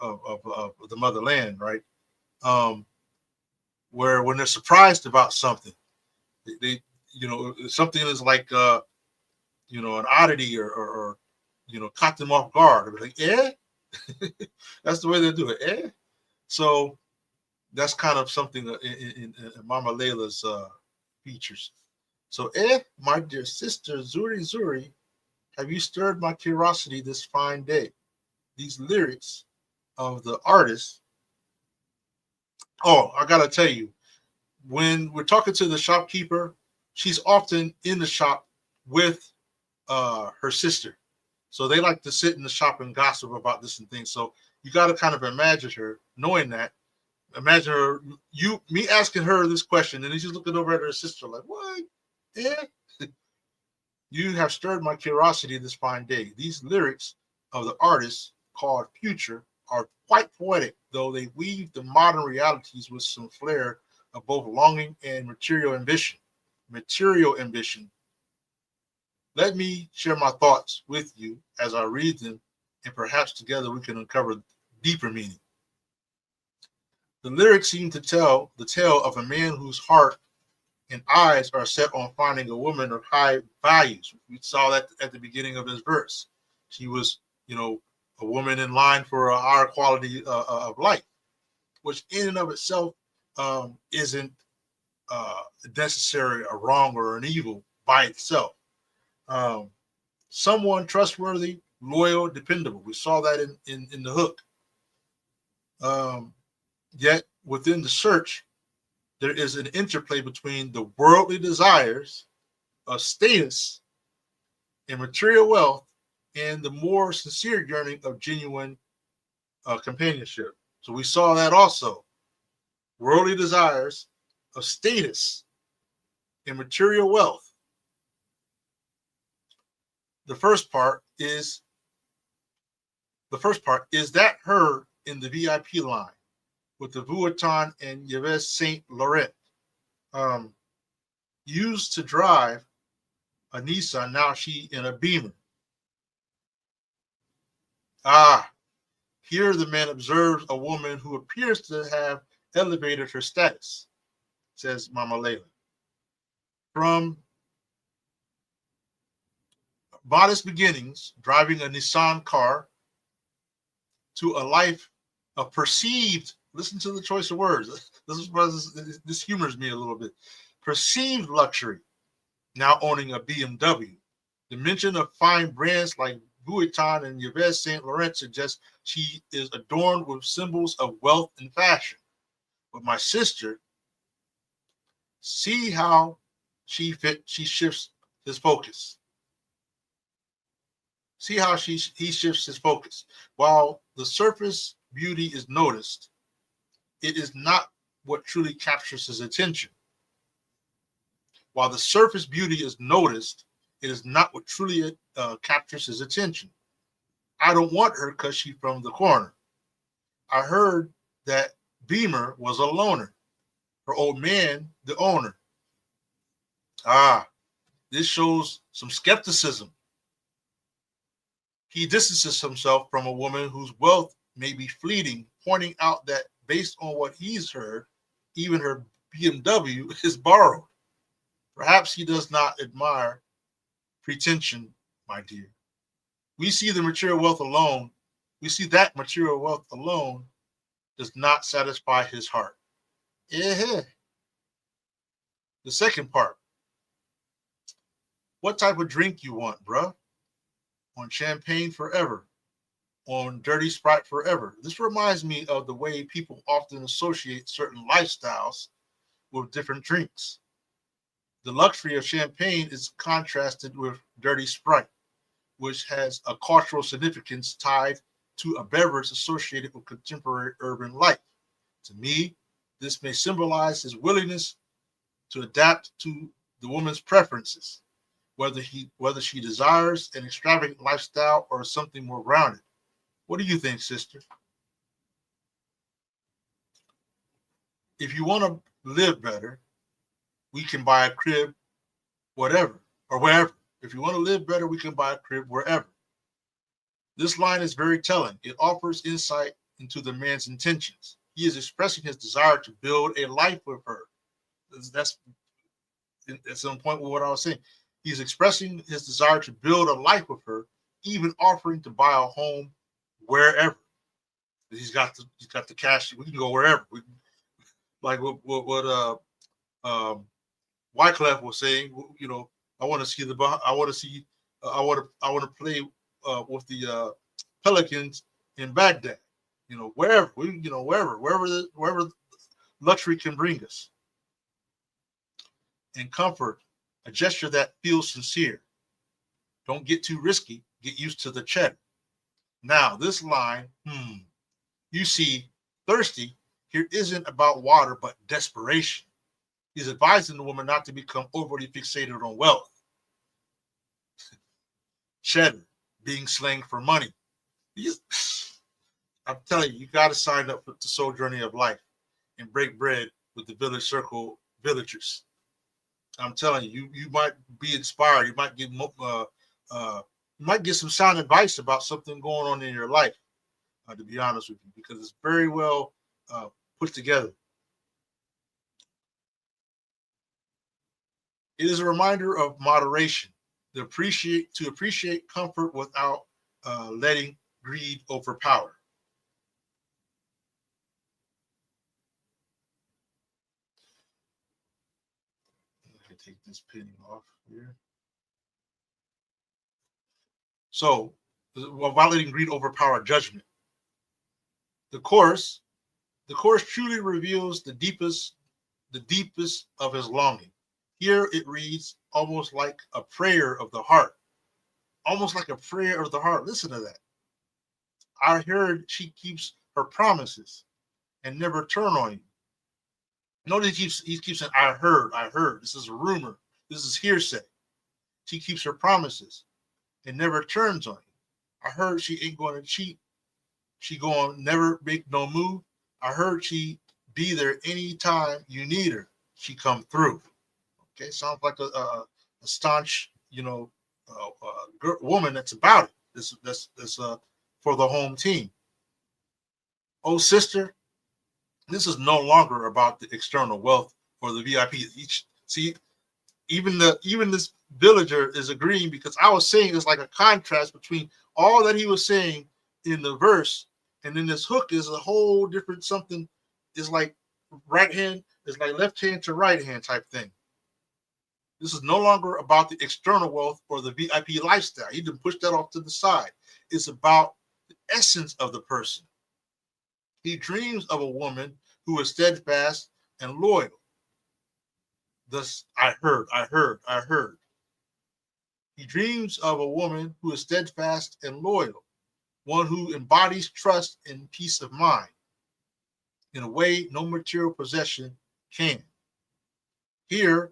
S4: the motherland, right? Where when they're surprised about something, they something is like an oddity or caught them off guard. They're like, that's the way they do it. So that's kind of something in Mama Layla's features. So, my dear sister Zuri, have you stirred my curiosity this fine day? These lyrics of the artist. Oh, I gotta tell you, when we're talking to the shopkeeper, she's often in the shop with her sister. So they like to sit in the shop and gossip about this and things. So you got to kind of imagine her knowing that. Imagine her, me asking her this question, and then she's looking over at her sister like, "What? Yeah." You have stirred my curiosity this fine day. These lyrics of the artist called Future are quite poetic, though they weave the modern realities with some flair of both longing and material ambition. Material ambition. Let me share my thoughts with you as I read them, and perhaps together we can uncover deeper meaning. The lyrics seem to tell the tale of a man whose heart and eyes are set on finding a woman of high values. We saw that at the beginning of his verse. She was, a woman in line for a higher quality of life, which in and of itself isn't necessarily a wrong or an evil by itself. Someone trustworthy, loyal, dependable. We saw that in the hook. Yet within the search, there is an interplay between the worldly desires of status and material wealth and the more sincere yearning of genuine companionship. So we saw that also. Worldly desires of status and material wealth. The first part is that her in the VIP line with the Vuitton and Yves Saint Laurent, used to drive a Nissan. Now she in a Beamer. Here the man observes a woman who appears to have elevated her status, says Mama Layla. From modest beginnings, driving a Nissan car, to a life of perceived, listen to the choice of words. This humors me a little bit. Perceived luxury, now owning a BMW. The mention of fine brands like Vuitton and Yves Saint Laurent suggests she is adorned with symbols of wealth and fashion. But my sister, see how she shifts his focus. See how he shifts his focus. While the surface beauty is noticed, it is not what truly captures his attention. While the surface beauty is noticed, it is not what truly captures his attention. I don't want her because she's from the corner. I heard that Beamer was a loner. Her old man, the owner. This shows some skepticism. He distances himself from a woman whose wealth may be fleeting, pointing out that based on what he's heard, even her BMW is borrowed. Perhaps he does not admire pretension, my dear. We see that material wealth alone does not satisfy his heart. The second part. What type of drink you want, bruh? On champagne forever. On dirty Sprite forever. This reminds me of the way people often associate certain lifestyles with different drinks. The luxury of champagne is contrasted with dirty Sprite, which has a cultural significance tied to a beverage associated with contemporary urban life. To me, this may symbolize his willingness to adapt to the woman's preferences, whether she desires an extravagant lifestyle or something more grounded. What do you think, sister? If you want to live better, we can buy a crib, whatever, or wherever. If you want to live better, we can buy a crib wherever. This line is very telling. It offers insight into the man's intentions. He is expressing his desire to build a life with her. That's on point with what I was saying. He's expressing his desire to build a life with her, even offering to buy a home wherever. He's got the cash. We can go wherever. Like what Wyclef was saying. I want to play with the Pelicans in Baghdad. Wherever wherever luxury can bring us, and comfort, a gesture that feels sincere. Don't get too risky. Get used to the cheddar. Now, this line, You see, thirsty here isn't about water, but desperation. He's advising the woman not to become overly fixated on wealth. Cheddar, being slang for money. I'm telling you, you got to sign up for the Soul Journey of Life and break bread with the Village Circle villagers. I'm telling you, you might be inspired. You might get some sound advice about something going on in your life. To be honest with you, because it's very well put together. It is a reminder of moderation, to appreciate comfort without letting greed overpower. Let me take this penny off here. So, without letting greed overpower judgment. The chorus truly reveals the deepest of his longing. Here it reads almost like a prayer of the heart. Almost like a prayer of the heart. Listen to that. I heard she keeps her promises and never turn on you. Notice he keeps saying, I heard. This is a rumor. This is hearsay. She keeps her promises and never turns on you. I heard she ain't going to cheat. She going to never make no move. I heard she be there anytime you need her. She come through. Okay, sounds like a staunch, woman that's about it. That's for the home team. Oh, sister, this is no longer about the external wealth or the VIP. Even this villager is agreeing, because I was saying it's like a contrast between all that he was saying in the verse, and then this hook is a whole different something. It's like right hand, it's like left hand to right hand type thing. This is no longer about the external wealth or the VIP lifestyle. He didn't push that off to the side. It's about the essence of the person. He dreams of a woman who is steadfast and loyal. Thus, I heard. He dreams of a woman who is steadfast and loyal, one who embodies trust and peace of mind in a way no material possession can. Here,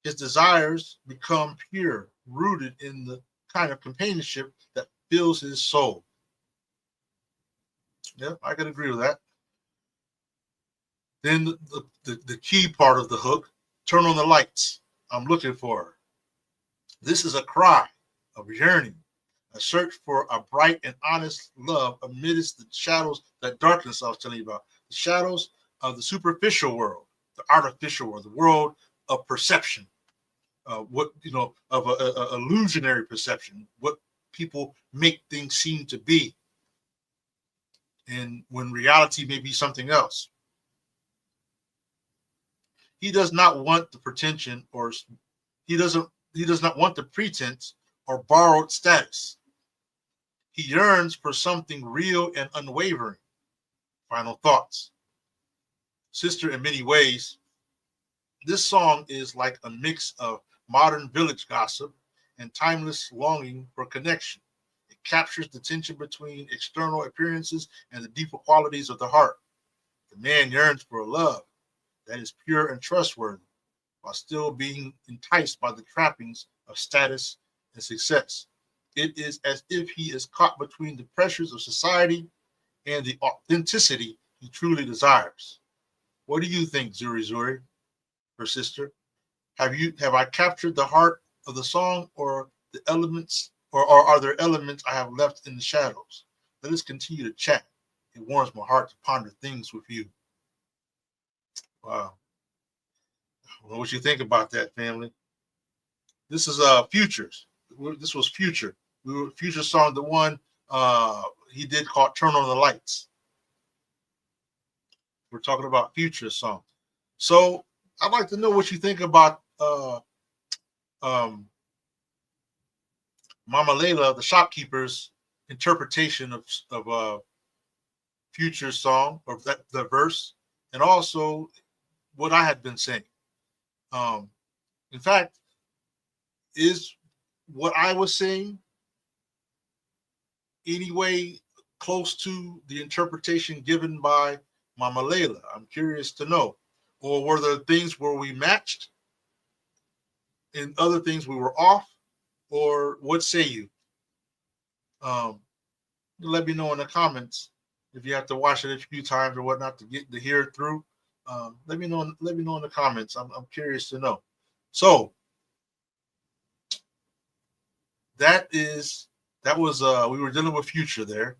S4: his desires become pure, rooted in the kind of companionship that fills his soul. Yep, I can agree with that. Then the key part of the hook, turn on the lights. I'm looking for her. This is a cry of yearning, a search for a bright and honest love amidst the shadows, that darkness I was telling you about, the shadows of the superficial world, the artificial world, the world of perception, of a illusionary perception, what people make things seem to be, and when reality may be something else. He does not want the pretension, or he does not want the pretense or borrowed status. He yearns for something real and unwavering. Final thoughts. Sister, in many ways, this song is like a mix of modern village gossip and timeless longing for connection. It captures the tension between external appearances and the deeper qualities of the heart. The man yearns for a love that is pure and trustworthy, while still being enticed by the trappings of status and success. It is as if he is caught between the pressures of society and the authenticity he truly desires. What do you think, Zuri, her sister? Have I captured the heart of the song, or the elements, or are there elements I have left in the shadows? Let us continue to chat. It warms my heart to ponder things with you. Wow. I don't know what you think about that, family. This is Futures. This was Future. Future song, the one he did called Turn on the Lights. We're talking about Future song. So I'd like to know what you think about Mama Layla, the shopkeeper's interpretation of Future song, or the verse, and also what I had been saying. In fact, is what I was saying any way close to the interpretation given by Mama Layla? I'm curious to know. Or were there things where we matched and other things we were off? Or what say you? Um, let me know in the comments if you have to watch it a few times or whatnot to get to hear it through. Let me know. Let me know in the comments. I'm curious to know. So that was we were dealing with Future there.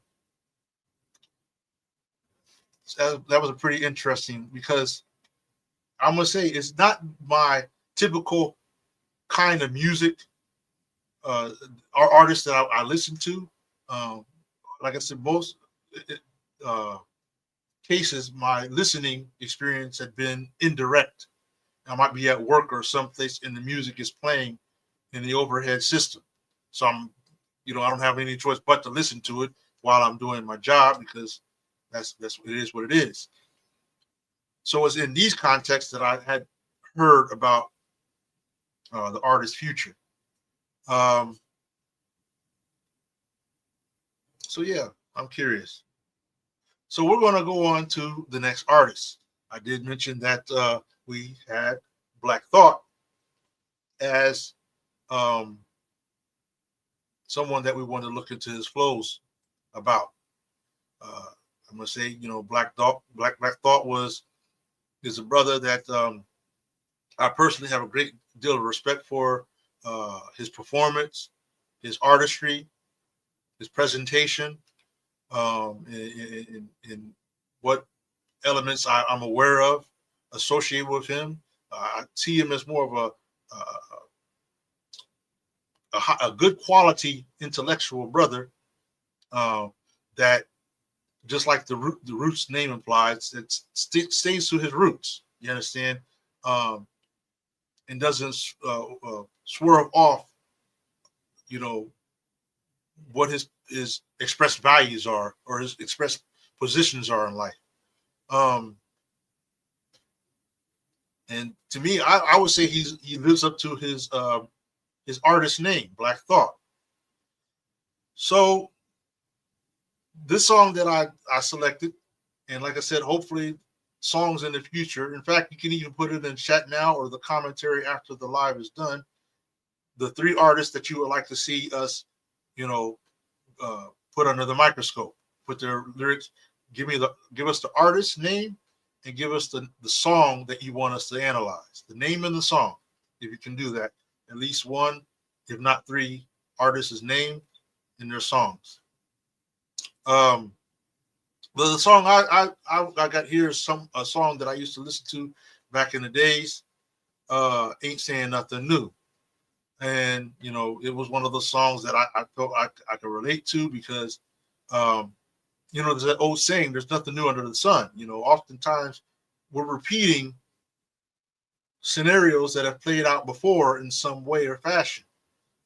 S4: That was a pretty interesting because I'm gonna say it's not my typical kind of music or artists that I listen to. Like I said, most uh, cases, my listening experience had been indirect. I might be at work or someplace and the music is playing in the overhead system. So I don't have any choice but to listen to it while I'm doing my job because that's it is what it is. So it's in these contexts that I had heard about the artist Future. So yeah, I'm curious. So we're going to go on to the next artist. I did mention that we had Black Thought as someone that we want to look into his flows about. I'm going to say, Black Thought is a brother that I personally have a great deal of respect for. His performance, his artistry, his presentation, in what elements I'm aware of associated with him. I see him as more of a good quality intellectual brother that, just like the Roots name implies, it stays to his roots. You understand, and doesn't swerve off. What his expressed values are or his expressed positions are in life. And to me, I would say he lives up to his artist name, Black Thought. So this song that I selected, and like I said, hopefully songs in the future. In fact, you can even put it in chat now or the commentary after the live is done. The 3 artists that you would like to see us, put under the microscope, put their lyrics. Give us the artist name and give us the song that you want us to analyze. The name and the song. If you can do that, at least 1, if not 3 artists' name and their songs. But the song I got here is a song that I used to listen to back in the days. Ain't Saying Nothing New. And it was one of those songs that I felt I could relate to because there's that old saying, there's nothing new under the sun. Oftentimes we're repeating scenarios that have played out before in some way or fashion.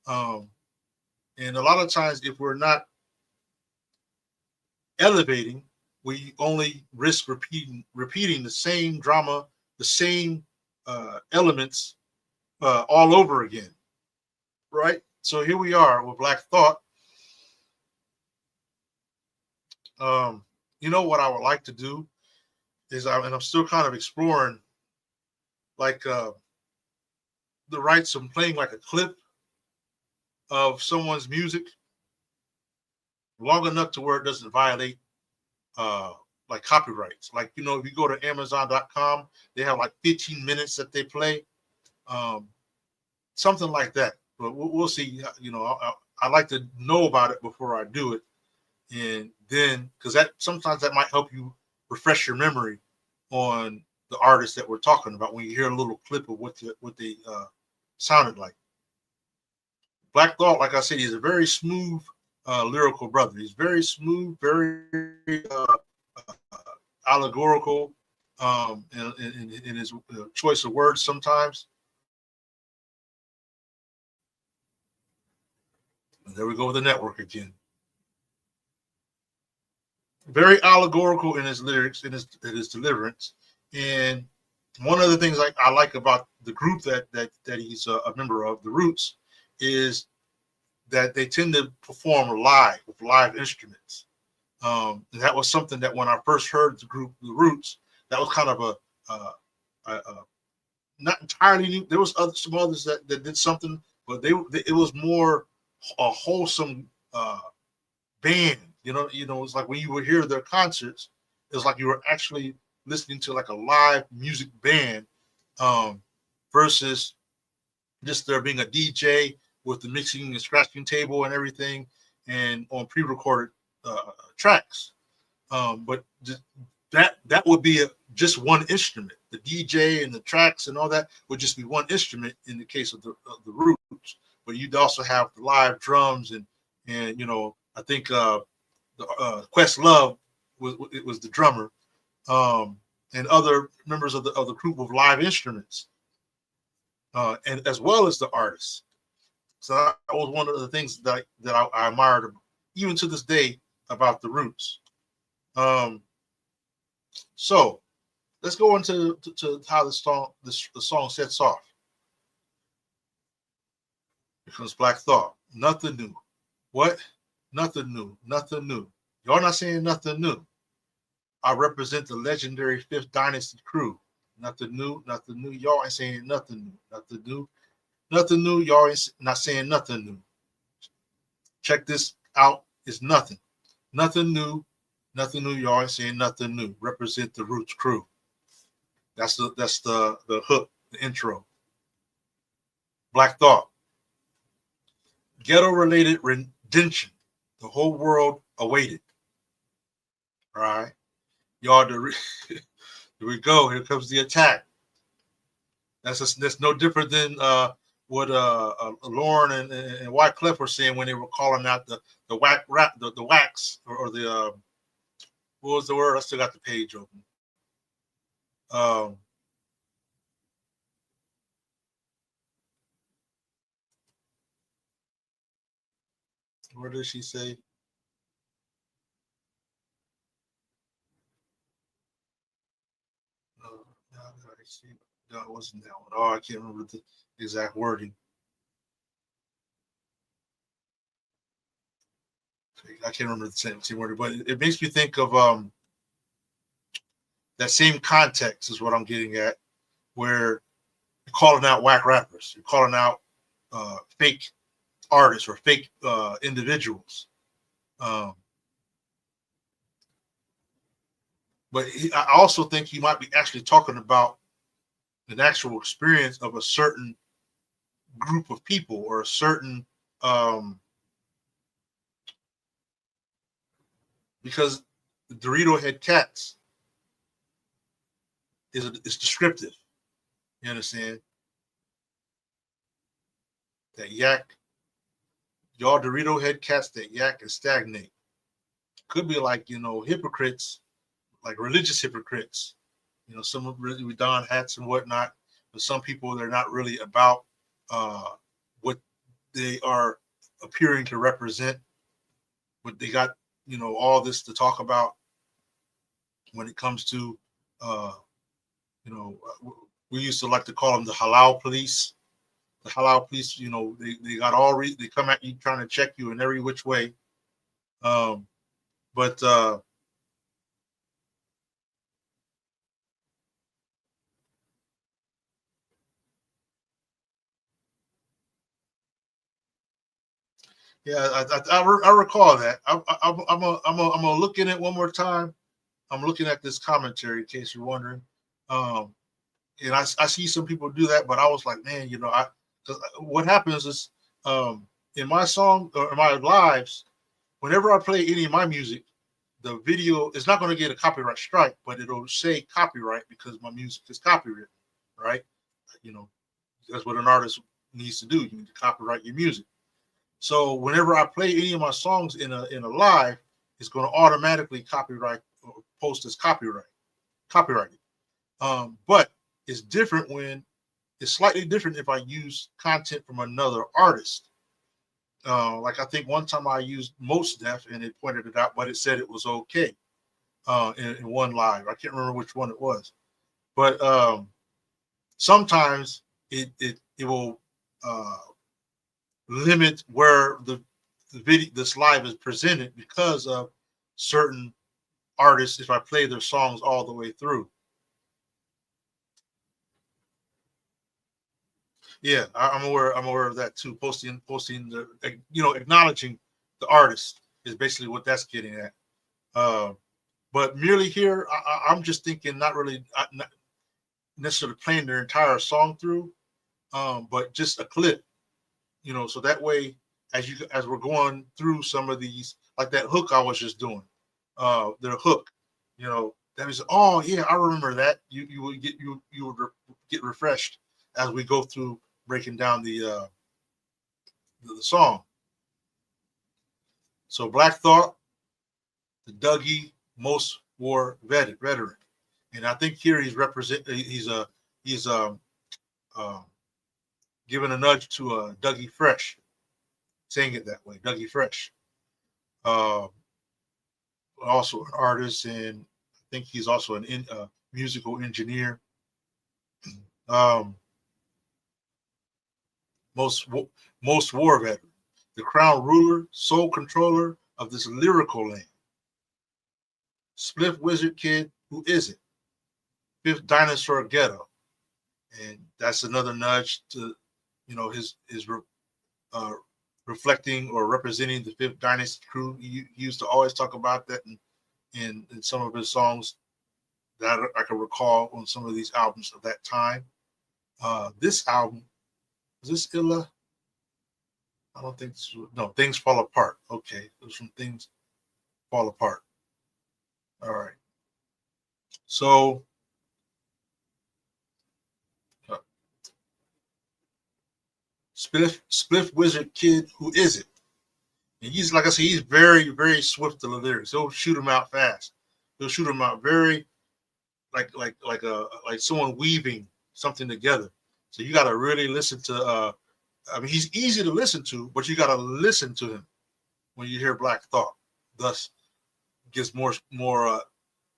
S4: And a lot of times if we're not elevating, we only risk repeating the same drama, the same elements all over again. Right? So here we are with Black Thought. What I would like to do is, I'm still kind of exploring, like the rights of playing like a clip of someone's music long enough to where it doesn't violate like copyrights. Like, if you go to Amazon.com, they have like 15 minutes that they play, something like that. But we'll see. I like to know about it before I do it, and then because sometimes that might help you refresh your memory on the artists that we're talking about when you hear a little clip of what they sounded like. Black Thought, like I said, he's a very smooth lyrical brother. He's very smooth, very allegorical in his choice of words sometimes. And there we go with the network again. Very allegorical in his lyrics, in his deliverance. And one of the things I like about the group that he's a member of, the Roots, is that they tend to perform live with live instruments. And that was something that when I first heard the group, The Roots, that was kind of a not entirely new. There was some others that did something, but it was more a wholesome band. It's like when you would hear their concerts, it was like you were actually listening to like a live music band, versus just there being a DJ with the mixing and scratching table and everything, and on pre-recorded tracks. But that would be just one instrument. The DJ and the tracks and all that would just be one instrument in the case of the Roots. But you'd also have the live drums and I think Questlove was the drummer, and other members of the group of live instruments, and as well as the artists. So that was one of the things that I admired, even to this day, about the Roots. So let's go into how the song sets off. Here comes Black Thought. Nothing new. What? Nothing new. Nothing new. Y'all not saying nothing new. I represent the legendary Fifth Dynasty crew. Nothing new. Nothing new. Y'all ain't saying nothing new. Nothing new. Nothing new. Y'all ain't not saying nothing new. Check this out. It's nothing. Nothing new. Nothing new. Y'all ain't saying nothing new. Represent the Roots crew. That's the hook, the intro. Black Thought. Ghetto-related redemption. The whole world awaited. All right. Y'all, here we go. Here comes the attack. That's no different than what Lauryn and Wyclef were saying when they were calling out the wax or the what was the word? I still got the page open. What did she say? No, it wasn't that one. Oh, I can't remember the exact wording. I can't remember the same wording, but it makes me think of that same context is what I'm getting at, where you're calling out whack rappers, you're calling out fake artists or fake individuals. But I also think he might be actually talking about an actual experience of a certain group of people or a certain because the Dorito head cats is descriptive. You understand? That yak, y'all Dorito head cats that yak and stagnate. Could be like, hypocrites, like religious hypocrites. Some of really with Don hats and whatnot, but some people they're not really about what they are appearing to represent. But they got all this to talk about when it comes to we used to like to call them the halal police. The halal police, they got they come at you trying to check you in every which way. But yeah, I recall that. I'm gonna look in it one more time. I'm looking at this commentary in case you're wondering. And I see some people do that, but I was like, man, what happens is in my song or in my lives, whenever I play any of my music, the video is not going to get a copyright strike, but it'll say copyright because my music is copywritten, right? That's what an artist needs to do. You need to copyright your music. So whenever I play any of my songs in a live, it's going to automatically copyright or post as copyrighted. But it's different it's slightly different if I use content from another artist. Like I think one time I used Most Def and it pointed it out, but it said it was okay in one live. I can't remember which one it was, but sometimes it will limit where the video this live is presented because of certain artists if I play their songs all the way through. Yeah, I'm aware. I'm aware of that too. Posting the, acknowledging the artist is basically what that's getting at. Uh, but merely here, I'm just thinking not really not necessarily playing their entire song through, but just a clip, so that way as we're going through some of these, like that hook I was just doing, their hook, that was, oh yeah, I remember that. You would get refreshed as we go through breaking down the song. So Black Thought, the Dougie Most War veteran, and I think here he's uh, giving a nudge to Dougie Fresh, saying it that way, Dougie Fresh. Uh, Also an artist, and I think he's also an musical engineer. Um, most war veteran, the crown ruler, sole controller of this lyrical land. Spliff Wizard Kid, who is it? Fifth Dinosaur Ghetto, and that's another nudge to, his reflecting or representing the Fifth Dynasty crew. He used to always talk about that in some of his songs that I can recall on some of these albums of that time. This album, is this Illa? I don't think so. No, Things Fall Apart. Okay, it was from Things Fall Apart. All right. So Spliff Wizard Kid, who is it? And he's, like I said, he's very, very swift to the lyrics. He'll shoot them out fast. He'll shoot them out very like someone weaving something together. So you got to really listen to. I mean, he's easy to listen to, but you got to listen to him when you hear Black Thought. Thus, gives more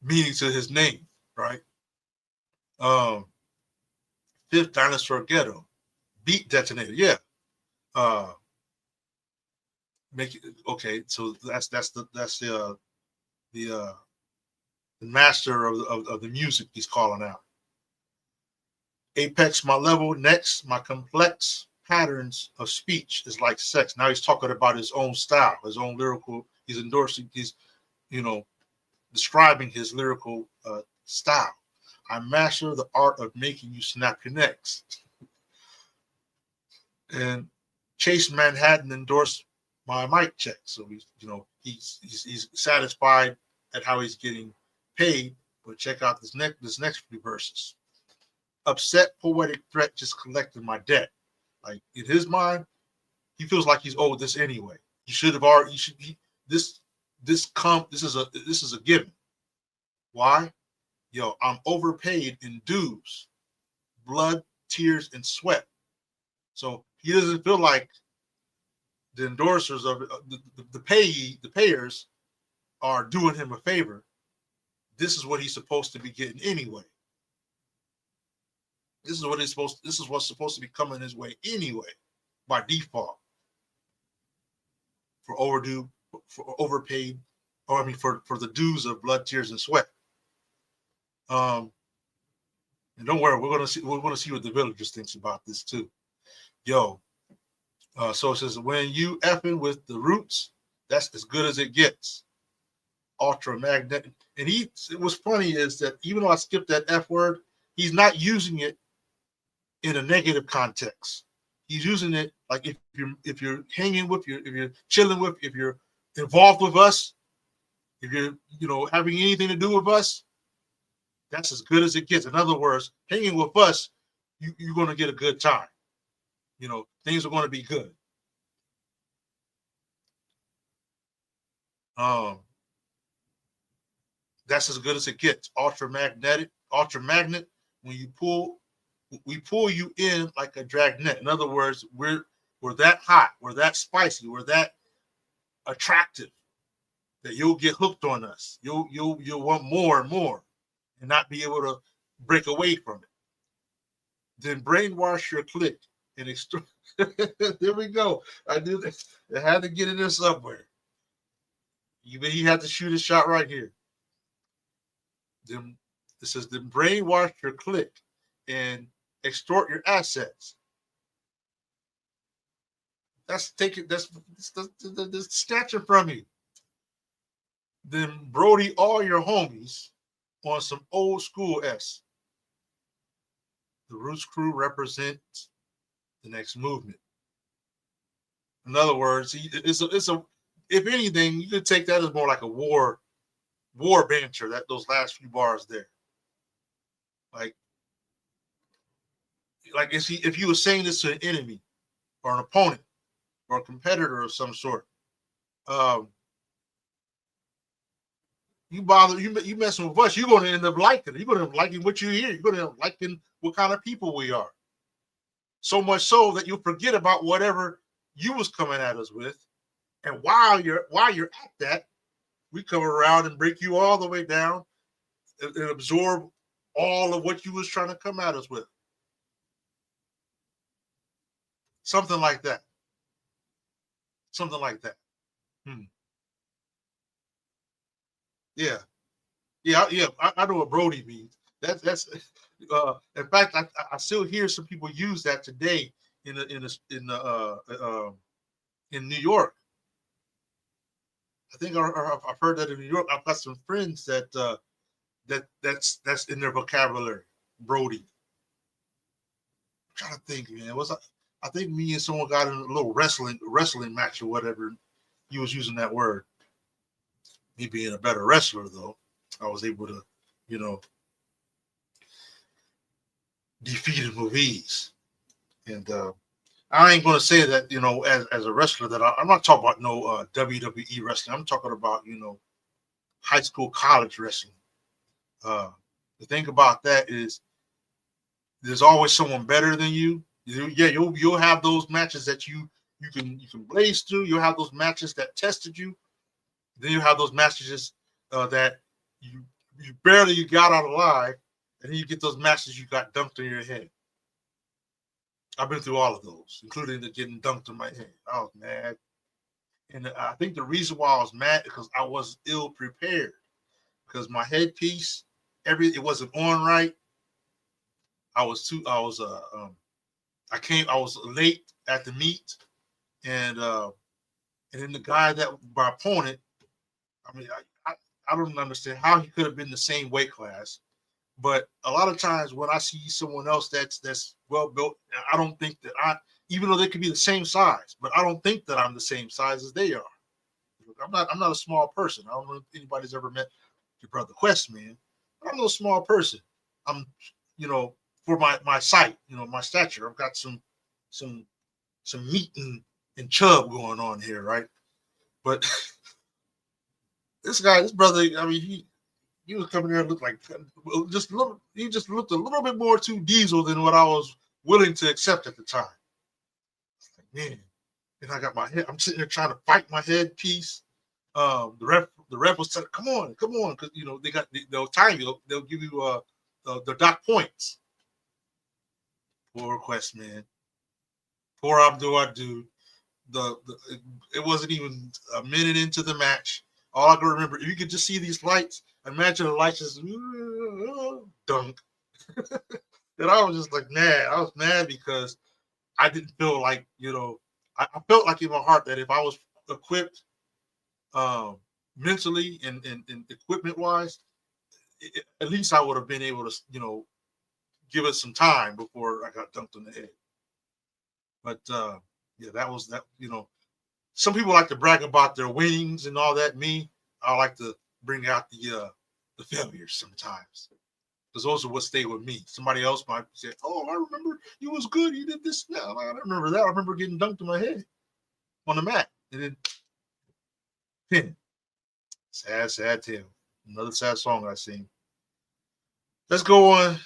S4: meaning to his name, right? Fifth Dinosaur Ghetto, Beat Detonator, yeah. Make it okay. So that's the master of the music he's calling out. Apex my level, next my complex patterns of speech is like sex. Now he's talking about his own style, his own lyrical. He's endorsing. He's describing his lyrical style. I master the art of making you snap your necks. And Chase Manhattan endorsed my mic check. So he's satisfied at how he's getting paid. But check out this next few verses. Upset poetic threat just collected my debt. Like in his mind, he feels like he's owed this anyway. He should have already. This is a given. Why? Yo, I'm overpaid in dues, blood, tears, and sweat. So he doesn't feel like the endorsers of the payers are doing him a favor. This is what he's supposed to be getting anyway. This is what's supposed to be coming his way anyway, by default. For overdue, for overpaid, or I mean for the dues of blood, tears, and sweat. And don't worry, we're gonna see what the villagers thinks about this too. Yo, so it says when you effing with the roots, that's as good as it gets. Ultra magnetic, and what's funny is that even though I skipped that F word, he's not using it in a negative context. He's using it like if you're hanging with, if you're chilling with, if you're involved with us, if you're having anything to do with us, that's as good as it gets. In other words, hanging with us, you're going to get a good time. Things are going to be good. That's as good as it gets. Ultramagnet. When you pull, we pull you in like a dragnet. In other words, we're that hot, we're that spicy, we're that attractive that you'll get hooked on us. You'll want more and more, and not be able to break away from it. Then brainwash your click and there we go. I knew that. I had to get in there somewhere. He had to shoot his shot right here. Them, it says, then brainwash your clique and extort your assets. That's taking that's snatching from you. Then Brody all your homies on some old school S. The Roots crew represents the next movement. In other words, it's a if anything, you could take that as more like a war banter. That those last few bars there, like if you were saying this to an enemy or an opponent or a competitor of some sort, you messing with us, you're going to end up liking it. You're going to end up liking what you hear. You're going to end up liking what kind of people we are. So much so that you'll forget about whatever you was coming at us with. And while you're at that, we come around and break you all the way down and absorb all of what you was trying to come at us with. Something like that. Something like that. Yeah. I know what Brody means. That's in fact, I still hear some people use that today in New York. I think I've heard that in New York. I've got some friends that's in their vocabulary. Brody. I'm trying to think, man. I think me and someone got in a little wrestling match or whatever. He was using that word. Me being a better wrestler, though, I was able to, defeat him with ease. And I ain't going to say that, as a wrestler, that I'm not talking about no WWE wrestling. I'm talking about, high school, college wrestling. The thing about that is there's always someone better than you. You'll have those matches that you can blaze through. You'll have those matches that tested you. Then you have those matches that you barely got out alive, and then you get those matches you got dunked on your head. I've been through all of those, including the getting dunked on my head. I was mad, and I think the reason why I was mad is because I was ill prepared, because my headpiece, it wasn't on right. I was late at the meet, and then the guy my opponent. I mean, I don't understand how he could have been the same weight class, but a lot of times when I see someone else that's well built, I don't think that even though they could be the same size, but I don't think that I'm the same size as they are. I'm not a small person. I don't know if anybody's ever met your brother Quest, man. I'm no small person. I'm, for my height, my stature, I've got some meat and chub going on here, right? But this brother, I mean, he was coming there and looked like he just looked a little bit more too diesel than what I was willing to accept at the time. Like, man, and I got my head. I'm sitting there trying to fight my headpiece. The ref was telling, come on, because they'll time you. They'll give you the dock points. Poor Quest, man. Poor Abdul dude. It wasn't even a minute into the match. All I can remember, if you could just see these lights, imagine the lights just dunk. And I was just like, mad. I was mad because I didn't feel like, I felt like in my heart that if I was equipped mentally and equipment wise, at least I would have been able to, give it some time before I got dunked on the head. But that was that. Some people like to brag about their winnings and all that. Me, I like to bring out the failures sometimes, because those are what stay with me. Somebody else might say, "Oh, I remember you was good. You did this." No, I don't remember that. I remember getting dunked on my head on the mat, and then pin. Sad tale. Another sad song I sing. Let's go on.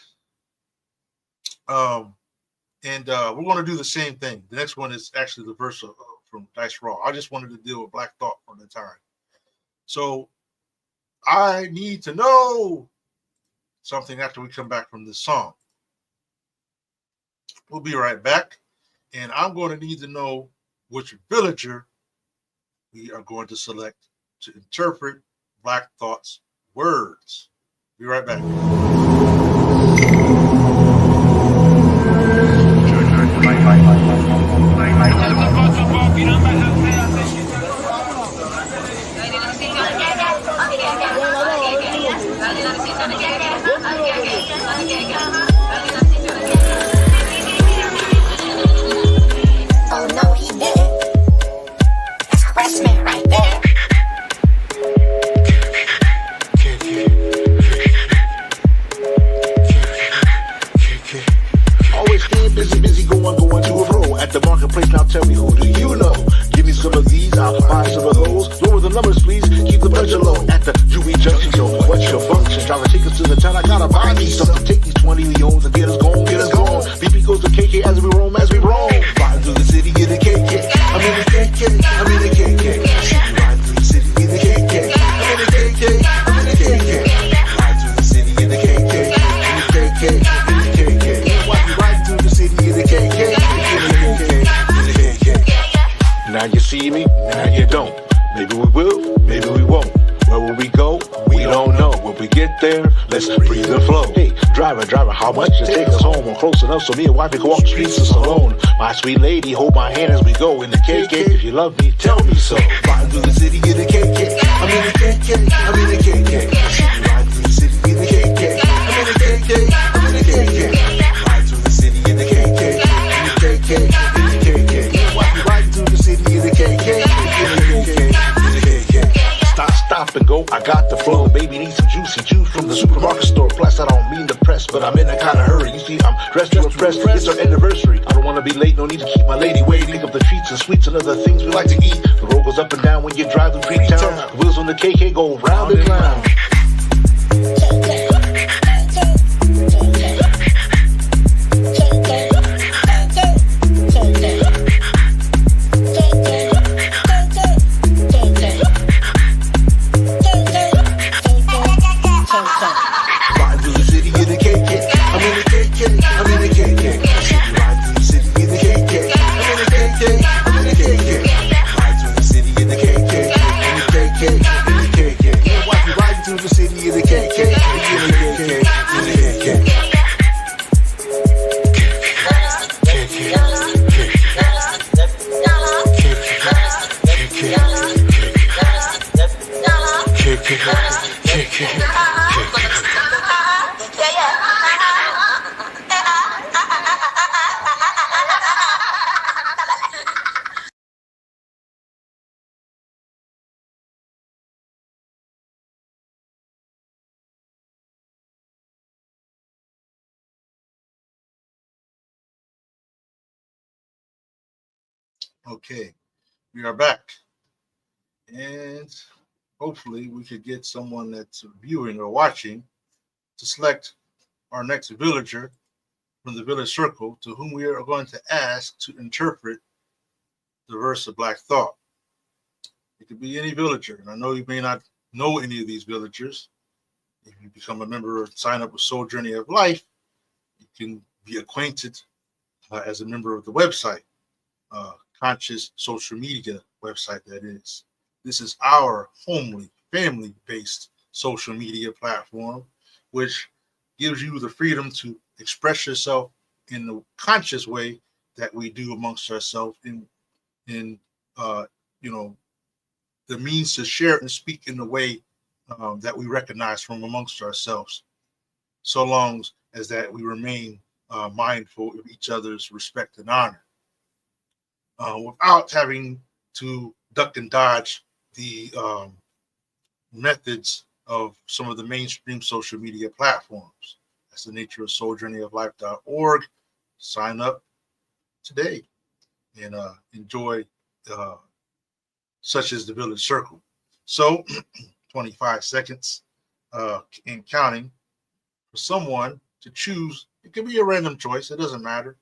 S4: And we're going to do the same thing. The next one is actually the verse from Dice Raw. I just wanted to deal with Black Thought for the time. So I need to know something after we come back from this song. We'll be right back. And I'm going to need to know which villager we are going to select to interpret Black Thought's words. Be right back.
S9: Oh no, he didn't. That's harassment right there.
S1: Always staying busy, going to a row. At the marketplace, now tell me, who do you know? Give me some of these, I'll buy some of those. Lower the numbers, please, keep the budget low. At the UE Junction, so what's your function? Drive a ticket to the town, I gotta buy me something. Take these 20 Leons and get us gone, get us gone. BP goes to KK as we roam, Riding through the city, get a KK. I'm in the KK, I'm in the KK. Riding through the city, get a KK. I'm in the KK, I'm in the KK. Riding through the city, get a KK. In the KK, in the KK. Why you riding through the city, get a KK. In the KK, in the KK. Now you see me, now you don't. Maybe we will, maybe we won't. Where will we go? We don't know. When we get there, let's breathe and flow. Hey, driver, how much to take us home? We're close enough so me and wife can go walk the streets alone. My sweet lady, hold my hand as we go in the KK. If you love me, tell me so. Riding through the city, get a KK. I'm in the KK, I'm in the KK. Riding through the city, get a KK. I'm in the KK, I'm in the KK. Riding through the city, get a KK. In the KK, in the KK. Why you riding through the city, get a KK. In the KK, in the KK. Stop and go, I got the flow. Baby needs some juicy juice from the supermarket store. Plus, I don't mean to press, but I'm in a kind of hurry. You see, I'm dressed to impress. It's our anniversary. I don't want to be late, no need to keep my lady waiting. Pick up the treats and sweets and other things we like to eat. The road goes up and down when you drive through Greektown. The wheels on the KK go round and round.
S4: Okay, we are back. And hopefully we could get someone that's viewing or watching to select our next villager from the village circle to whom we are going to ask to interpret the verse of Black Thought. It could be any villager. And I know you may not know any of these villagers. If you become a member or sign up with Soul Journey of Life, you can be acquainted as a member of the website, conscious social media website, that is. This is our homely, family-based social media platform, which gives you the freedom to express yourself in the conscious way that we do amongst ourselves in the means to share and speak in the way that we recognize from amongst ourselves, so long as that we remain mindful of each other's respect and honor, without having to duck and dodge the methods of some of the mainstream social media platforms. That's the nature of souljourneyoflife.org. Sign up today and enjoy such as the Village Circle. So 25 seconds and counting for someone to choose. It can be a random choice. It doesn't matter.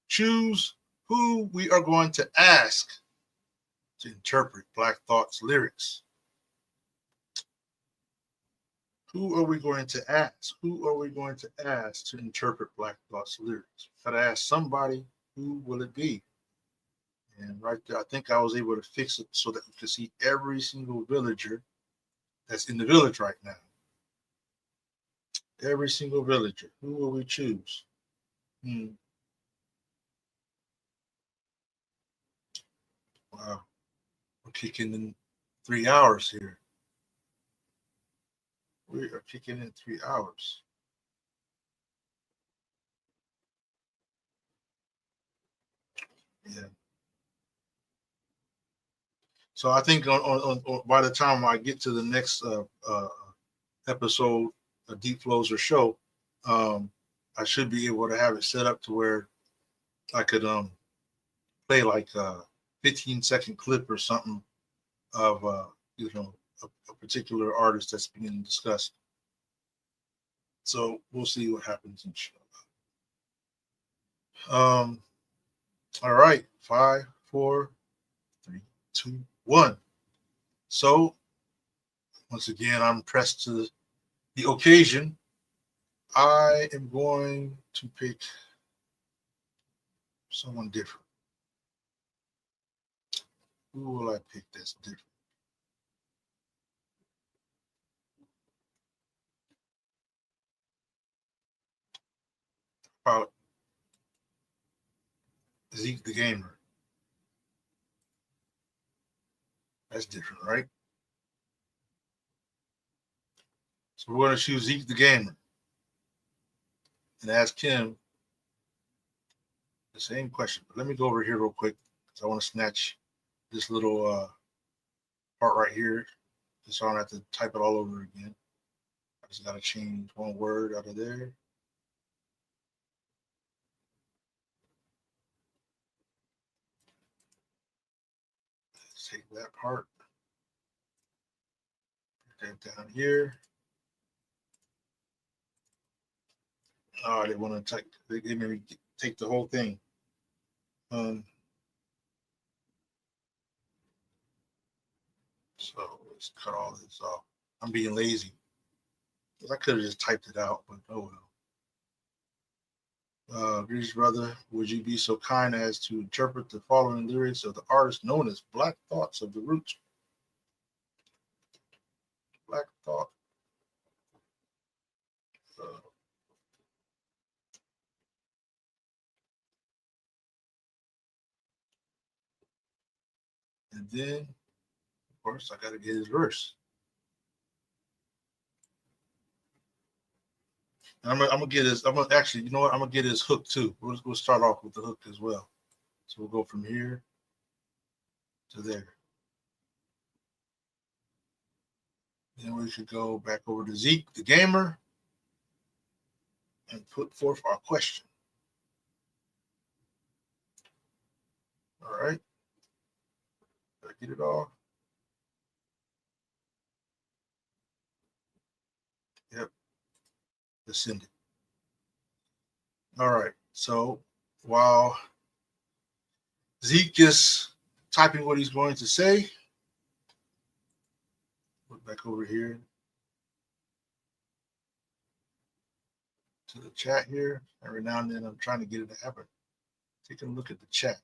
S4: Choose who we are going to ask to interpret Black Thought's lyrics. Who are we going to ask? Who are we going to ask to interpret Black Thought's lyrics? Gotta ask somebody. Who will it be? And right there, I think I was able to fix it so that you can see every single villager that's in the village right now. Every single villager. Who will we choose? Wow. We're kicking in 3 hours here. We are kicking in 3 hours. Yeah. So I think on by the time I get to the next episode, a Deep Flows or show, I should be able to have it set up to where I could play like a 15-second clip or something of a particular artist that's being discussed. So we'll see what happens in show. All right, 5, 4, 3, 2, 1. So once again, I'm pressed to the occasion. I am going to pick someone different. Who will I pick that's different? About Zeke the Gamer. That's different, right? So we're going to choose Zeke the Gamer and ask him the same question. But let me go over here real quick because I want to snatch this little part right here so I don't have to type it all over again. I just got to change one word out of there. Let's take that part. Put that down here. Oh, they want to take. They made me take the whole thing. So let's cut all this off. I'm being lazy. I could have just typed it out, but oh well. Greetings, brother. Would you be so kind as to interpret the following lyrics of the artist known as Black Thoughts of the Roots? Black Thought. And then, of course, I got to get his verse. I'm gonna get his. I'm gonna actually, you know what? I'm gonna get his hook too. We'll start off with the hook as well. So we'll go from here to there. Then we should go back over to Zeke, the gamer, and put forth our question. All right. Did I get it all? Yep. Descended. All right. So while Zeke is typing what he's going to say, look back over here to the chat here. Every now and then I'm trying to get it to happen. Take a look at the chat.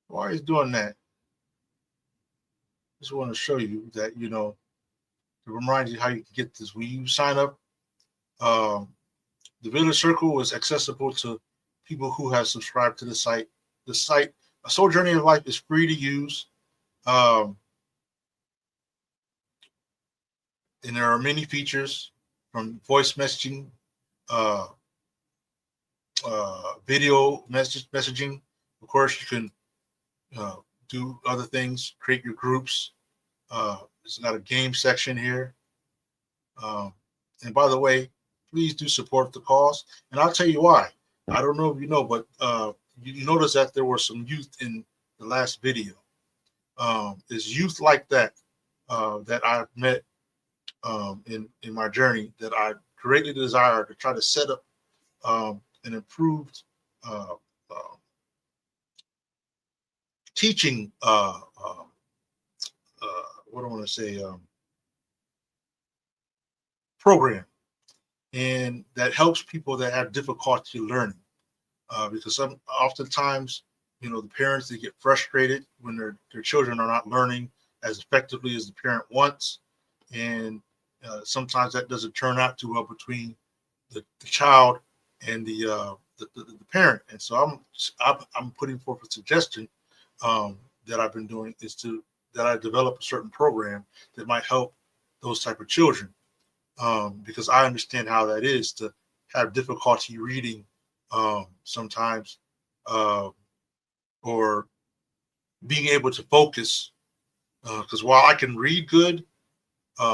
S4: While he's doing that, just want to show you that, to remind you how you can get this. When you sign up, the Village Circle is accessible to people who have subscribed to the site. The site, A Soul Journey of Life, is free to use. And there are many features from voice messaging, video messaging. Of course, you can do other things, create your groups. There's got a game section here. And by the way, please do support the cause. And I'll tell you why. I don't know if you know, but you notice that there were some youth in the last video. It's youth like that that I've met in my journey that I greatly desire to try to set up an improved teaching, what do I want to say, program, and that helps people that have difficulty learning. Because oftentimes, the parents, they get frustrated when their children are not learning as effectively as the parent wants, and sometimes that doesn't turn out too well between the child and the parent. And so I'm putting forth a suggestion that I've been doing is that I develop a certain program that might help those type of children, because I understand how that is to have difficulty reading sometimes, or being able to focus. Because while I can read good,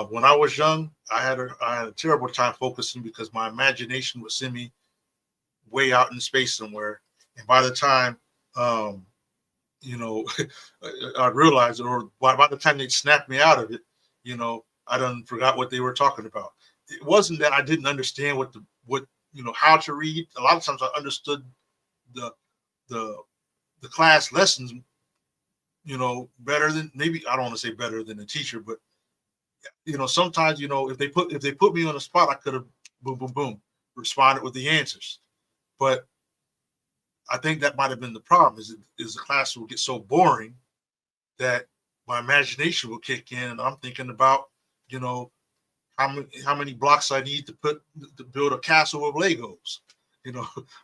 S4: when I was young, I had a terrible time focusing because my imagination would send me way out in space somewhere, and by the time I'd realize it, or by the time they'd snap me out of it, I done forgot what they were talking about. It wasn't that I didn't understand how to read. A lot of times I understood the class lessons, better than, maybe I don't want to say better than the teacher, but sometimes if they put me on the spot, I could have boom boom boom responded with the answers. But I think that might have been the problem, is the class will get so boring that my imagination will kick in, and I'm thinking about how many blocks I need to build a castle of Legos,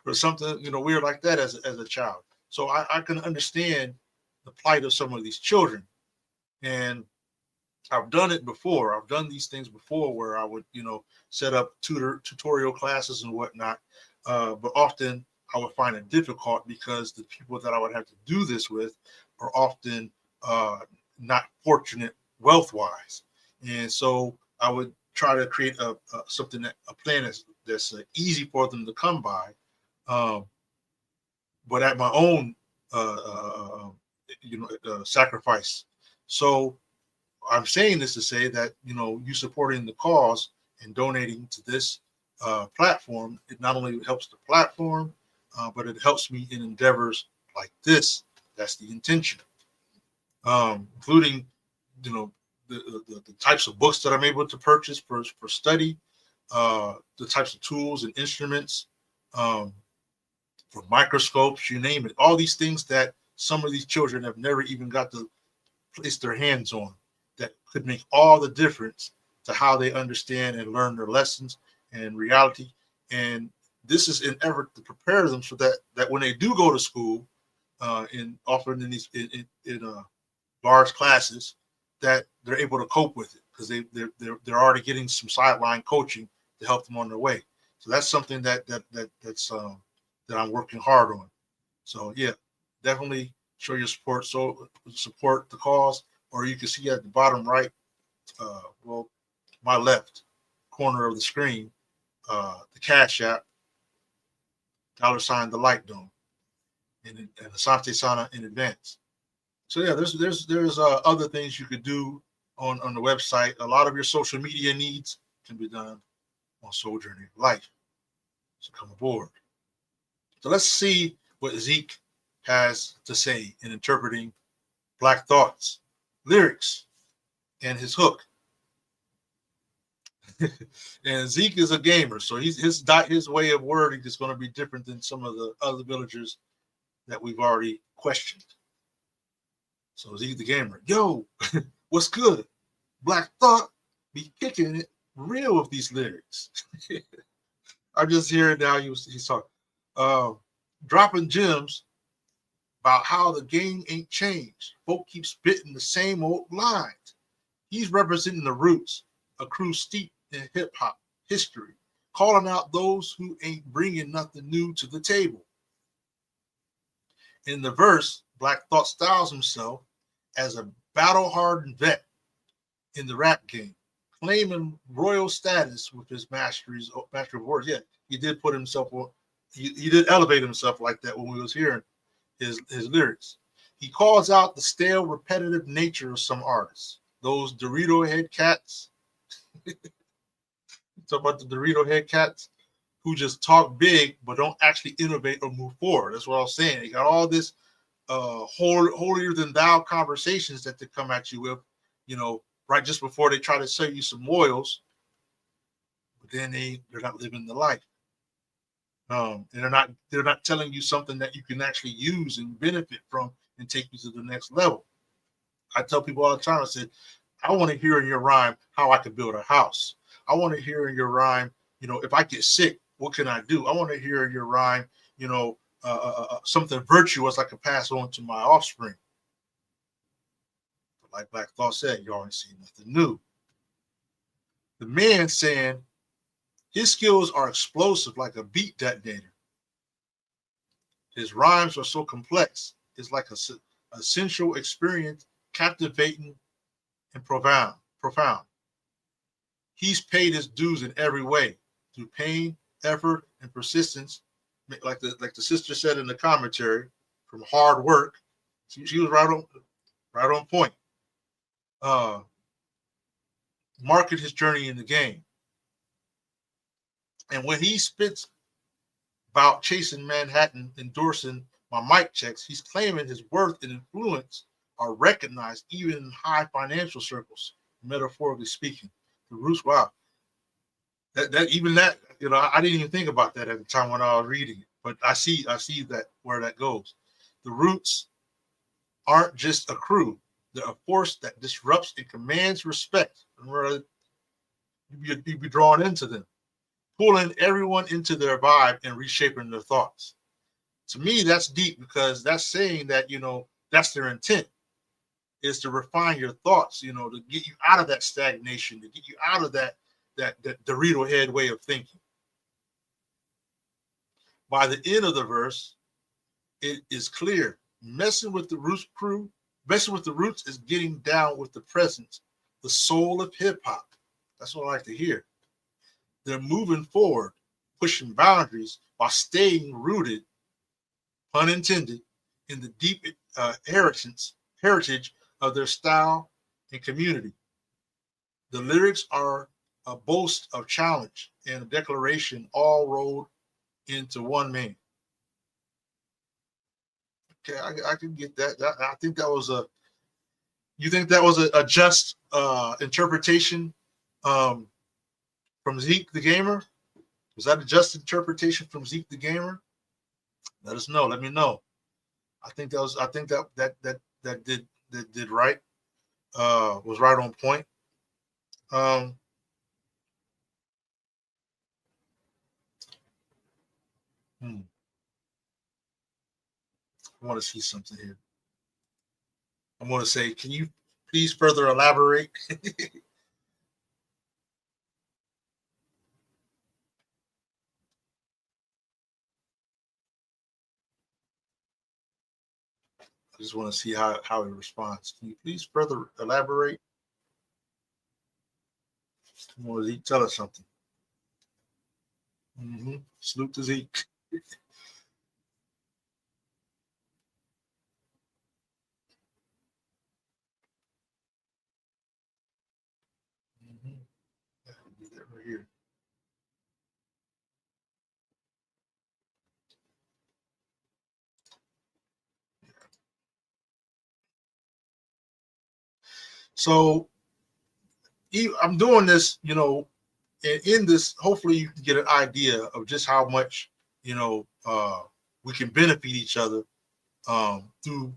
S4: or something weird like that as a child. So I can understand the plight of some of these children, and I've done it before. I've done these things before where I would set up tutorial classes and whatnot, but often I would find it difficult because the people that I would have to do this with are often not fortunate wealth-wise, and so I would try to create a plan that's easy for them to come by, but at my own sacrifice. So I'm saying this to say that you supporting the cause and donating to this platform, it not only helps the platform, but it helps me in endeavors like this. That's the intention, including the types of books that I'm able to purchase for study, the types of tools and instruments, for microscopes, you name it. All these things that some of these children have never even got to place their hands on, that could make all the difference to how they understand and learn their lessons and reality. And this is an effort to prepare them so that when they do go to school, often in these large classes, that they're able to cope with it because they're already getting some sideline coaching to help them on their way. So that's something that's that I'm working hard on. So yeah, definitely show your support. So support the cause, or you can see at the bottom right, my left corner of the screen, the Cash App, $ the Light Dome, and Asante Sana in advance. So yeah, there's other things you could do on the website. A lot of your social media needs can be done on Soul Journey of Life. So come aboard. So let's see what Zeke has to say in interpreting Black Thought's lyrics and his hook. And Zeke is a gamer, so his way of wording is going to be different than some of the other villagers that we've already questioned. So Zeke the gamer, yo, what's good? Black Thought be kicking it real with these lyrics. I'm just hearing now he's talking, dropping gems about how the game ain't changed. Folk keep spitting the same old lines. He's representing the roots, a crew steeped in hip hop history, calling out those who ain't bringing nothing new to the table. In the verse, Black Thought styles himself as a battle-hardened vet in the rap game, claiming royal status with his master of words. Yeah, he did put himself on. He did elevate himself like that when we was hearing his lyrics. He calls out the stale, repetitive nature of some artists. Those Dorito head cats. Talk about the Dorito head cats who just talk big but don't actually innovate or move forward. That's what I was saying. They got all this holier than thou conversations that they come at you with, right just before they try to sell you some oils, but then they're not living the life. And they're not telling you something that you can actually use and benefit from and take you to the next level. I tell people all the time, I said, I want to hear in your rhyme how I could build a house. I want to hear in your rhyme, if I get sick, what can I do? I want to hear in your rhyme, something virtuous I could pass on to my offspring. But like Black Thought said, you always see nothing new. The man saying his skills are explosive like a beat detonator. His rhymes are so complex. It's like a sensual experience, captivating and profound. He's paid his dues in every way through pain, effort, and persistence. Like the sister said in the commentary, from hard work. She was right on point. Market his journey in the game. And when he spits about chasing Manhattan, endorsing my mic checks, he's claiming his worth and influence are recognized even in high financial circles, metaphorically speaking. The roots, wow. That I didn't even think about that at the time when I was reading it, but I see that where that goes. The roots aren't just a crew; they're a force that disrupts and commands respect. Remember, you'd be drawn into them, pulling everyone into their vibe and reshaping their thoughts. To me, that's deep because that's saying that that's their intent, is to refine your thoughts, to get you out of that stagnation, to get you out of that Dorito head way of thinking. By the end of the verse, it is clear messing with the roots is getting down with the presence, the soul of hip hop. That's what I like to hear. They're moving forward, pushing boundaries while staying rooted, pun intended, in the deep heritage of their style and community. The lyrics are a boast of challenge and a declaration all rolled into one man. Okay, I can get that. I think that was you think that was a just interpretation from Zeke the Gamer? Was that a just interpretation from Zeke the Gamer? Let us know. Let me know. I think that did right. Was right on point. I want to see something here. I'm going to say, can you please further elaborate? I just want to see how he responds. Can you please further elaborate? Come on, Zeke, tell us something. Salute to Zeke. That right here. So I'm doing this, and in this, hopefully you can get an idea of just how much, we can benefit each other through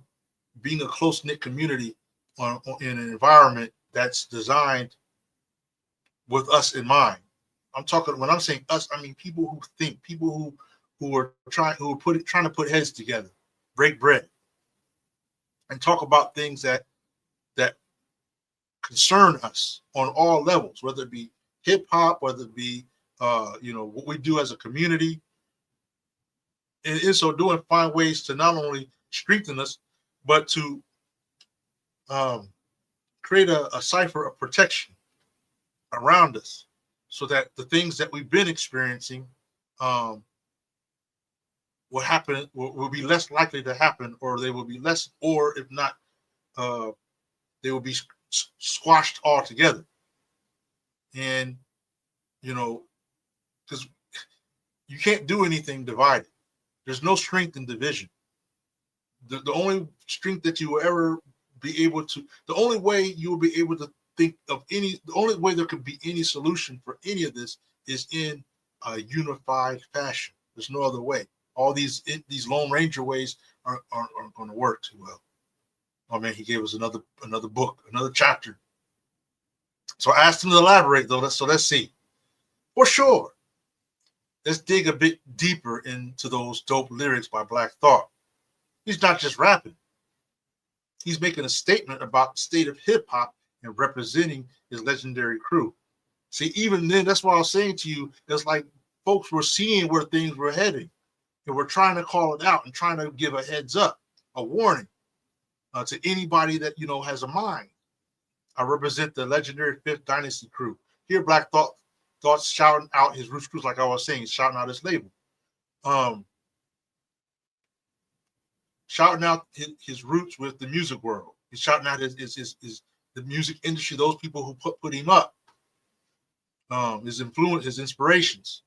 S4: being a close-knit community in an environment that's designed with us in mind. I'm talking, when I'm saying us, I mean people who think, people who are trying to put heads together, break bread, and talk about things that concern us on all levels, whether it be hip hop, whether it be what we do as a community, and in so doing, find ways to not only strengthen us, but to create a cipher of protection around us, so that the things that we've been experiencing will happen, will be less likely to happen, or they will be less, or if not, they will be squashed altogether. And because you can't do anything divided. There's no strength in division. The only strength that you will ever be able to, the only way you will be able to think of the only way there could be any solution for any of this is in a unified fashion. There's no other way. All these Lone Ranger ways aren't going to work too well. Oh man, he gave us another book, another chapter. So I asked him to elaborate though. So let's see. For sure. Let's dig a bit deeper into those dope lyrics by Black Thought. He's not just rapping. He's making a statement about the state of hip hop and representing his legendary crew. See, even then, that's why I was saying to you, it's like folks were seeing where things were heading, and we're trying to call it out and trying to give a heads up, a warning to anybody that has a mind. I represent the legendary Fifth Dynasty crew. Here, Black Thought's shouting out his roots crews, like I was saying, shouting out his label, shouting out his roots with the music world. He's shouting out his the music industry, those people who put him up, his influence, his inspirations.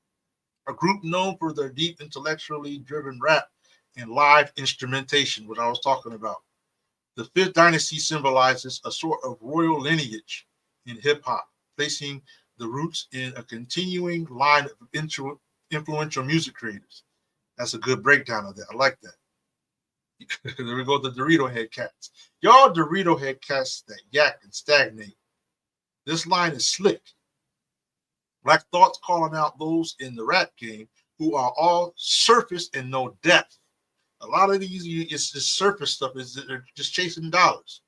S4: A group known for their deep intellectually driven rap and live instrumentation, what I was talking about. The Fifth Dynasty symbolizes a sort of royal lineage in hip hop, placing the roots in a continuing line of influential music creators. That's a good breakdown of that. I like that. There we go, the Dorito Head Cats. Y'all Dorito Head Cats that yak and stagnate. This line is slick. Black Thought's calling out those in the rap game who are all surface and no depth. A lot of these, it's just surface stuff. They're just chasing dollars.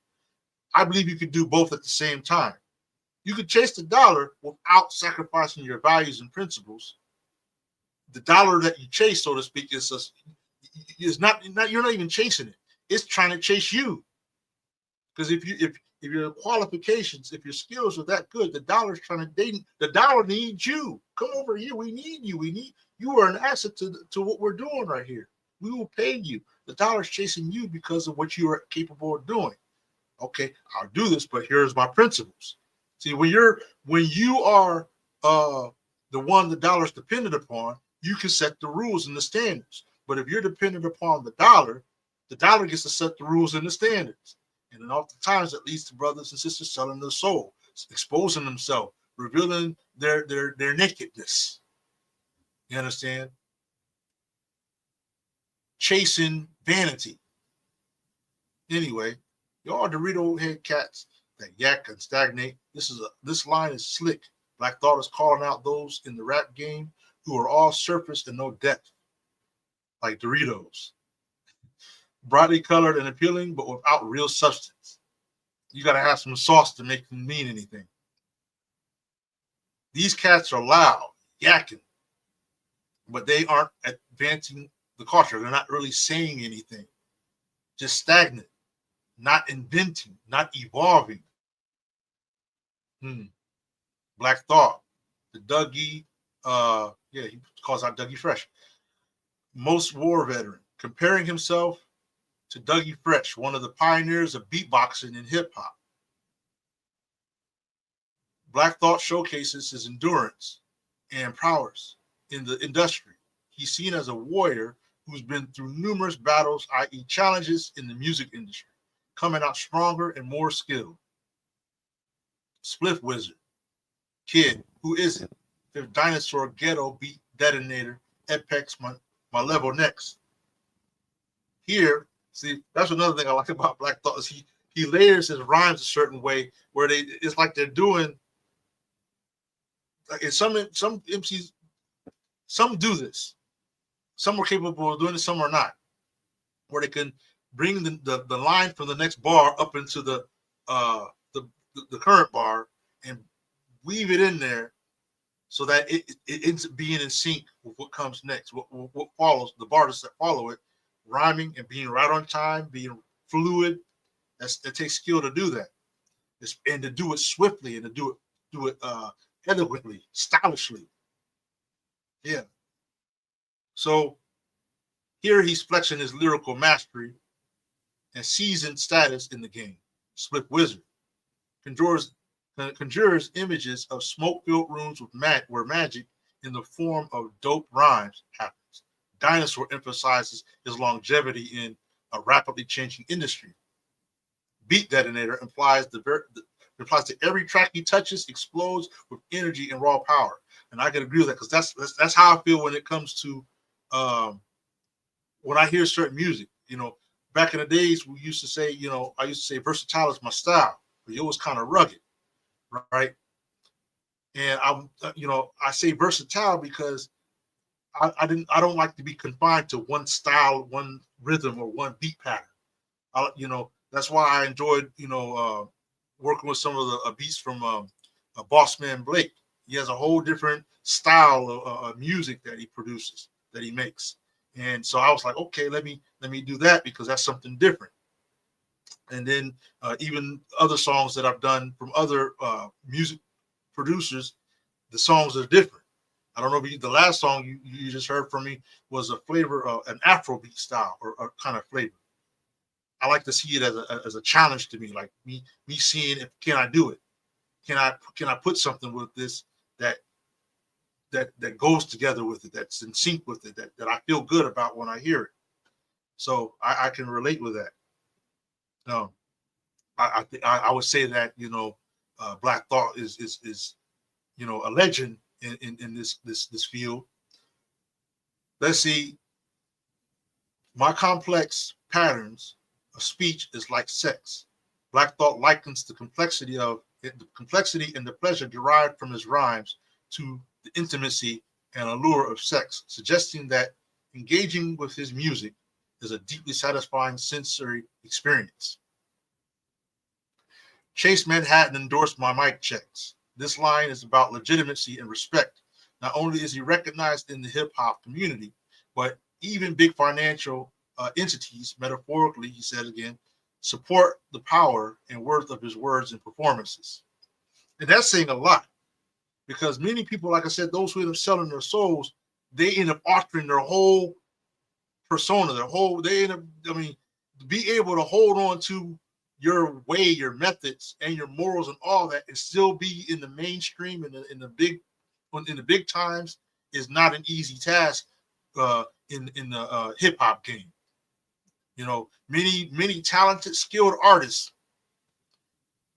S4: I believe you could do both at the same time. You could chase the dollar without sacrificing your values and principles. The dollar that you chase, so to speak, is not you're not even chasing it. It's trying to chase you. Because if your qualifications, if your skills are that good, the dollar's trying to date. The dollar needs you. Come over here. We need you. You are an asset to what we're doing right here. We will pay you. The dollar's chasing you because of what you are capable of doing. Okay, I'll do this, but here's my principles. See, when you are the one the dollar's dependent upon, you can set the rules and the standards. But if you're dependent upon the dollar gets to set the rules and the standards. And then oftentimes it leads to brothers and sisters selling their soul, exposing themselves, revealing their nakedness. You understand? Chasing vanity. Anyway, y'all Dorito Head Cats that yak and stagnate. This line is slick. Black Thought is calling out those in the rap game who are all surface and no depth, like Doritos. Brightly colored and appealing, but without real substance. You got to have some sauce to make them mean anything. These cats are loud, yakking, but they aren't advancing the culture. They're not really saying anything. Just stagnant, not inventing, not evolving. Black Thought, the Dougie, he calls out Dougie Fresh. Most war veteran, comparing himself to Dougie Fresh, one of the pioneers of beatboxing in hip hop. Black Thought showcases his endurance and prowess in the industry. He's seen as a warrior who's been through numerous battles, i.e. challenges in the music industry, coming out stronger and more skilled. Spliff Wizard, Kid, who is it? Fifth Dinosaur, Ghetto, Beat Detonator, Apex, my level next. Here, see, that's another thing I like about Black Thought is he layers his rhymes a certain way where it's like they're doing, like in some MCs, some do this. Some are capable of doing it, some are not. Where they can bring the line from the next bar up into the current bar and weave it in there so that it ends up being in sync with what comes next, what follows, the bars that follow it, rhyming and being right on time, being fluid. It takes skill to do that. And to do it swiftly and to do it eloquently, stylishly. Yeah. So here he's flexing his lyrical mastery and seasoned status in the game. Split Wizard conjures images of smoke-filled rooms where magic in the form of dope rhymes happens. Dinosaur emphasizes his longevity in a rapidly changing industry. Beat Detonator implies that every track he touches explodes with energy and raw power. And I can agree with that because that's how I feel when it comes to when I hear certain music, back in the days we used to say, I used to say versatile is my style, but it was kind of rugged, right? And I say versatile because I don't like to be confined to one style, one rhythm, or one beat pattern. That's why I enjoyed, working with some of the beats from Boss Man Blake. He has a whole different style of music that he produces, that he makes. And so I was like, okay, let me do that because that's something different. And then even other songs that I've done from other music producers, the songs are different. I don't know if the last song you just heard from me was a flavor of an Afrobeat style or kind of flavor. I like to see it as a challenge to me, like me seeing if can I do it? Can I put something with this that goes together with it, that's in sync with it, that I feel good about when I hear it. So I can relate with that. I would say that Black Thought is a legend in this field. Let's see. My complex patterns of speech is like sex. Black Thought likens the complexity and the pleasure derived from his rhymes to the intimacy and allure of sex, suggesting that engaging with his music is a deeply satisfying sensory experience. Chase Manhattan endorsed my mic checks. This line is about legitimacy and respect. Not only is he recognized in the hip hop community, but even big financial entities, metaphorically, he said again, support the power and worth of his words and performances. And that's saying a lot because many people, like I said, those who end up selling their souls, they end up altering their whole persona, to be able to hold on to your way, your methods, and your morals and all that, and still be in the mainstream and in the big times is not an easy task in the hip hop game. Many talented, skilled artists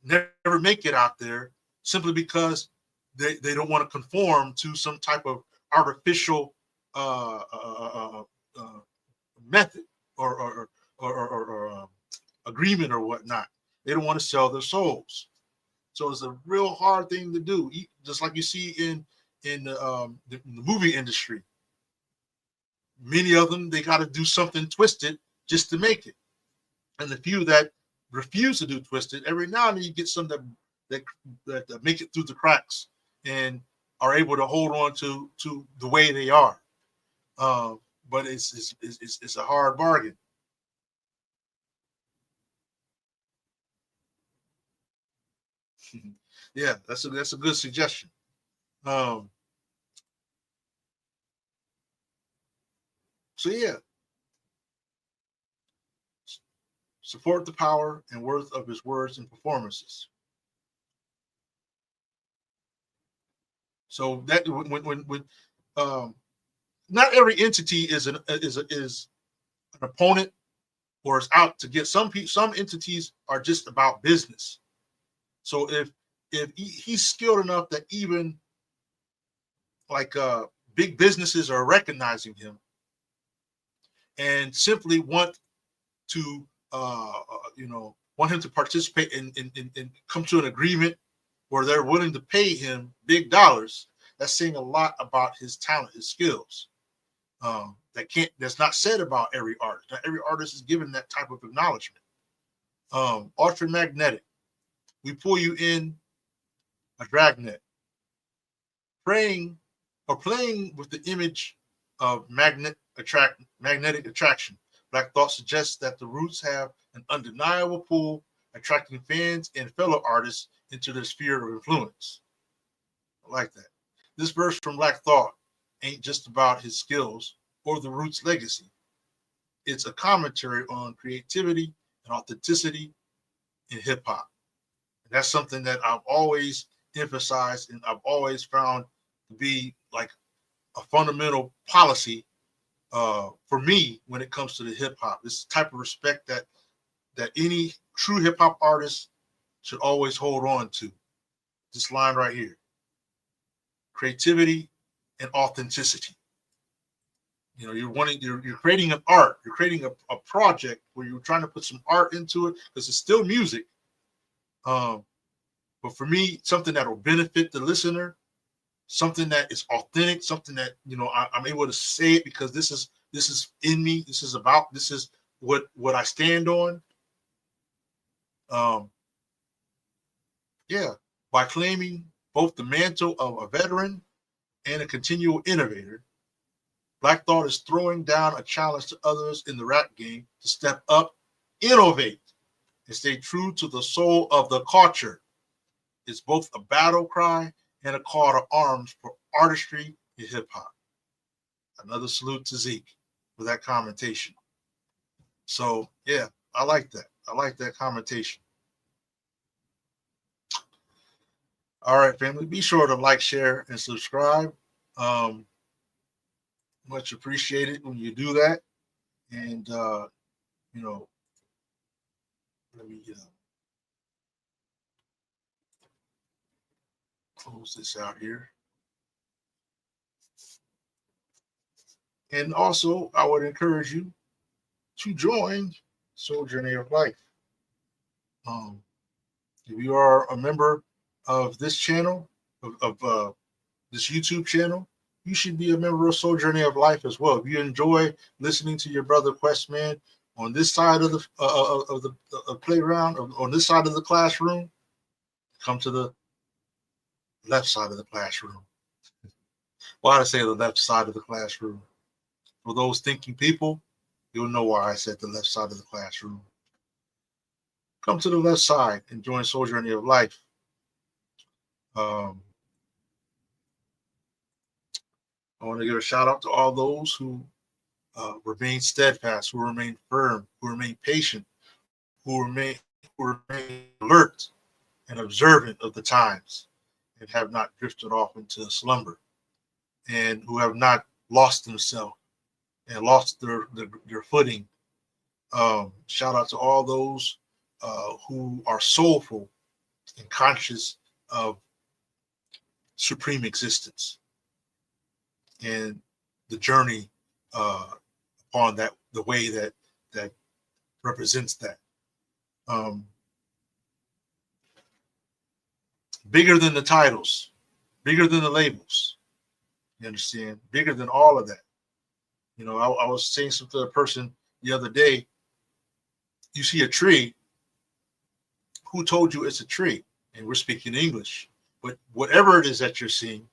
S4: never make it out there simply because they don't want to conform to some type of artificial method or agreement or whatnot. They don't want to sell their souls. So it's a real hard thing to do, just like you see in the movie industry. Many of them, they got to do something twisted just to make it. And the few that refuse to do twisted, every now and then you get some that make it through the cracks and are able to hold on to the way they are. But it's a hard bargain. Yeah, that's a good suggestion. So yeah, support the power and worth of his words and performances. So that when not every entity is an opponent or is out to get some people. Some entities are just about business. So if he's skilled enough that even like big businesses are recognizing him and simply want to want him to participate and come to an agreement where they're willing to pay him big dollars, that's saying a lot about his talent, his skills. That's not said about every artist. Not every artist is given that type of acknowledgement. Ultramagnetic. We pull you in a dragnet. Playing with the image of magnetic attraction. Black Thought suggests that the Roots have an undeniable pull, attracting fans and fellow artists into their sphere of influence. I like that. This verse from Black Thought ain't just about his skills or the Roots' legacy. It's a commentary on creativity and authenticity in hip hop. And that's something that I've always emphasized and I've always found to be like a fundamental policy for me when it comes to the hip hop. This type of respect that any true hip hop artist should always hold on to. This line right here: creativity and authenticity. you're creating an art, you're creating a project where you're trying to put some art into it because it's still music. But for me, something that will benefit the listener, something that is authentic, something that I'm able to say it because this is in me. This is what I stand on. Yeah, by claiming both the mantle of a veteran and a continual innovator, Black Thought is throwing down a challenge to others in the rap game to step up, innovate, and stay true to the soul of the culture. It's both a battle cry and a call to arms for artistry in hip hop. Another salute to Zeke for that commentation. So yeah, I like that. I like that commentation. All right, family. Be sure to like, share, and subscribe. Much appreciated when you do that. And let me close this out here. And also, I would encourage you to join Soul Journey of Life. If you are a member of this channel, of this YouTube channel, you should be a member of Soul Journey of Life as well. If you enjoy listening to your brother Questman on this side of the playground, on this side of the classroom, come to the left side of the classroom. Why did I say the left side of the classroom? For those thinking people, you'll know why I said the left side of the classroom. Come to the left side and join Soul Journey of Life. I want to give a shout out to all those who remain steadfast, who remain firm, who remain patient, who remain alert and observant of the times, and have not drifted off into slumber, and who have not lost themselves and lost their footing. Shout out to all those who are soulful and conscious of supreme existence and the journey upon that, the way that represents that. Bigger than the titles, bigger than the labels. You understand? Bigger than all of that. I was saying something to a person the other day. You see a tree. Who told you it's a tree? And we're speaking English. But whatever it is that you're seeing,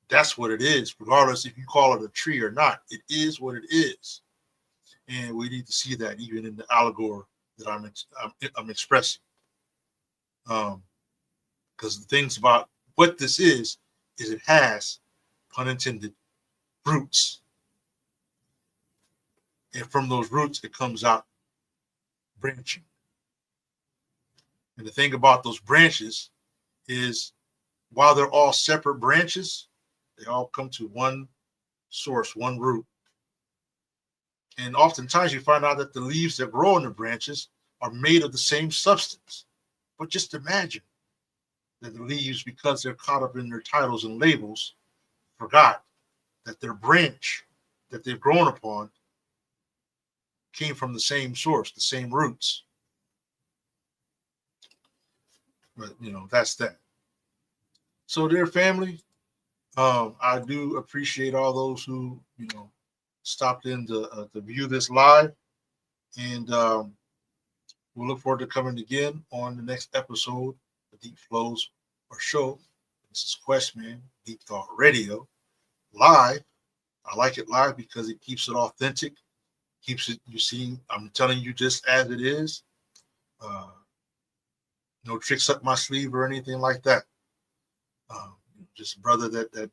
S4: that's what it is, regardless if you call it a tree or not. It is what it is. And we need to see that even in the allegory that I'm expressing. Because the things about what this is it has, pun intended, roots. And from those roots, it comes out branching. And the thing about those branches is, while they're all separate branches, they all come to one source, one root. And oftentimes you find out that the leaves that grow in the branches are made of the same substance. But just imagine that the leaves, because they're caught up in their titles and labels, forgot that their branch that they've grown upon came from the same source, the same roots. But that's that. So, dear family, I do appreciate all those who stopped in to view this live, and we'll look forward to coming again on the next episode of Deep Flows or Show. This is Questman, Deep Thought Radio, live. I like it live because it keeps it authentic, keeps it, I'm telling you just as it is. No tricks up my sleeve or anything like that. Just a brother that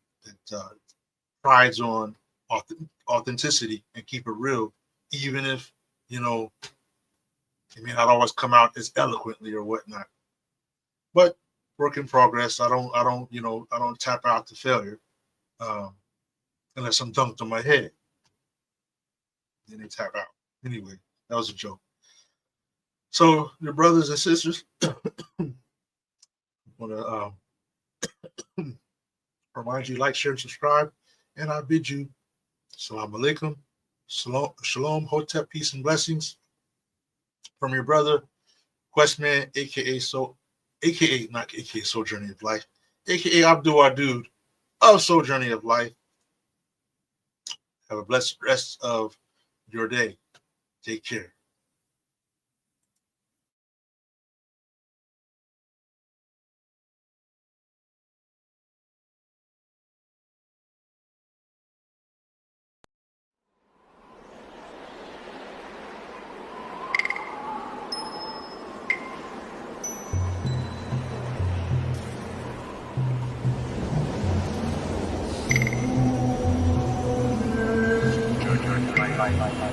S4: prides on authenticity and keep it real, even if it may not always come out as eloquently or whatnot. But work in progress. I don't tap out to failure unless I'm dunked on my head. Then they tap out. Anyway, that was a joke. So, your brothers and sisters, I want to remind you, like, share, and subscribe. And I bid you, Assalamu alaikum Shalom, Hotep, peace and blessings from your brother, Questman, aka Soul Journey of Life, aka Abdul Dude of Soul Journey of Life. Have a blessed rest of your day. Take care.
S6: Bye.